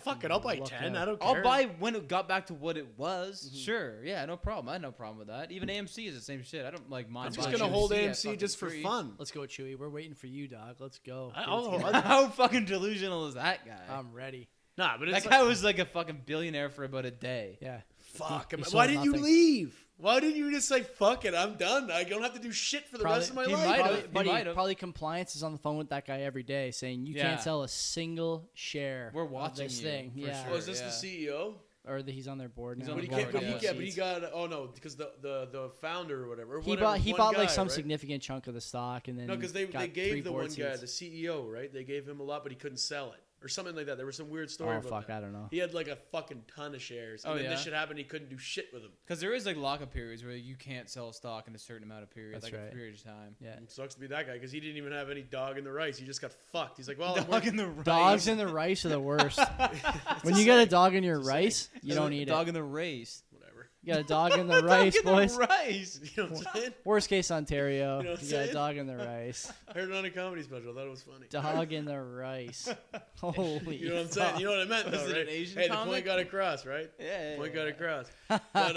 Fuck it. I'll buy
look
10.
out.
I don't care.
I'll buy when it got back to what it was. Sure, yeah, no problem. I had no problem with that. Even AMC is the same shit. I don't like mind.
I'm just
buying
gonna hold
at
AMC
fucking
just for
3.
fun.
Let's go, Chewy. We're waiting for you, dog. Let's go.
How fucking delusional is that guy?
I'm ready.
Nah, but
that
it's
guy
like,
was like a fucking billionaire for about a day.
Yeah.
Fuck.
He sold
Why didn't you
nothing.
leave? Why didn't you just say, fuck it, I'm done. I don't have to do shit for the rest of my
he
life.
might have.
Probably,
He
buddy,
might have.
probably compliance is on the phone with that guy every day saying you can't
Yeah.
sell a single share
We're
of
watching
this
you,
thing.
for
Yeah.
sure.
Oh, is this the CEO?
Or that he's on their board
He's
now.
on
But he
the
can't.
board,
But
yeah.
he got. Oh no, because the founder or whatever. Or
He
whatever,
bought
one
like
guy,
some
right?
significant chunk of the stock, and then
No, because they
got 3
gave the
board
one guy,
seats.
the CEO, right? They gave him a lot, but he couldn't sell it or something like that. There was some weird story
Oh
about
fuck,
that.
I don't know.
He had like a fucking ton of shares, and
Oh,
then
yeah?
this shit happened. He couldn't do shit with them.
Because there is like lockup periods where you can't sell a stock in a certain amount of period,
That's
like
right.
a period of time.
Yeah.
It sucks to be that guy because he didn't even have any dog in the rice. He just got fucked. He's like, well, I'm
Dog
working.
in the rice.
Dogs in the rice are the worst. When you got a dog in your rice, you don't eat
Dog
it.
in the race.
Whatever.
You got a dog in the rice,
Dog in
boys.
the rice.
You know what I'm saying?
Worst case Ontario.
You know what I'm
You got a
saying?
dog in the rice.
I heard it on a comedy special. I thought it was funny.
Dog in the rice. Holy.
You know what I'm saying? You know what I meant,
Was
though,
it an
right?
Asian
Hey, the
comic?
point got across, right?
Yeah.
Point got across. But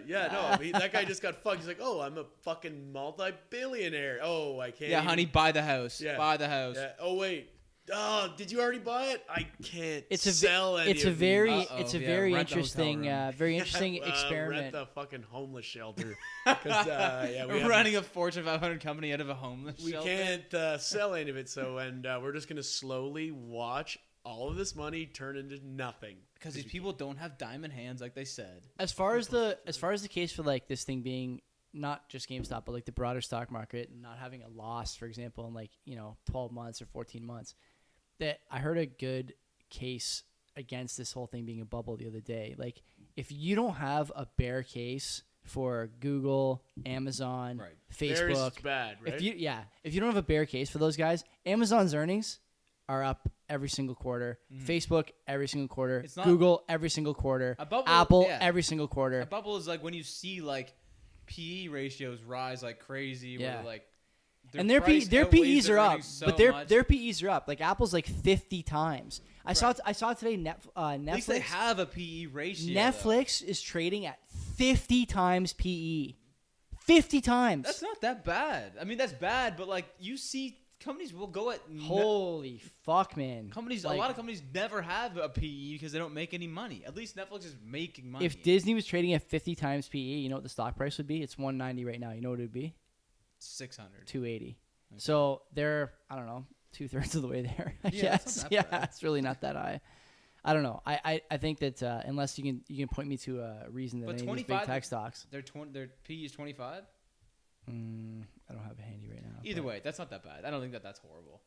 yeah, no, that guy just got fucked. He's like, oh, I'm a fucking multi-billionaire. Oh, I can't.
Yeah,
even-
honey, buy the house.
Yeah.
Buy the house.
Yeah. Oh wait. Oh, did you already buy it? I can't
It's a
sell any
it's a
of
very
these.
Uh-oh,
it's a
yeah,
very
rent the hotel
interesting
room.
very interesting
Rent
experiment.
the fucking homeless shelter. 'Cause, yeah, we
We're
haven't-
running a Fortune 500 company out of a homeless
we
shelter.
can't sell any of it. So, and we're just gonna slowly watch all of this money turn into nothing.
Because these people don't have diamond hands like they said.
As far as the case for like this thing being not just GameStop but like the broader stock market not having a loss, for example, in like 12 months or 14 months, that I heard a good case against this whole thing being a bubble the other day. Like if you don't have a bear case for Google, Amazon,
Right.
Theirs is
Facebook,
bad, right?
if you don't have a bear case for those guys, Amazon's earnings are up every single quarter. Facebook every single quarter.
It's not-
Google every single quarter.
A bubble-
Apple
yeah.
every single quarter.
A bubble is like when you see like PE ratios rise like crazy.
Yeah.
Where, like,
And their
price
their
outweighs
PEs
their
are up,
earnings so
but
much.
their PEs are up. Like Apple's like 50 times. I saw today
At least they
Netflix.
have a PE ratio. though.
Netflix is trading at 50 times PE. 50 times.
That's not that bad. I mean, that's bad, but like you see, companies will go at
Holy fuck, man.
companies.
Like,
a lot of companies never have a PE because they don't make any money. At least Netflix is making money.
If Disney was trading at 50 times PE, you know what the stock price would be? It's 190 right now. You know what it would be?
600.
280. So they're, I don't know, 2/3 of the way there. I
Yeah, that's
guess.
not that
Yeah,
bad.
it's really not that high. I don't know. I think that unless you can point me to a reason that
But
any of these big
25
tech stocks.
Their PE is 25.
I don't have it handy right now.
Either
but-
way, that's not that bad. I don't think that's horrible.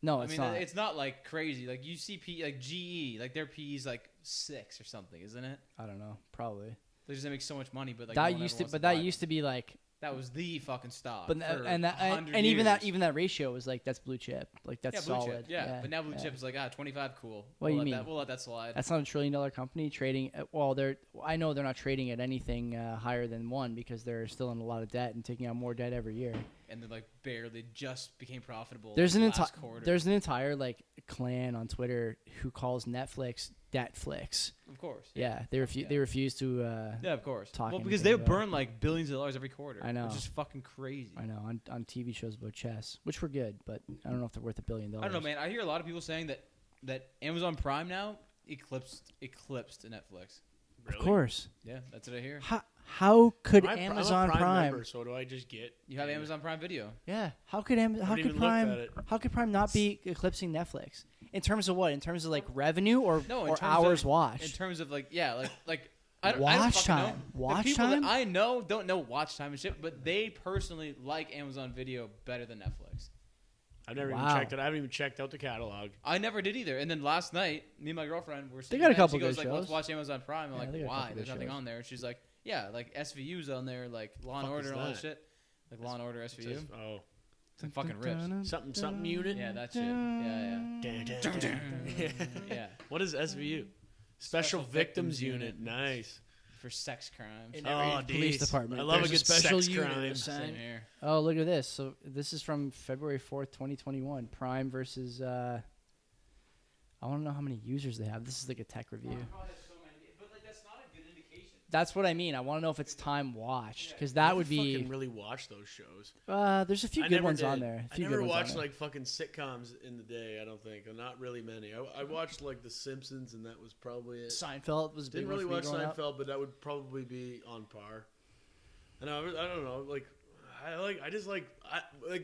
No,
I
it's
mean,
not.
it's not like crazy. Like you see PE, like GE, like their PE is like 6 or something, isn't it?
I don't know. Probably.
They just make so much money, but like
that
no one
used
ever
to,
wants
but
buy
that
them.
used to be like,
That was the fucking stock.
but
for
and
100
even
years.
that ratio was like that's blue chip. Like that's
blue
solid.
chip. Yeah. But now blue chip is like 25, cool.
What do you
let
mean?
We'll let that slide.
That's not a $1 trillion company trading. I know they're not trading at anything higher than 1 because they're still in a lot of debt and taking on more debt every year.
And they like barely just became profitable.
There's
like,
an
last quarter.
there's an entire like clan on Twitter who calls Netflix Debtflix.
Of course.
Yeah, they refuse to.
Yeah, of course.
Talk
Well, because
anything
they
about
burn like billions of dollars every quarter.
I know.
Which is fucking crazy.
I know on TV shows about chess, which were good, but I don't know if they're worth $1 billion.
I don't know, man. I hear a lot of people saying that Amazon Prime now eclipsed Netflix.
Of course.
Yeah, that's what I hear.
How could
I'm
Amazon
a Prime
Prime?
member, so do I just get?
You have Amazon Prime Video.
Yeah. How could how
haven't
could
even looked
Prime
at it.
how could Prime not be eclipsing Netflix in terms of what? In terms of like revenue or
No, in
or
terms
hours
of,
watched?
In terms of like I don't
Watch
fucking know.
time.
The
Watch
people
time?
that I know don't know watch time and shit, but they personally like Amazon Video better than Netflix.
I've never even
Wow.
checked it. I haven't even checked out the catalog.
I never did either. And then last night, me and my girlfriend were sitting
got a
down,
couple
she goes
good
like, "Let's
shows.
watch Amazon Prime." I'm
Yeah, they
like,
got a
"Why?
couple
There's
good
nothing
shows.
on there." She's like, "Yeah, like SVU's on there, like Law and
Fuck
Order
is
and all that
that?
shit, like Law and Order
It
SVU."
says, oh,
It fucking rips.
something unit.
Yeah, that shit. Yeah. Yeah.
What is SVU? Special Victims Unit. Nice.
For sex crimes.
In
Oh,
every police
geez.
department.
I love
There's
a good
special
sex
unit
crime.
assigned.
Same here.
Oh, look at this. So this is from February 4th, 2021. Prime versus. I want to know how many users they have. This is like a tech review. That's what I mean. I want to know if it's time watched because
I
that
never
would be.
fucking really watch those shows.
There's a few
I
good
never
ones
did.
on there.
I never watched like fucking sitcoms in the day. I don't think, not really many. I watched like The Simpsons, and that was probably it.
Seinfeld was a big
Didn't
one
really
for me
watch
growing up.
Seinfeld, but that would probably be on par. And I don't know, like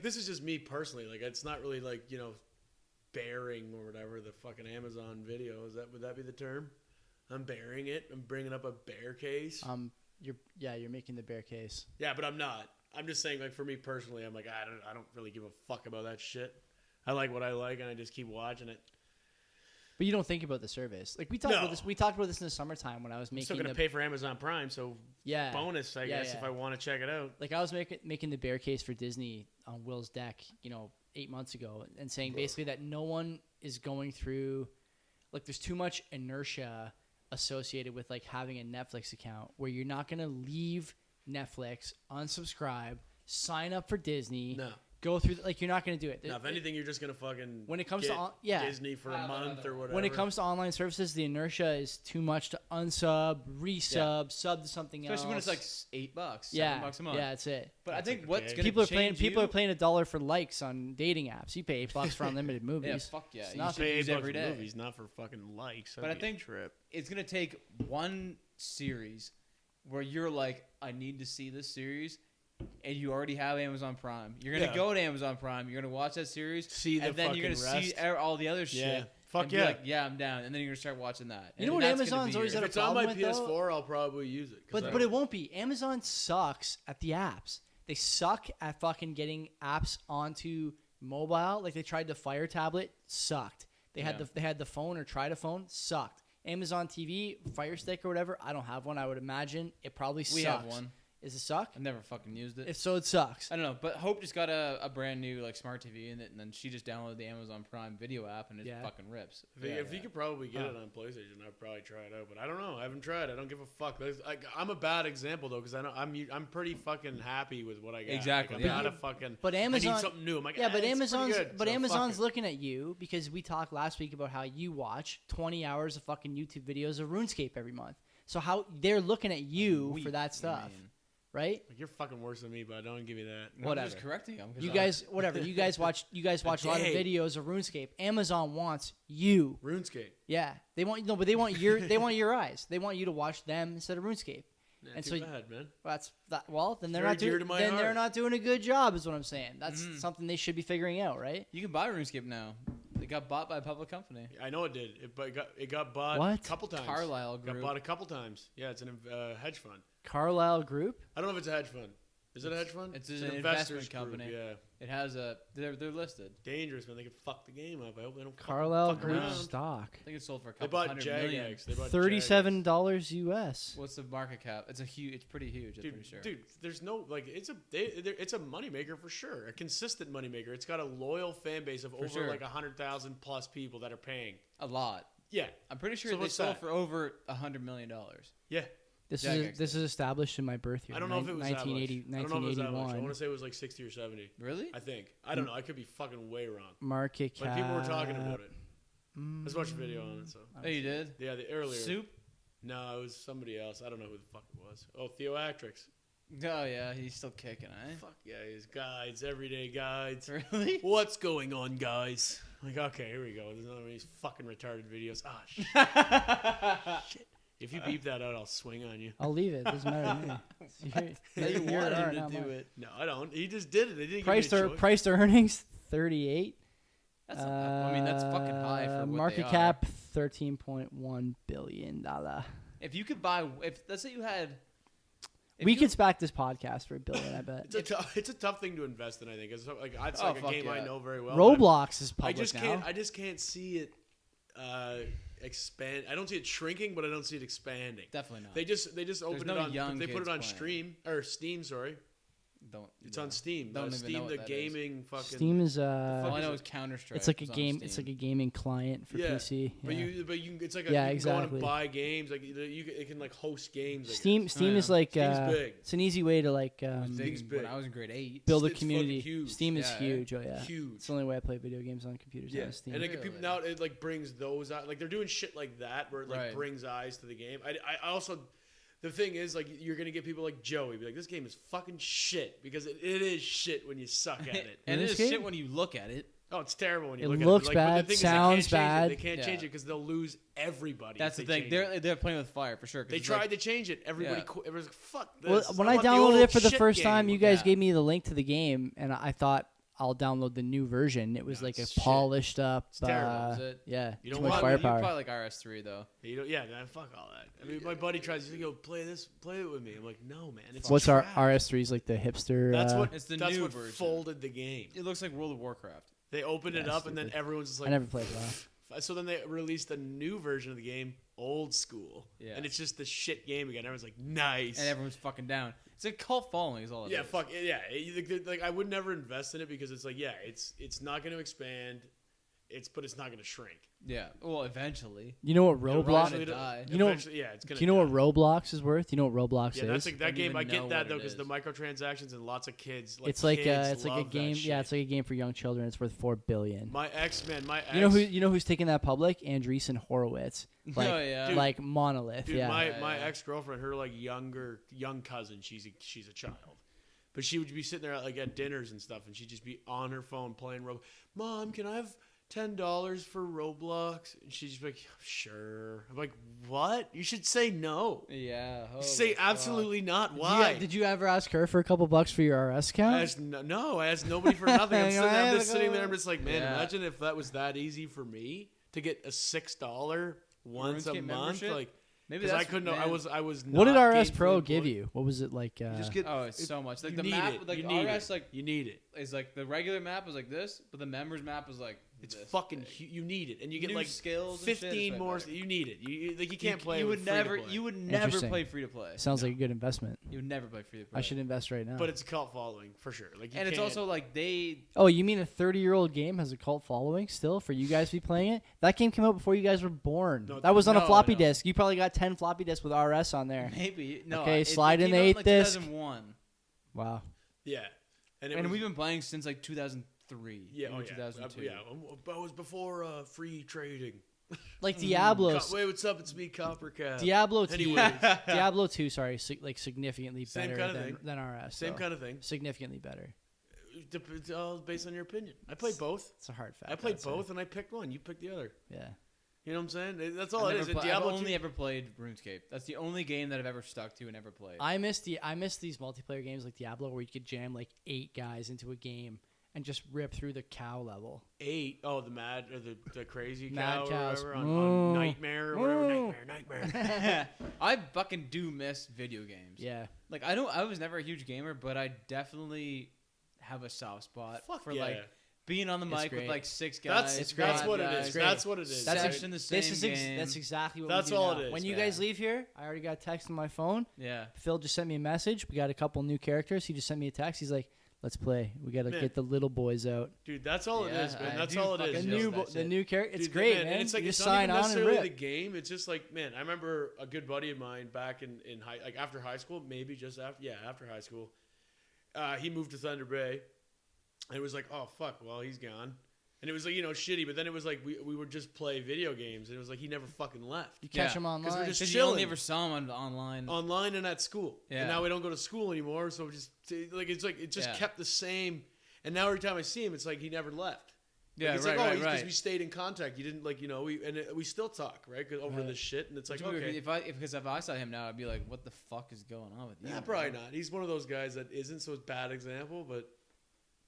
this is just me personally. Like it's not really like bearing or whatever the fucking Amazon video would that be the term? I'm bearing it. I'm bringing up a bear case.
You're making the bear case.
Yeah, but I'm not. I'm just saying, like for me personally, I'm like I don't really give a fuck about that shit. I like what I like, and I just keep watching it.
But you don't think about the service. Like we talked about this. We talked about this in the summertime when I was
I'm
making.
still gonna pay for Amazon Prime, so bonus, I guess, if I want to check it out.
Like I was making the bear case for Disney on Will's deck, 8 months ago, and saying basically that no one is going through, like there's too much inertia associated with like having a Netflix account where you're not gonna leave Netflix, unsubscribe, sign up for Disney.
No.
Go through you're not going to do it.
Now, if anything, you're just gonna fucking
when it comes
get
to
Disney for a month or whatever.
when it comes to online services, the inertia is too much to unsub, resub, sub to something else.
Especially when it's like $8, $7 a month.
Yeah, that's it.
But I think
like
what's
okay.
gonna
People are
change
paying $1 for likes on dating apps. You pay $8 for unlimited
Yeah,
movies.
fuck yeah.
It's
You
not
should
pay
use
$8
every
for
day.
movies, not for fucking likes.
But I think
trip.
it's gonna take one series where you're like, I need to see this series, and you already have Amazon Prime. You're gonna go to Amazon Prime. You're gonna watch that series,
See the
and then you're gonna
fucking
see
rest.
all the other shit.
Yeah. Fuck
and be
yeah.
like, yeah, I'm down. And then you're gonna start watching that.
You know
And
what
that's gonna
Amazon's
be
always
your-
had
If it's on my
problem with, though?
PS4, I'll probably use it.
But it won't be. Amazon sucks at the apps. They suck at fucking getting apps onto mobile. Like they tried the Fire tablet, sucked. They had the phone or tried a phone, sucked. Amazon TV, Fire Stick or whatever. I don't have one. I would imagine it probably sucks.
We have one.
Does it suck?
I've never fucking used it.
If so, it sucks.
I don't know, but Hope just got a brand new like smart TV, and then she just downloaded the Amazon Prime Video app, and it fucking rips.
If you could probably get it on PlayStation, I'd probably try it out. But I don't know. I haven't tried. I don't give a fuck. I'm a bad example though, because I'm pretty fucking happy with what I got.
Exactly,
Like, I'm
yeah.
not a fucking.
But Amazon,
I need something new. I'm like,
yeah, but
it's
Amazon's
pretty good,
but
so fuck
Amazon's
it.
looking at you because we talked last week about how you watch 20 hours of fucking YouTube videos of RuneScape every month. So how they're looking at you for that stuff, right?
Like, you're fucking worse than me, but I don't give you that.
I'm
Whatever.
just correcting him.
You guys, whatever. You guys watch a lot of
day.
videos of RuneScape. Amazon wants you.
RuneScape.
Yeah, they want but they want your eyes. They want you to watch them instead of RuneScape.
Nah,
And
too
so
bad, man.
then they're
Very
not
dear
doing
to my
then they're
heart.
not doing a good job is what I'm saying. That's something they should be figuring out, right?
You can buy RuneScape now. It got bought by a public company.
I know it did. It got bought
What?
a couple times.
Carlyle
Got
Group.
bought a couple times. Yeah, it's an hedge fund.
Carlyle Group.
I don't know if it's a hedge fund. Is it a hedge fund?
It's
an
an
investors
investment
group,
company.
Yeah.
It has they're listed.
Dangerous, man. They could fuck the game up. I hope they don't
Carlyle
fuck
Group
around.
stock.
I think it sold for a
They
couple
bought
hundred
Jag
million.
Eggs. They bought
$37 US.
What's the market cap? It's pretty huge. I'm
Dude,
pretty sure.
dude, there's no it's a moneymaker for sure. A consistent moneymaker. It's got a loyal fan base of over
sure.
like 100,000 plus people that are paying.
A lot.
Yeah,
I'm pretty sure
So
they
what's
sold
that?
for over $100 million.
yeah.
This
Jagex
is established in my birth year.
I don't know if it was that much.
1980,
I don't know if it was that much. I
1981.
want to say it was like 60 or 70.
Really?
I think. I don't know. I could be fucking way wrong.
Market
But
cap.
people were talking about it. Let's watch a video on it. So
Oh, you did?
yeah, the earlier.
Soup?
No, it was somebody else. I don't know who the fuck it was. Oh, Theoatrix.
Oh yeah, he's still kicking, eh?
Fuck yeah, his guides, everyday guides.
Really?
What's going on, guys? Like, okay, here we go. There's another one of these fucking retarded videos. Ah, shit. If you beep that out, I'll swing on you.
I'll leave it. Doesn't matter to me.
You
You're
wanted
our,
him
not
to do
mine.
it.
No, I don't. He just did it. They didn't
Price
give me a
to
choice.
price to earnings 38.
That's not that, I mean, that's fucking high for what
market
they are.
cap $13.1 billion.
If you could buy, let's say you had,
We could back this podcast for $1 billion. I bet.
It's a tough thing to invest in. I think it's like it's
Oh,
like a
fuck
game I
yeah.
know very well.
Roblox is
I
public
just
now.
can't. I just can't see it expand. I don't see it shrinking, but I don't see it expanding.
definitely not.
They just opened
no
it on.
young
They put
kids
it on
playing.
Steam. Sorry,
Don't.
it's on Steam.
Don't even
Steam,
know what
the
that
gaming fucking.
Steam is
All I
is
know
it?
is Counter Strike.
it's like a game. It's like a gaming client for
Yeah,
PC.
But
yeah.
you it's like a,
Yeah,
you can go on
exactly.
and buy games. Like it can like host games. I
Steam
guess.
Steam
yeah.
is like
Steam's big.
it's an easy way to like
Steam's big.
When I was in grade 8.
build a
It's fucking
community.
huge.
Steam is
Yeah,
huge. Oh yeah,
Huge.
It's the only way I play video games on computers.
Yeah,
on Steam.
and
Really?
people now it like brings those out. Like they're doing shit like that where it like
Right.
brings eyes to the game. I also the thing is, like, you're gonna get people like Joey be like, this game is fucking shit because it is shit when you suck at it.
And it
this
is
game?
shit when you look at it.
Oh, it's terrible when you
It
look
looks
at it. But,
bad,
but the thing
sounds
is
bad.
They can't change
Yeah.
it because they'll lose everybody.
That's the
if they
thing.
change it.
They're playing with fire for sure. 'cause
They
it's
tried
like,
to change it. Everybody,
Yeah.
everyone's like, fuck this.
Well, when I
want the
downloaded
old
it for the
shit
first time,
game.
you guys
Yeah.
gave me the link to the game, and I thought I'll download the new version. It was
No,
like a
it's shit.
polished up.
It's terrible.
Is it?
Yeah,
You
too
don't
much
want-
You're
firepower.
probably like RS3 though.
You know, yeah, man, fuck all that. I mean, my buddy tries to go play it with me. I'm like, no, man, it's
What's our
trash.
RS3's like the hipster?
That's what.
It's the
that's
new
what
version.
folded the game.
It looks like World of Warcraft.
They opened it
Yeah,
up, and then
stupid.
everyone's just
I
like,
never played that.
So then they released a new version of the game, old school.
Yeah.
And it's just the shit game again. Everyone's like, nice.
And everyone's fucking down. It's a cult following is all it
yeah,
is.
fuck it, yeah. Like I would never invest in it because it's like, yeah, it's not going to expand. But it's not going to shrink.
Yeah. Well, eventually.
You know what
It'll
Roblox?
eventually die.
You know-
Eventually, yeah, it's going
Do you know what Roblox is worth? You know what Roblox
Yeah,
is?
that's like that
Don't
game.
even
I
know
get that
what
though
it
because
is.
the microtransactions and lots of kids.
It's like
kids
it's like a
love that
game.
shit.
Yeah, it's like a game for young children. It's worth $4 billion.
My ex.
You know who's taking that public? Andreessen Horowitz. Like,
Oh, yeah.
Dude,
like Monolith.
Dude,
yeah.
my
Yeah.
ex girlfriend, her like young cousin, she's a child, but she would be sitting there like at dinners and stuff, and she'd just be on her phone playing Roblox. Mom, can I have $10 for Roblox? And she'd just be like, sure. I'm like, what? You should say no.
Yeah.
You say absolutely not. Why?
Did you ever ask her for a couple bucks for your RS account?
I asked, no, I asked nobody for nothing. I'm just sitting there. I'm just like, man,
Yeah.
imagine if that was that easy for me to get a $6 once a
RuneScape
month.
membership?
Like,
Maybe
because
that's
I couldn't.
man,
I was.
What did
not
RS Pro
gainfully
give
employed.
you? What was it like?
You just get.
Oh, it's so much. Like
you
the
need
map,
it.
like
You need
RS,
it.
like
You need it.
is like the regular map is like this, but the members map is like
It's
this
fucking.
big.
You need it, and you get
New
like
skills and shit,
15
it's
more.
way better.
You need it. You like you can't play.
You
with
would never.
free-to-play.
You would never
Interesting.
play free to play.
Sounds like a good investment.
You would never play free to play.
I should invest right now.
But it's a cult following for sure. Like, you
And it's
can't-
also like they.
Oh, you mean a 30-year-old game has a cult following still for you guys to be playing it? That game came out before you guys were born.
No,
that was on a
no,
floppy
no.
disk. You probably got 10 floppy disks with RS on there.
Maybe no.
Okay,
it
slide in
came
the
out
eighth
like
disc.
2001,
Wow.
yeah, and, it
and
was,
we've been playing since like 2003.
yeah,
maybe 2002.
yeah. But it was before free trading.
Like Diablo.
Wait, what's up? It's me, Coppercat.
Diablo 2.
Anyways.
Diablo 2, sorry, like significantly
Same
better
kinda thing.
than RS.
Same
though.
kind of thing.
Significantly better.
It's all based on your opinion. I played both.
It's a hard fact.
I played
I'd say.
both, and I picked one. You picked the other.
Yeah.
You know what I'm saying? That's all
I've
it is.
never
And
pla-
Diablo
I've only
2
ever played RuneScape. That's the only game that I've ever stuck to and ever played.
I miss these multiplayer games like Diablo where you could jam like 8 guys into a game and just rip through the cow level.
8. Oh, the mad or the crazy
Mad
cow
cows.
or whatever on
Mm.
Nightmare or whatever.
Mm.
Nightmare.
I fucking do miss video games.
Yeah.
Like I was never a huge gamer, but I definitely have a soft spot
Fuck
for
yeah.
like being on the
It's
mic with
great.
like 6 guys.
That's
5
what it
guys.
is. That's what it is.
That's
Sesh
ex-
in the same game.
That's exactly what
That's
we do
all
now.
it is.
When you
Yeah.
guys leave here, I already got a text on my phone.
Yeah.
Phil just sent me a message. We got a couple new characters. He just sent me a text. He's like, "Let's play. We got to
Man.
get the little boys out."
Dude, that's all it
Yeah,
is, man.
I
That's
do
all it
fucking
is.
The
just
new
that
the
shit.
new character. It's
Dude,
great,
man.
man.
And it's like
you
it's
just
not
sign
even
on and
necessarily
rip.
the game. It's just like, man, I remember a good buddy of mine back in after high school, maybe just after high school. He moved to Thunder Bay, and it was like, oh fuck, well he's gone, and it was like shitty. But then it was like we would just play video games, and it was like he never fucking left.
You catch
Yeah.
them
'Cause
online.
we're just
Because you
chilling.
only ever saw him online.
Online and at school.
Yeah.
And now we don't go to school anymore, so we just it just
Yeah.
kept the same. And now every time I see him, it's like he never left.
Yeah,
Like, it's
right,
like,
right,
because
right.
we stayed in contact. You didn't we still talk, right? 'Cause over
Right.
this shit, and it's like,
Which would be-
okay,
because if I saw him now, I'd be like, "What the fuck is going on with you?"
nah, probably not. He's one of those guys that isn't, so it's a bad example, but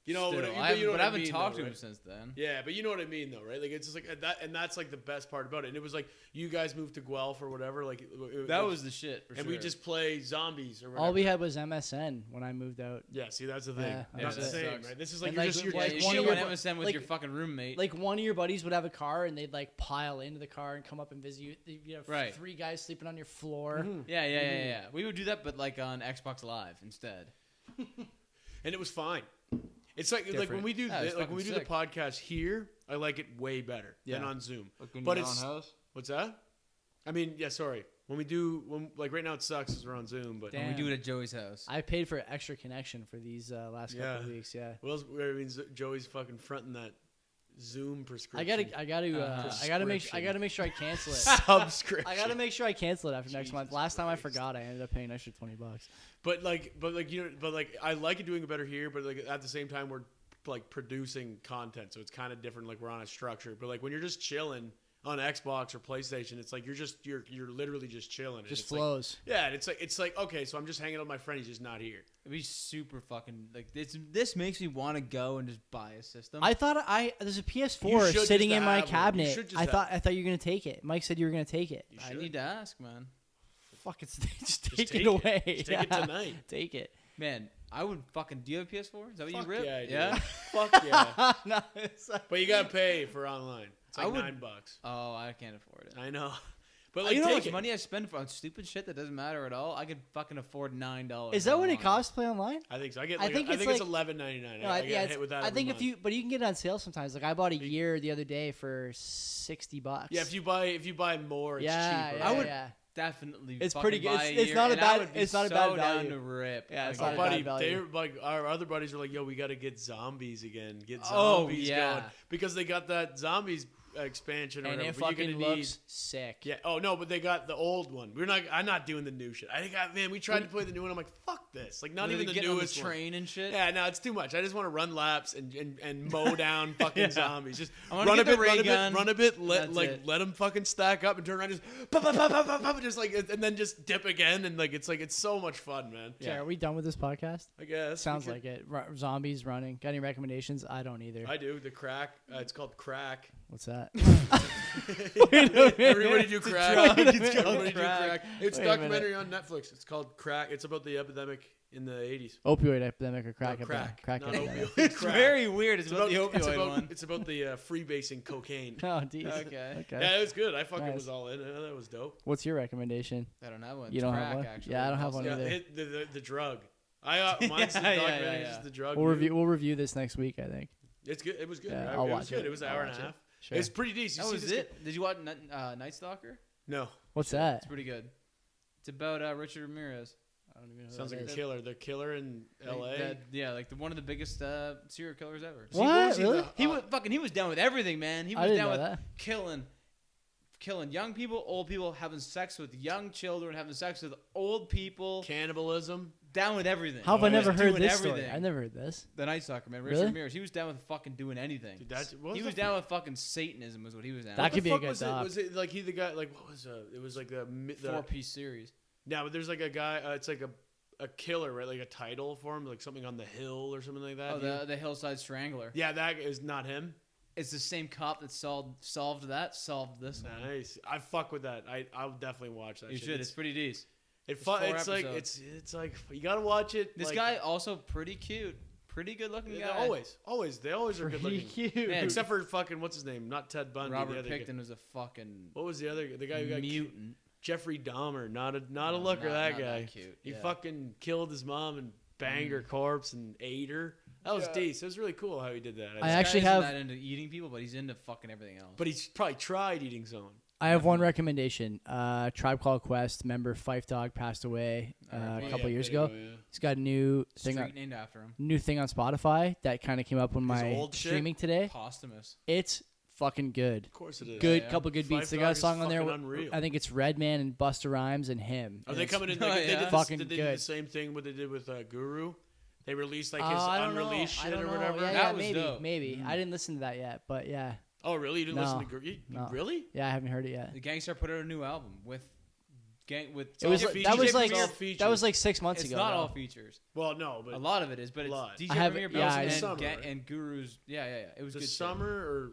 you know,
Still,
what,
I
you know what
I
I
haven't
mean,
talked
though,
to him
right?
since then.
Yeah, but you know what I mean, though, right? Like it's just like that, and that's like the best part about it. And it was like you guys moved to Guelph or whatever, like
That was the shit. For
and
sure.
we just play zombies or whatever.
All we had was MSN when I moved out.
Yeah, see, that's the thing.
Yeah,
Not
that
the
sucks.
same, right? This is like
And
you're
like,
just you're
yeah,
like,
you
one
should
of
went
your-
MSN with
like-
your fucking roommate.
Like one of your buddies would have a car and they'd like pile into the car and come up and visit you. You have
Right.
3 guys sleeping on your floor.
yeah. We would do that, but like on Xbox Live instead.
and it was fine. It's like when
Different.
we do
Yeah, it's
like when we do the
fucking
podcast here, I like it way better than
Yeah.
on Zoom.
Like
But it's what's that? I mean, yeah, sorry. When like right now it sucks because we're on Zoom, but
Damn.
And we do it at Joey's house.
I paid for extra connection for these last couple
Yeah.
of weeks. Yeah.
well, I mean, Joey's fucking fronting that Zoom prescription.
I gotta make sure I cancel it.
Subscription.
I gotta make sure I cancel it after next month. Last time I forgot, I ended up paying an extra $20.
But I like it doing it better here. But like at the same time, we're like producing content, so it's kind of different. Like we're on a structure. But like when you're just chilling on Xbox or PlayStation, it's like you're literally just chilling.
Just
it's
flows.
Like, yeah, and it's like okay, so I'm just hanging out with my friend. He's just not here.
It'd be super fucking like this makes me want to go and just buy a system.
I thought there's a
You
PS4
should
sitting
just
in my
have one. You
cabinet.
should just
I thought you were gonna take it. Mike said you were gonna take it.
You
I
should.
need to ask, man.
Fuck it, just take
take
it away.
Just take it tonight.
Take it.
Man, I would fucking. Do you have a PS4? Is that what
Fuck
you rip?
yeah, I do.
Yeah.
Fuck yeah.
No, it's like-
But you gotta pay for online. It's like
I would-
$9.
Oh, I can't afford it.
I know. But like,
You know how
take
much
it.
money I spend on stupid shit that doesn't matter at all? I could fucking afford $9.
Is that what it
online.
costs to play online?
I think so. I
think
it's
it's
$11.99.
No,
I
yeah,
get hit with that.
I
every
think
month.
but you can get it on sale sometimes. Like I bought a year the other day for $60.
Yeah, if you buy more, it's
yeah,
cheaper.
yeah,
I would-
yeah.
Definitely.
It's
fucking
pretty good.
buy a
It's
year,
not a
and
bad-
I would be
it's not a
so
bad
down
value.
to rip.
Yeah, it's
Like,
not a
buddy,
bad value.
like our other buddies were like, "Yo, we got to get zombies again. Get
Oh,
zombies
yeah.
going because they got that zombies expansion or
And
whatever.
it
but you're
fucking
gonna
looks sick.
Yeah. Oh no, but they got the old one. I'm not doing the new shit. Man, we tried to play the new one. I'm like, fuck this. Like, not
Really
even the
getting on
newest
the
one.
train and shit.
Yeah, no, it's too much. I just want to run laps and mow down fucking zombies. Just
I wanna
run a
get the
bit,
ray
run a
gun.
bit, run a bit.
That's it.
Let them fucking stack up and turn around, just pop, pop, pop, pop, pop, pop, just like, and then just dip again, and like it's so much fun, man.
Okay, are we done with this podcast?
I guess
Sounds
we
like it. Zombies running. Got any recommendations? I don't either.
I do the crack. It's called crack.
What's that?
Everybody do crack.
drug.
Everybody do
Crack.
crack. It's a
Wait a
documentary on Netflix. It's called Crack. It's about the epidemic in the 80s.
Opioid epidemic or crack
No,
epidemic? Crack
not
epidemic.
opioid.
It's
Crack.
very weird. It's
It's
about the
about,
opioid one.
it's about the freebasing cocaine.
Oh, geez.
Okay.
Yeah, it was good. I fucking
Nice.
was all in it. That was dope.
What's your recommendation?
I don't have one.
You don't have
Crack,
one?
Actually.
Yeah, I don't have one
Yeah,
either.
the drug. Mine's the
Yeah, yeah,
documentary.
yeah.
Just the drug.
We'll
movie.
review this next week, I think.
It's good. It was good.
Yeah,
right?
I'll
It
watch
was good.
it.
It was an
I'll
hour and
watch
a
it.
half.
Sure.
It's pretty decent.
That
You
was
see this
it. Did you watch Night Stalker?
No.
What's that?
It's pretty good. It's about Richard Ramirez.
I don't even know who
Sounds
that
like a
is.
killer. The killer in L.A.
Like one of the biggest serial killers ever.
What?
what was he,
Really?
the-
He was down with everything, man. He
I
was
didn't
down
know
with
that.
killing young people, old people, having sex with young children, having sex with old people,
Cannibalism.
down with everything.
How have I
He was
never heard
doing
this
everything.
story? I never heard this.
The Night Stalker, man. Richard
Really?
Ramirez. He was down with fucking doing anything.
Dude, what
He
the
was down with fucking Satanism, was what he was down.
That
with.
could be a
fuck
good
was it?
doc.
Was it like he the guy? Like what was it was like the
4-piece series.
Yeah, but there's like a guy. It's like a killer, right? Like a title for him, like something on the hill or something like that.
Oh, the Hillside Strangler.
Yeah, that is not him.
It's the same cop that solved this one.
Nice. I fuck with that. I'll definitely watch that.
You
shit.
should. It's pretty decent.
It's
4
like
episodes.
it's like you gotta watch it.
This
like,
guy also pretty cute, pretty good looking
yeah,
guy.
always they always are good
Pretty
looking.
cute.
Man,
Except for fucking what's his name? Not Ted Bundy. the
Robert
other
Pickton
guy.
was a fucking
What was the guy who got
mutant.
Jeffrey Dahmer. Not a
No,
looker.
not-
That
not
guy.
that cute,
He
yeah.
fucking killed his mom and banged her corpse and ate her. That was decent. It was really cool how he did that.
I
This
actually
guy isn't
have-
that into eating people, but he's into fucking everything else.
But he's probably tried eating someone.
I have one recommendation. Tribe Called Quest member Fife Dog passed away a
R.I.P.
couple
Yeah,
years
there you
ago.
go, yeah.
He's got a new thing.
Street named after him.
New thing on Spotify that kind of came up when
His
my
old shit?
streaming today.
Posthumous.
It's fucking good.
Of course it is.
Good,
yeah.
couple good beats.
Fife
They got a
Dog is
song on there.
fucking unreal.
I think it's Redman and Busta Rhymes and him.
Are
And
they
it's-
coming in?
Oh,
Like,
yeah.
Fucking
did they
good.
do the same thing what they did with Guru? They released like
Oh,
his
I don't know.
unreleased
I
shit
don't
or
know.
whatever.
Yeah,
That
yeah,
was
maybe,
dope.
maybe. I didn't listen to that yet, but yeah,
Oh, really? You didn't
No.
listen to Guru?
No.
Really?
yeah, I haven't heard it yet.
The Gangstar put out a new album with
It was
all
like,
features.
that was
DJ
like
Premier
that
features.
was like 6 months
It's
ago.
not
though.
all features.
Well, no, but
A lot of it is, but
A
it's
lot.
DJ
I have-
Premier
yeah,
Bells
I
and,
did. Summer, right?
and Guru's. Yeah. It was
this
good. shit.
summer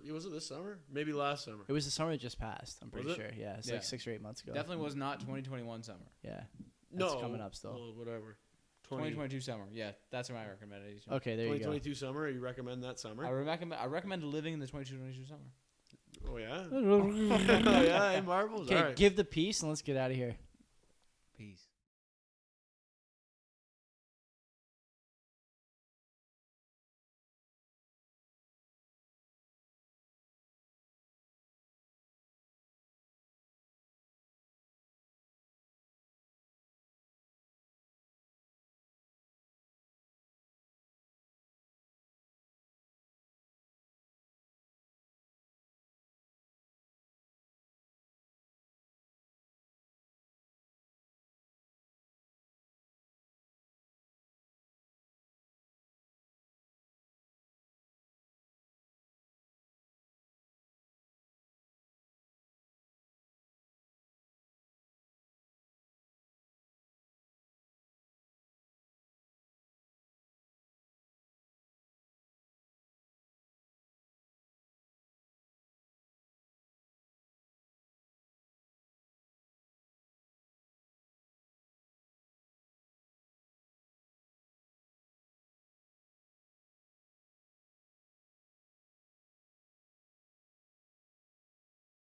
or was it this summer? Maybe last summer.
It was the summer that just passed. I'm pretty
Was it?
sure. Yeah, it's
Yeah.
like 6 or 8 months ago.
Definitely was not 2021 summer.
Yeah.
No,
That's coming up still.
Well, whatever.
2022 summer. Yeah, that's my recommendation.
Okay, there you go.
2022 summer. You recommend that summer?
I recommend living in the 2022 summer.
Oh yeah. Oh yeah. Hey, Marbles.
Okay,
All right.
give the piece and let's get out of here.
Peace.